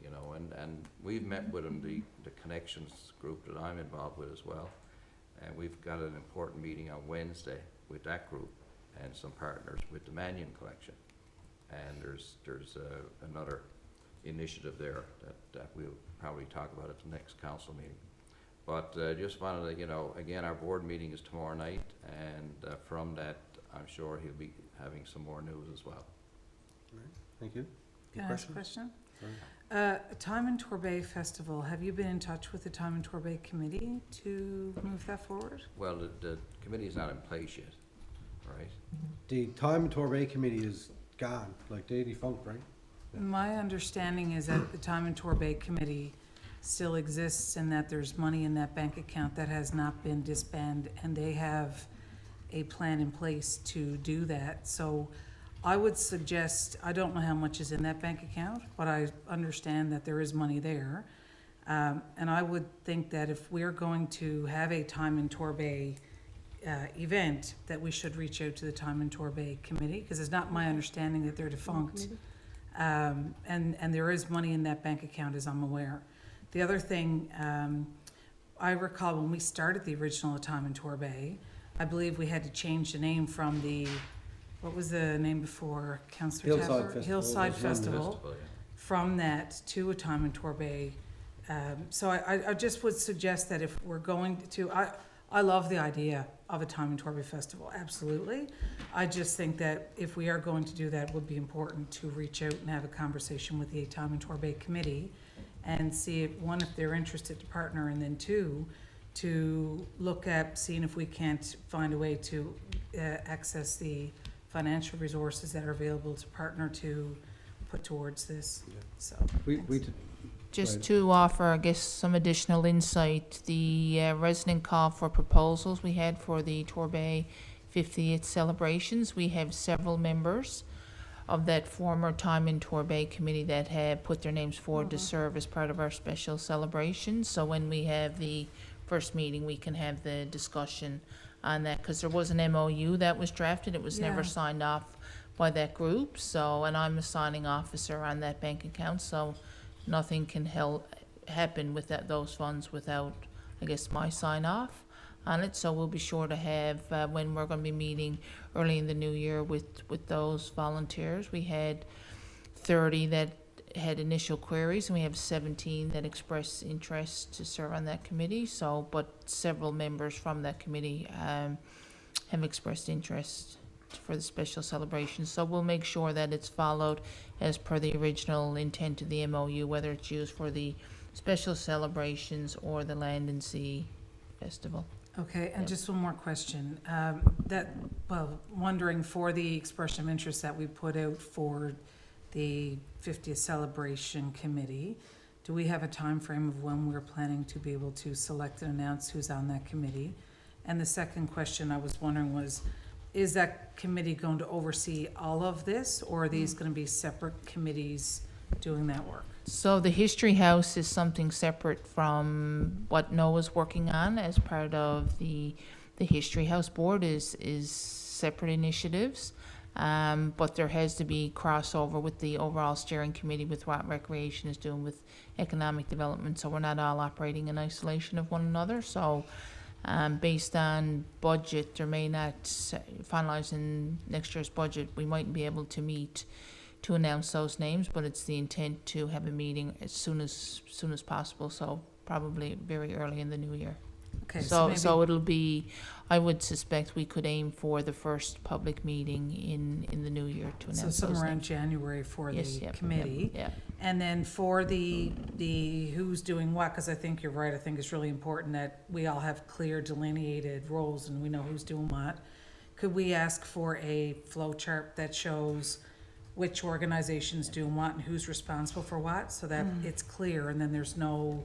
You know, and we've met with him, the Connections group that I'm involved with as well, and we've got an important meeting on Wednesday with that group and some partners with the Mannion Collection. And there's another initiative there that we'll probably talk about at the next council meeting. But just wanted to, you know, again, our board meeting is tomorrow night, and from that, I'm sure he'll be having some more news as well. All right, thank you. Can I ask a question? Sorry. Time in Torbay Festival, have you been in touch with the Time in Torbay committee to move that forward? Well, the committee is not in place yet, right? The Time in Torbay committee is gone, like they defunct, right? My understanding is that the Time in Torbay committee still exists and that there's money in that bank account that has not been disbanded, and they have a plan in place to do that. So I would suggest, I don't know how much is in that bank account, but I understand that there is money there. And I would think that if we're going to have a Time in Torbay event, that we should reach out to the Time in Torbay committee, because it's not my understanding that they're defunct. And there is money in that bank account, as I'm aware. The other thing, I recall when we started the original Time in Torbay, I believe we had to change the name from the, what was the name before, Councillor Hillside Tapper? Festival. Hillside Was one Festival. Yeah. From that to a Time in Torbay. So I just would suggest that if we're going to, I love the idea of a Time in Torbay Festival, absolutely. I just think that if we are going to do that, it would be important to reach out and have a conversation with the Time in Torbay committee and see if, one, if they're interested to partner, and then two, to look at seeing if we can't find a way to access the financial resources that are available to partner to put towards this. Yeah. So, We thanks. Just Right. to offer, I guess, some additional insight, the resident call for proposals we had for the Torbay 50th celebrations, we have several members of that former Time in Torbay committee that have put their names forward to serve as part of our special celebration. So when we have the first meeting, we can have the discussion on that, because there was an MOU that was drafted. It was never Yeah. signed off by that group. So, and I'm a signing officer on that bank account, so nothing can happen with those funds without, I guess, my sign off on it. So we'll be sure to have, when we're going to be meeting early in the new year with those volunteers. We had 30 that had initial queries, and we have 17 that expressed interest to serve on that committee. So, but several members from that committee have expressed interest for the special celebration. So we'll make sure that it's followed as per the original intent of the MOU, whether it's used for the special celebrations or the Land and Sea Festival. Okay, and Yep. just one more question. Wondering for the expression of interest that we put out for the 50th celebration committee, do we have a time frame of when we're planning to be able to select and announce who's on that committee? And the second question I was wondering was, is that committee going to oversee all of this, or are these going to be separate committees doing that work? So the History House is something separate from what Noah's working on as part of the History House board is separate initiatives. But there has to be crossover with the overall steering committee with what recreation is doing with economic development. So we're not all operating in isolation of one another. So based on budget, there may not, finalising next year's budget, we mightn't be able to meet to announce those names, but it's the intent to have a meeting as soon as possible. So probably very early in the new year. Okay, So it'll be, I would suspect we could aim for the first public meeting in the new year to announce those somewhere around names. January for Yes, the yep, committee. Yeah. And then for the who's doing what, because I think you're right, I think it's really important that we all have clear delineated roles and we know who's doing what. Could we ask for a flow chart that shows which organization's doing what and who's responsible for what, so that it's clear and then there's no,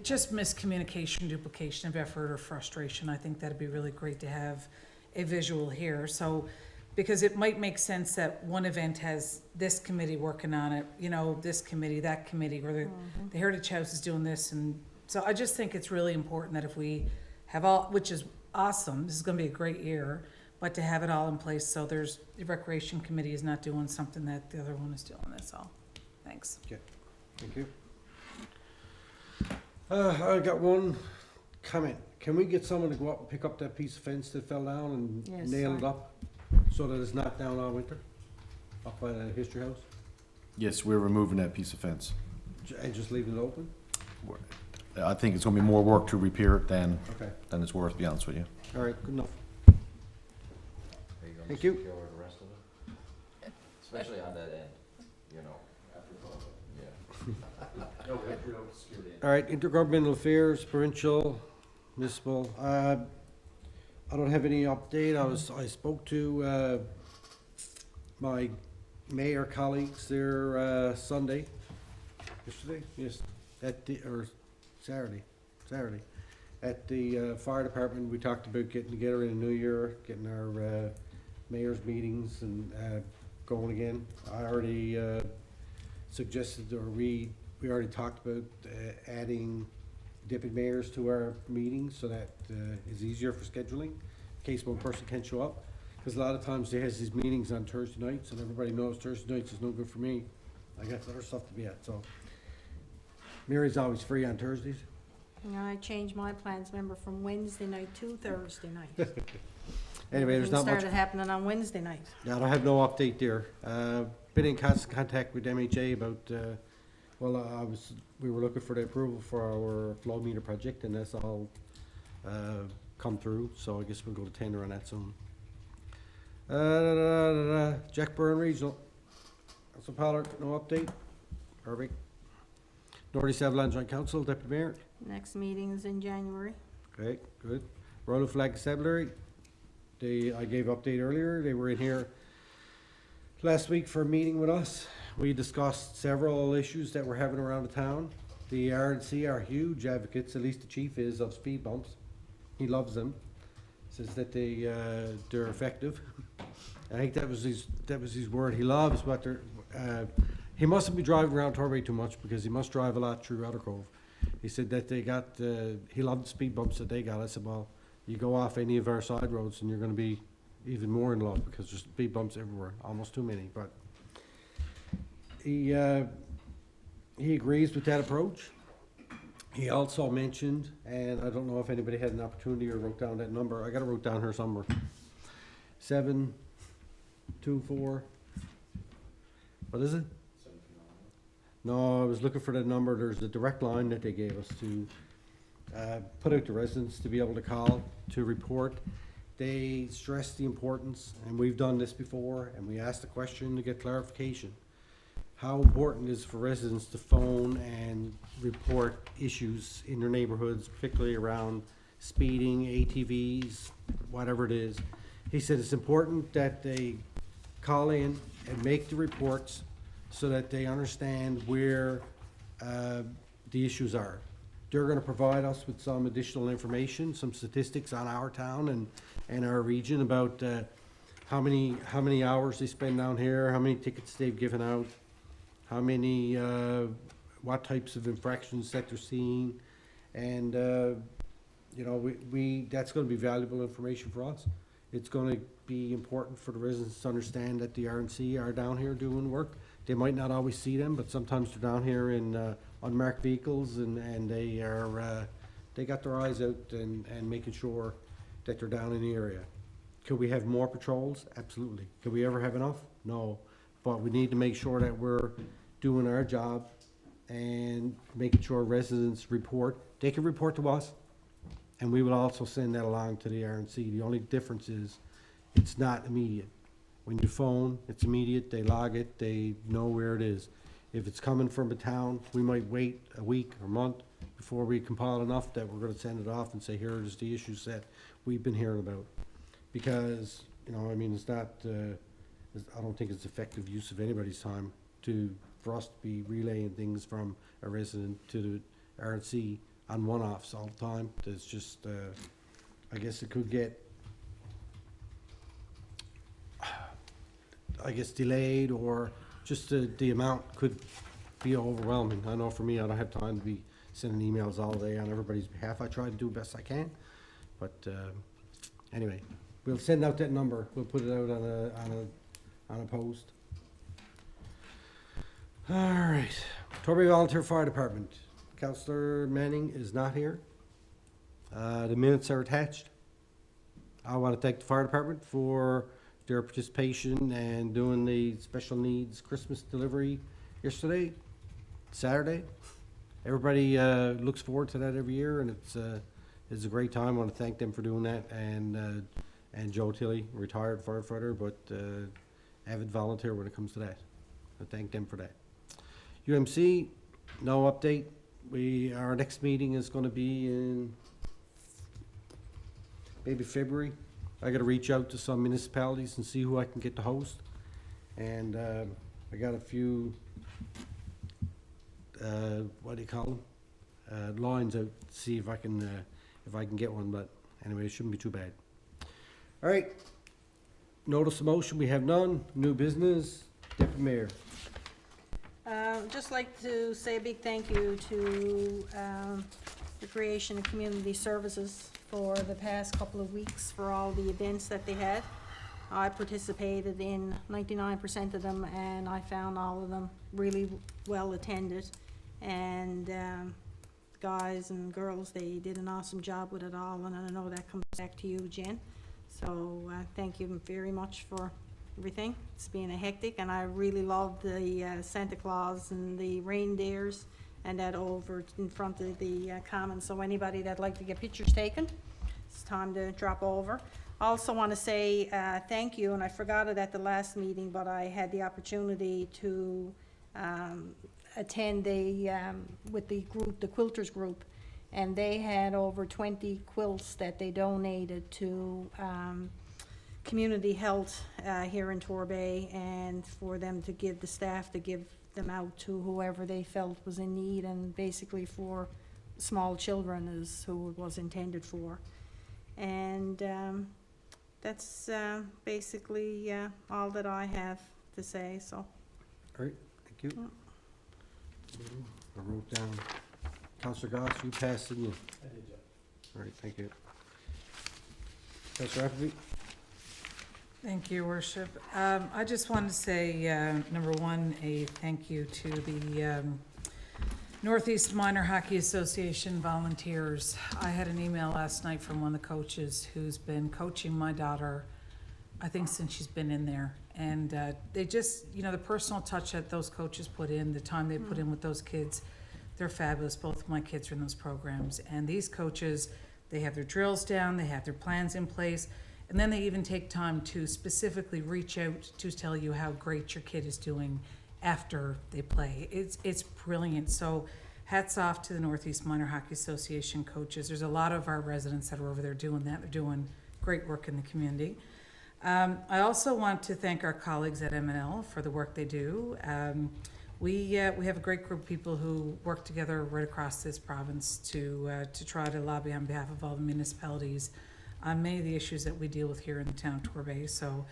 just miscommunication, duplication of effort or frustration. I think that'd be really great to have a visual here. So, because it might make sense that one event has this committee working on it, you know, this committee, that committee, or the Heritage House is doing this. And so I just think it's really important that if we have all, which is awesome, this is gonna be a great year, but to have it all in place so there's, the Recreation Committee is not doing something that the other one is doing, that's all. Thanks. Okay, thank you. I got one comment. Can we get someone to go up and pick up that piece of fence that fell down and Yes, nail it I- up so that it's not down all winter? Up by the History House? Yes, we're removing that piece of fence. And just leaving it open? I think it's gonna be more work to repair it than Okay, it's worth, to be honest with you. all right, good enough. Are gonna Thank you. secure the rest of it? Especially on that end, you know. Yeah. All right, intergovernmental affairs, provincial, municipal. I don't have any update. I spoke to my mayor colleagues there yesterday, yes, or Saturday, at the fire department. We talked about getting together in the new year, getting our mayor's meetings and going again. I already suggested, or we already talked about adding deputy mayors to our meetings, so that is easier for scheduling, in case one person can't show up. Because a lot of times they has these meetings on Thursday nights, and everybody knows Thursday nights is no good for me. I got other stuff to be at, so. Mary's always free on Thursdays. And I changed my plans, remember, from Wednesday night to Thursday night. Anyway, there's not much. Started happening on Wednesday night. Yeah, I don't have no update there. Been in contact with MHA about, we were looking for the approval for our flow meter project, and that's all come through, so I guess we'll go to tender on that soon. Jack Byrne Regional. Council Pollard, no update? Perfect. Northeast Avalon Joint Council, Deputy Mayor. Next meeting is in January. Okay, good. Royal Flag Constabulary. I gave update earlier. They were in here last week for a meeting with us. We discussed several issues that we're having around the town. The RNC are huge advocates, at least the chief is, of speed bumps. He loves them. Says that they're effective. I think that was his word. He loves what they're. He mustn't be driving around Torbay too much, because he must drive a lot through Outer Cove. He said that they got. He loved the speed bumps that they got. I said, well, you go off any of our side roads and you're going to be even more in love, because there's speed bumps everywhere, almost too many. But he agrees with that approach. He also mentioned, and I don't know if anybody had an opportunity or wrote down that number. I got it wrote down here somewhere. 724. What is it? No, I was looking for that number. There's a direct line that they gave us to put out to residents to be able to call to report. They stress the importance, and we've done this before, and we asked the question to get clarification. How important is it for residents to phone and report issues in their neighborhoods, particularly around speeding, ATVs, whatever it is? He said it's important that they call in and make the reports so that they understand where the issues are. They're gonna provide us with some additional information, some statistics on our town and our region about how many hours they spend down here, how many tickets they've given out, how many, what types of infractions that they're seeing. And, you know, that's gonna be valuable information for us. It's gonna be important for the residents to understand that the RNC are down here doing work. They might not always see them, but sometimes they're down here in unmarked vehicles, and they are, they got their eyes out and making sure that they're down in the area. Could we have more patrols? Absolutely. Could we ever have enough? No. But we need to make sure that we're doing our job and making sure residents report. They can report to us, and we will also send that along to the RNC. The only difference is it's not immediate. When you phone, it's immediate, they log it, they know where it is. If it's coming from a town, we might wait a week or month before we compile enough that we're gonna send it off and say, here is the issues that we've been hearing about. Because, you know, I mean, it's not, I don't think it's effective use of anybody's time for us to be relaying things from a resident to the RNC on one-offs all the time. There's just, I guess it could get, I guess, delayed, or just the amount could be overwhelming. I know for me, I don't have time to be sending emails all day on everybody's behalf. I try to do the best I can, but anyway, we'll send out that number. We'll put it out on a post. All right, Torbay Volunteer Fire Department. Councillor Manning is not here. The minutes are attached. I want to thank the fire department for their participation and doing the special needs Christmas delivery yesterday, Saturday. Everybody looks forward to that every year, and it's a great time. I want to thank them for doing that, and Joe Tilley, retired firefighter, but avid volunteer when it comes to that. I thank them for that. UMC, no update. Our next meeting is going to be in maybe February. I got to reach out to some municipalities and see who I can get to host, and I got a few what do you call them, lines out to see if I can get one. But anyway, it shouldn't be too bad. All right, notice of motion, we have none. New business, Deputy Mayor. Just like to say a big thank you to Recreation and Community Services for the past couple of weeks for all the events that they had. I participated in 99% of them, and I found all of them really well attended. And guys and girls, they did an awesome job with it all, and I know that comes back to you, Jen. So thank you very much for everything. It's been a hectic, and I really loved the Santa Claus and the reindeers and that over in front of the common. So anybody that'd like to get pictures taken, it's time to drop over. I also want to say thank you, and I forgot it at the last meeting, but I had the opportunity to attend with the group, the Quilters group, and they had over 20 quilts that they donated to community health here in Torbay, and for them to give the staff to give them out to whoever they felt was in need, and basically for small children is who it was intended for. And that's basically all that I have to say, so. All right, thank you. I wrote down, Councillor Goss, you passed, didn't you? I did, yeah. All right, thank you. Councillor Appleby? Thank you, Worship. I just wanted to say, number one, a thank you to the Northeast Minor Hockey Association volunteers. I had an email last night from one of the coaches who's been coaching my daughter, I think since she's been in there. And they just, you know, the personal touch that those coaches put in, the time they put in with those kids, they're fabulous. Both of my kids are in those programs. And these coaches, they have their drills down, they have their plans in place, and then they even take time to specifically reach out to tell you how great your kid is doing after they play. It's brilliant. So hats off to the Northeast Minor Hockey Association coaches. There's a lot of our residents that are over there doing that. They're doing great work in the community. I also want to thank our colleagues at M&L for the work they do. We have a great group of people who work together right across this province to try to lobby on behalf of all the municipalities on many of the issues that we deal with here in the town of Torbay. So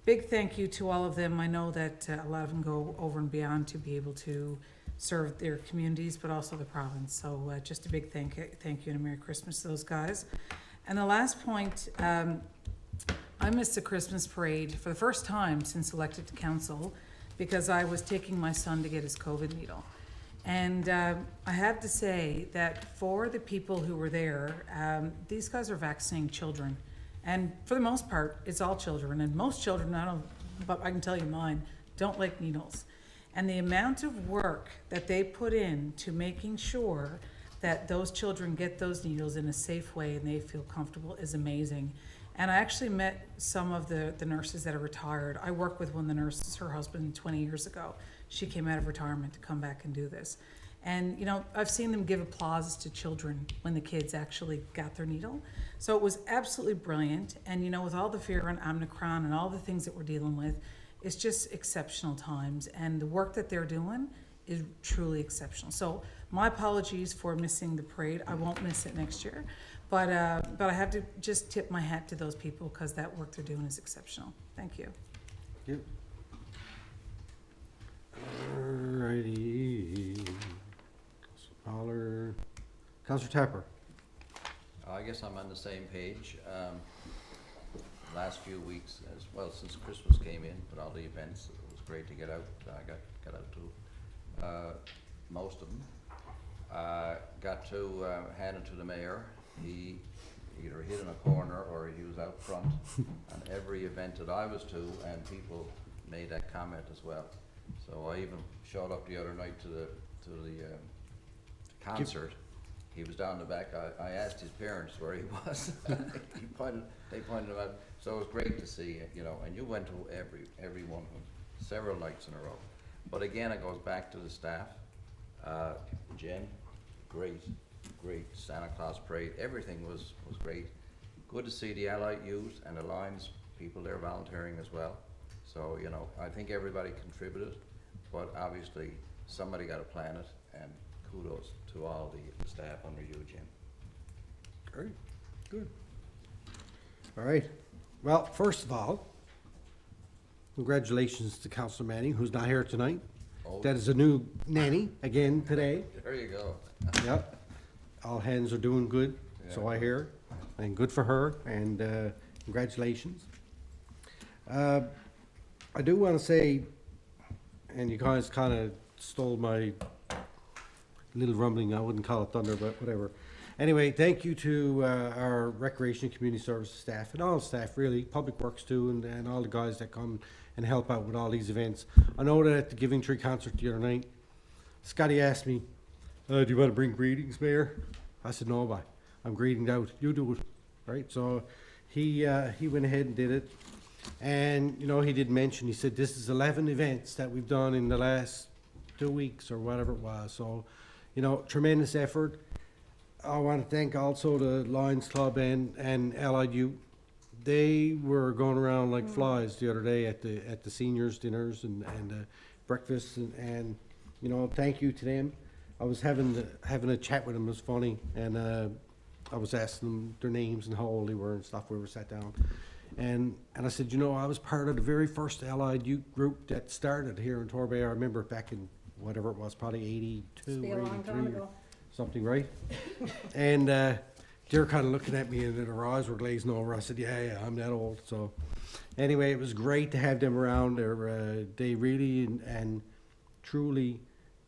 big thank you to all of them. I know that a lot of them go over and beyond to be able to serve their communities, but also the province. So just a big thank you and a Merry Christmas to those guys. And the last point, I missed the Christmas parade for the first time since elected to council because I was taking my son to get his COVID needle. And I have to say that for the people who were there, these guys are vaccinating children. And for the most part, it's all children. And most children, I don't, but I can tell you mine, don't like needles. And the amount of work that they put in to making sure that those children get those needles in a safe way and they feel comfortable is amazing. And I actually met some of the nurses that are retired. I worked with one of the nurses, her husband, 20 years ago. She came out of retirement to come back and do this. And, you know, I've seen them give applause to children when the kids actually got their needle. So it was absolutely brilliant. And, you know, with all the fear on Omicron and all the things that we're dealing with, it's just exceptional times. And the work that they're doing is truly exceptional. So my apologies for missing the parade. I won't miss it next year. But I have to just tip my hat to those people because that work they're doing is exceptional. Thank you. Yep. Alrighty. Councillor Tapper. I guess I'm on the same page. Last few weeks, as well, since Christmas came in, with all the events, it was great to get out. I got out to most of them. Got to hand it to the mayor. He either hid in a corner or he was out front on every event that I was to, and people made that comment as well. So I even showed up the other night to the concert. He was down the back. I asked his parents where he was. They pointed him out. So it was great to see, you know, and you went to every one of them, several nights in a row. But again, it goes back to the staff. Jen, great Santa Claus parade. Everything was great. Good to see the Allied Youth and the Lions people there volunteering as well. So, you know, I think everybody contributed, but obviously somebody got to plan it, and kudos to all the staff under you, Jim. Great, good. All right. Well, first of all, congratulations to Councillor Manning, who's not here tonight. Oh. That is a new nanny again today. There you go. Yep. All hands are doing good, so I hear, and good for her, and congratulations. I do want to say, and you guys kind of stole my little rumbling, I wouldn't call it thunder, but whatever. Anyway, thank you to our Recreation and Community Services staff, and all staff really, Public Works too, and all the guys that come and help out with all these events. I know that at the Giving Tree concert the other night, Scotty asked me, do you want to bring greetings, Mayor? I said, no, bye. I'm greeting out. You do it, right? So he went ahead and did it. And, you know, he did mention, he said, this is 11 events that we've done in the last 2 weeks or whatever it was. So, you know, tremendous effort. I want to thank also the Lions Club and Allied Youth. They were going around like flies the other day at the seniors' dinners and breakfasts and you know, thank you to them. I was having a chat with them. It was funny, and I was asking them their names and how old they were and stuff. We were sat down, and I said, you know, I was part of the very first Allied Youth group that started here in Torbay. I remember back in whatever it was, probably 82 or 83 or something, right? And they're kind of looking at me, and their eyes were glazing over. I said, yeah, I'm that old. So anyway, it was great to have them around. They really and truly,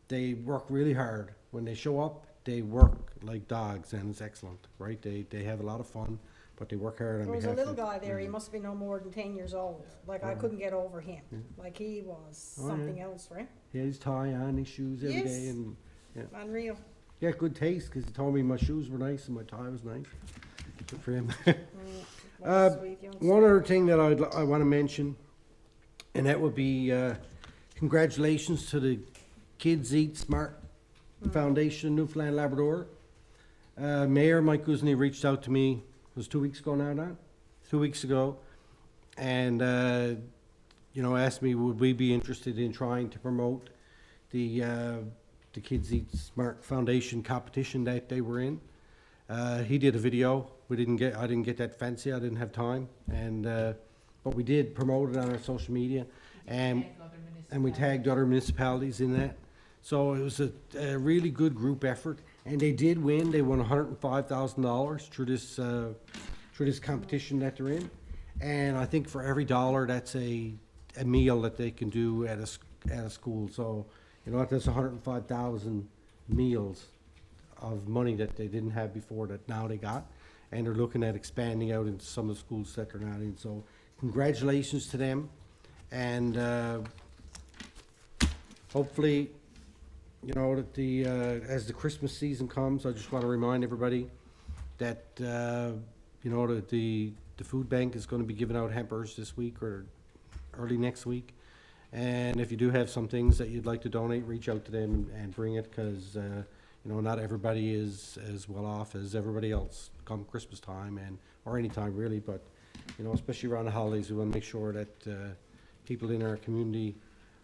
they work really hard. When they show up, they work like dogs, and it's excellent, right? They have a lot of fun, but they work hard on There was behalf a little of- guy there, he must have been no more than 10 years old. Like, I couldn't get over him. Like, he was Oh, yeah. something else, right? He had his tie on, his shoes every Yes. day, and yeah. Unreal. Yeah, good taste, because he told me my shoes were nice and my tie was nice. Good for him. What a sweet young One soul. other thing that I want to mention, and that would be congratulations to the Kids Eat Smart Foundation, Newfoundland Labrador. Mayor Mike Guzny reached out to me, it was 2 weeks ago now, 2 weeks ago, and you know, asked me would we be interested in trying to promote the Kids Eat Smart Foundation competition that they were in. He did a video. I didn't get that fancy. I didn't have time, and but we did promote it on our social media, and we tagged other municipalities in that. So it was a really good group effort, and they did win. They won $105,000 through this competition that they're in, And I think for every dollar, that's a meal that they can do at a school. So, you know, that's 105,000 meals of money that they didn't have before that now they got. And they're looking at expanding out into some of the schools that they're not in. So congratulations to them. And hopefully, you know, that the as the Christmas season comes, I just want to remind everybody that, you know, that the Foodbank is going to be giving out hampers this week or early next week. And if you do have some things that you'd like to donate, reach out to them and bring it, because, you know, not everybody is as well off as everybody else come Christmas time, and or any time really, but, you know, especially around the holidays, we want to make sure that people in our community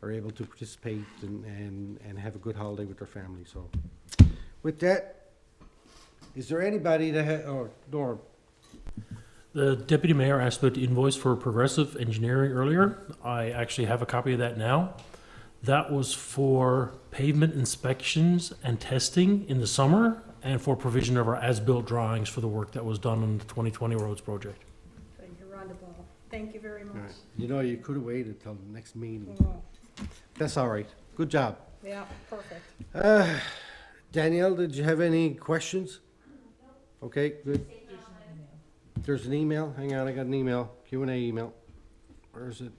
are able to participate and have a good holiday with their family. So with that, is there anybody that or Norm? The deputy mayor asked about the invoice for Progressive Engineering earlier. I actually have a copy of that now. That was for pavement inspections and testing in the summer and for provision of our as-built drawings for the work that was done on the 2020 roads project. So you're on the ball. Thank you very much. You know, you could have waited till the next meeting. Oh, That's all right. Good job. yeah, perfect. Danielle, did you have any questions? Okay, good. There's an email. Hang on, I got an email. Q&A email. Where is it?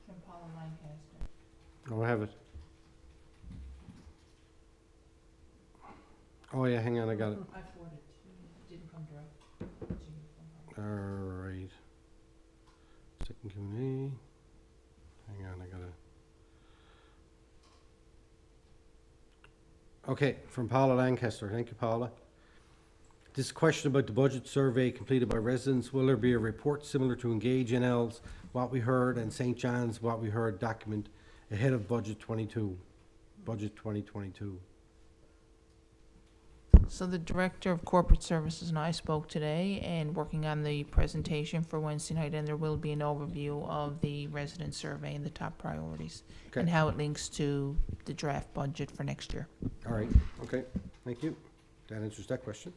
From Paula Lancaster. Oh, I have it. Oh, yeah, hang on, I got it. I forwarded it to you. It didn't come direct to you. All right. Second Q&A. Hang on, I got it. Okay, from Paula Lancaster. Thank you, Paula. This question about the budget survey completed by residents. Will there be a report similar to Engage NL's What We Heard and St. John's What We Heard document ahead of budget 2022? So the Director of Corporate Services and I spoke today and working on the presentation for Wednesday night, and there will be an overview of the resident survey and the top priorities Okay. and how it links to the draft budget for next year. All right, okay, thank you. That answers that question.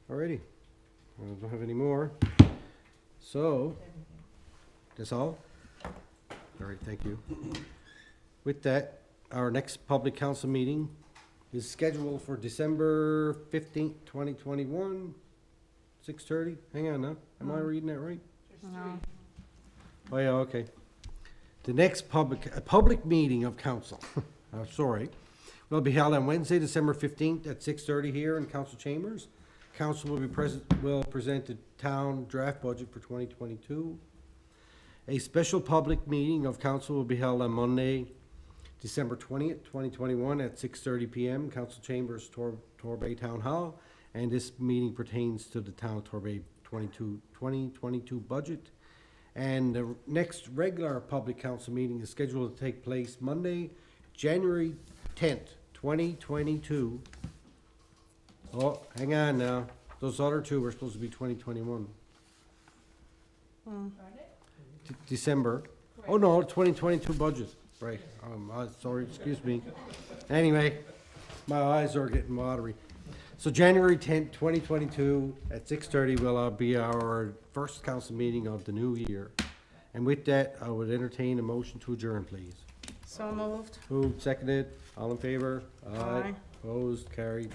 Alrighty, I don't have any more. So, that's all? All right, thank you. With that, our next public council meeting is scheduled for December 15th, 2021, 6:30. Hang on now, am I reading that right? No. Oh, yeah, okay. The next public meeting of council, sorry, will be held on Wednesday, December 15th at 6:30 here in council chambers. Council will present the town draft budget for 2022. A special public meeting of council will be held on Monday, December 20th, 2021 at 6:30 p.m. Council Chambers, Torbay Town Hall. And this meeting pertains to the town of Torbay 2022 budget. And the next regular public council meeting is scheduled to take place Monday, January 10th, 2022. Oh, hang on now. Those other two were supposed to be 2021. December. Oh, no, 2022 budget. Right. Sorry, excuse me. Anyway, my eyes are getting watery. So January 10th, 2022 at 6:30 will be our first council meeting of the new year. And with that, I would entertain a motion to adjourn, please. So moved. Moved, seconded, all in favor? Aye. Opposed, carried.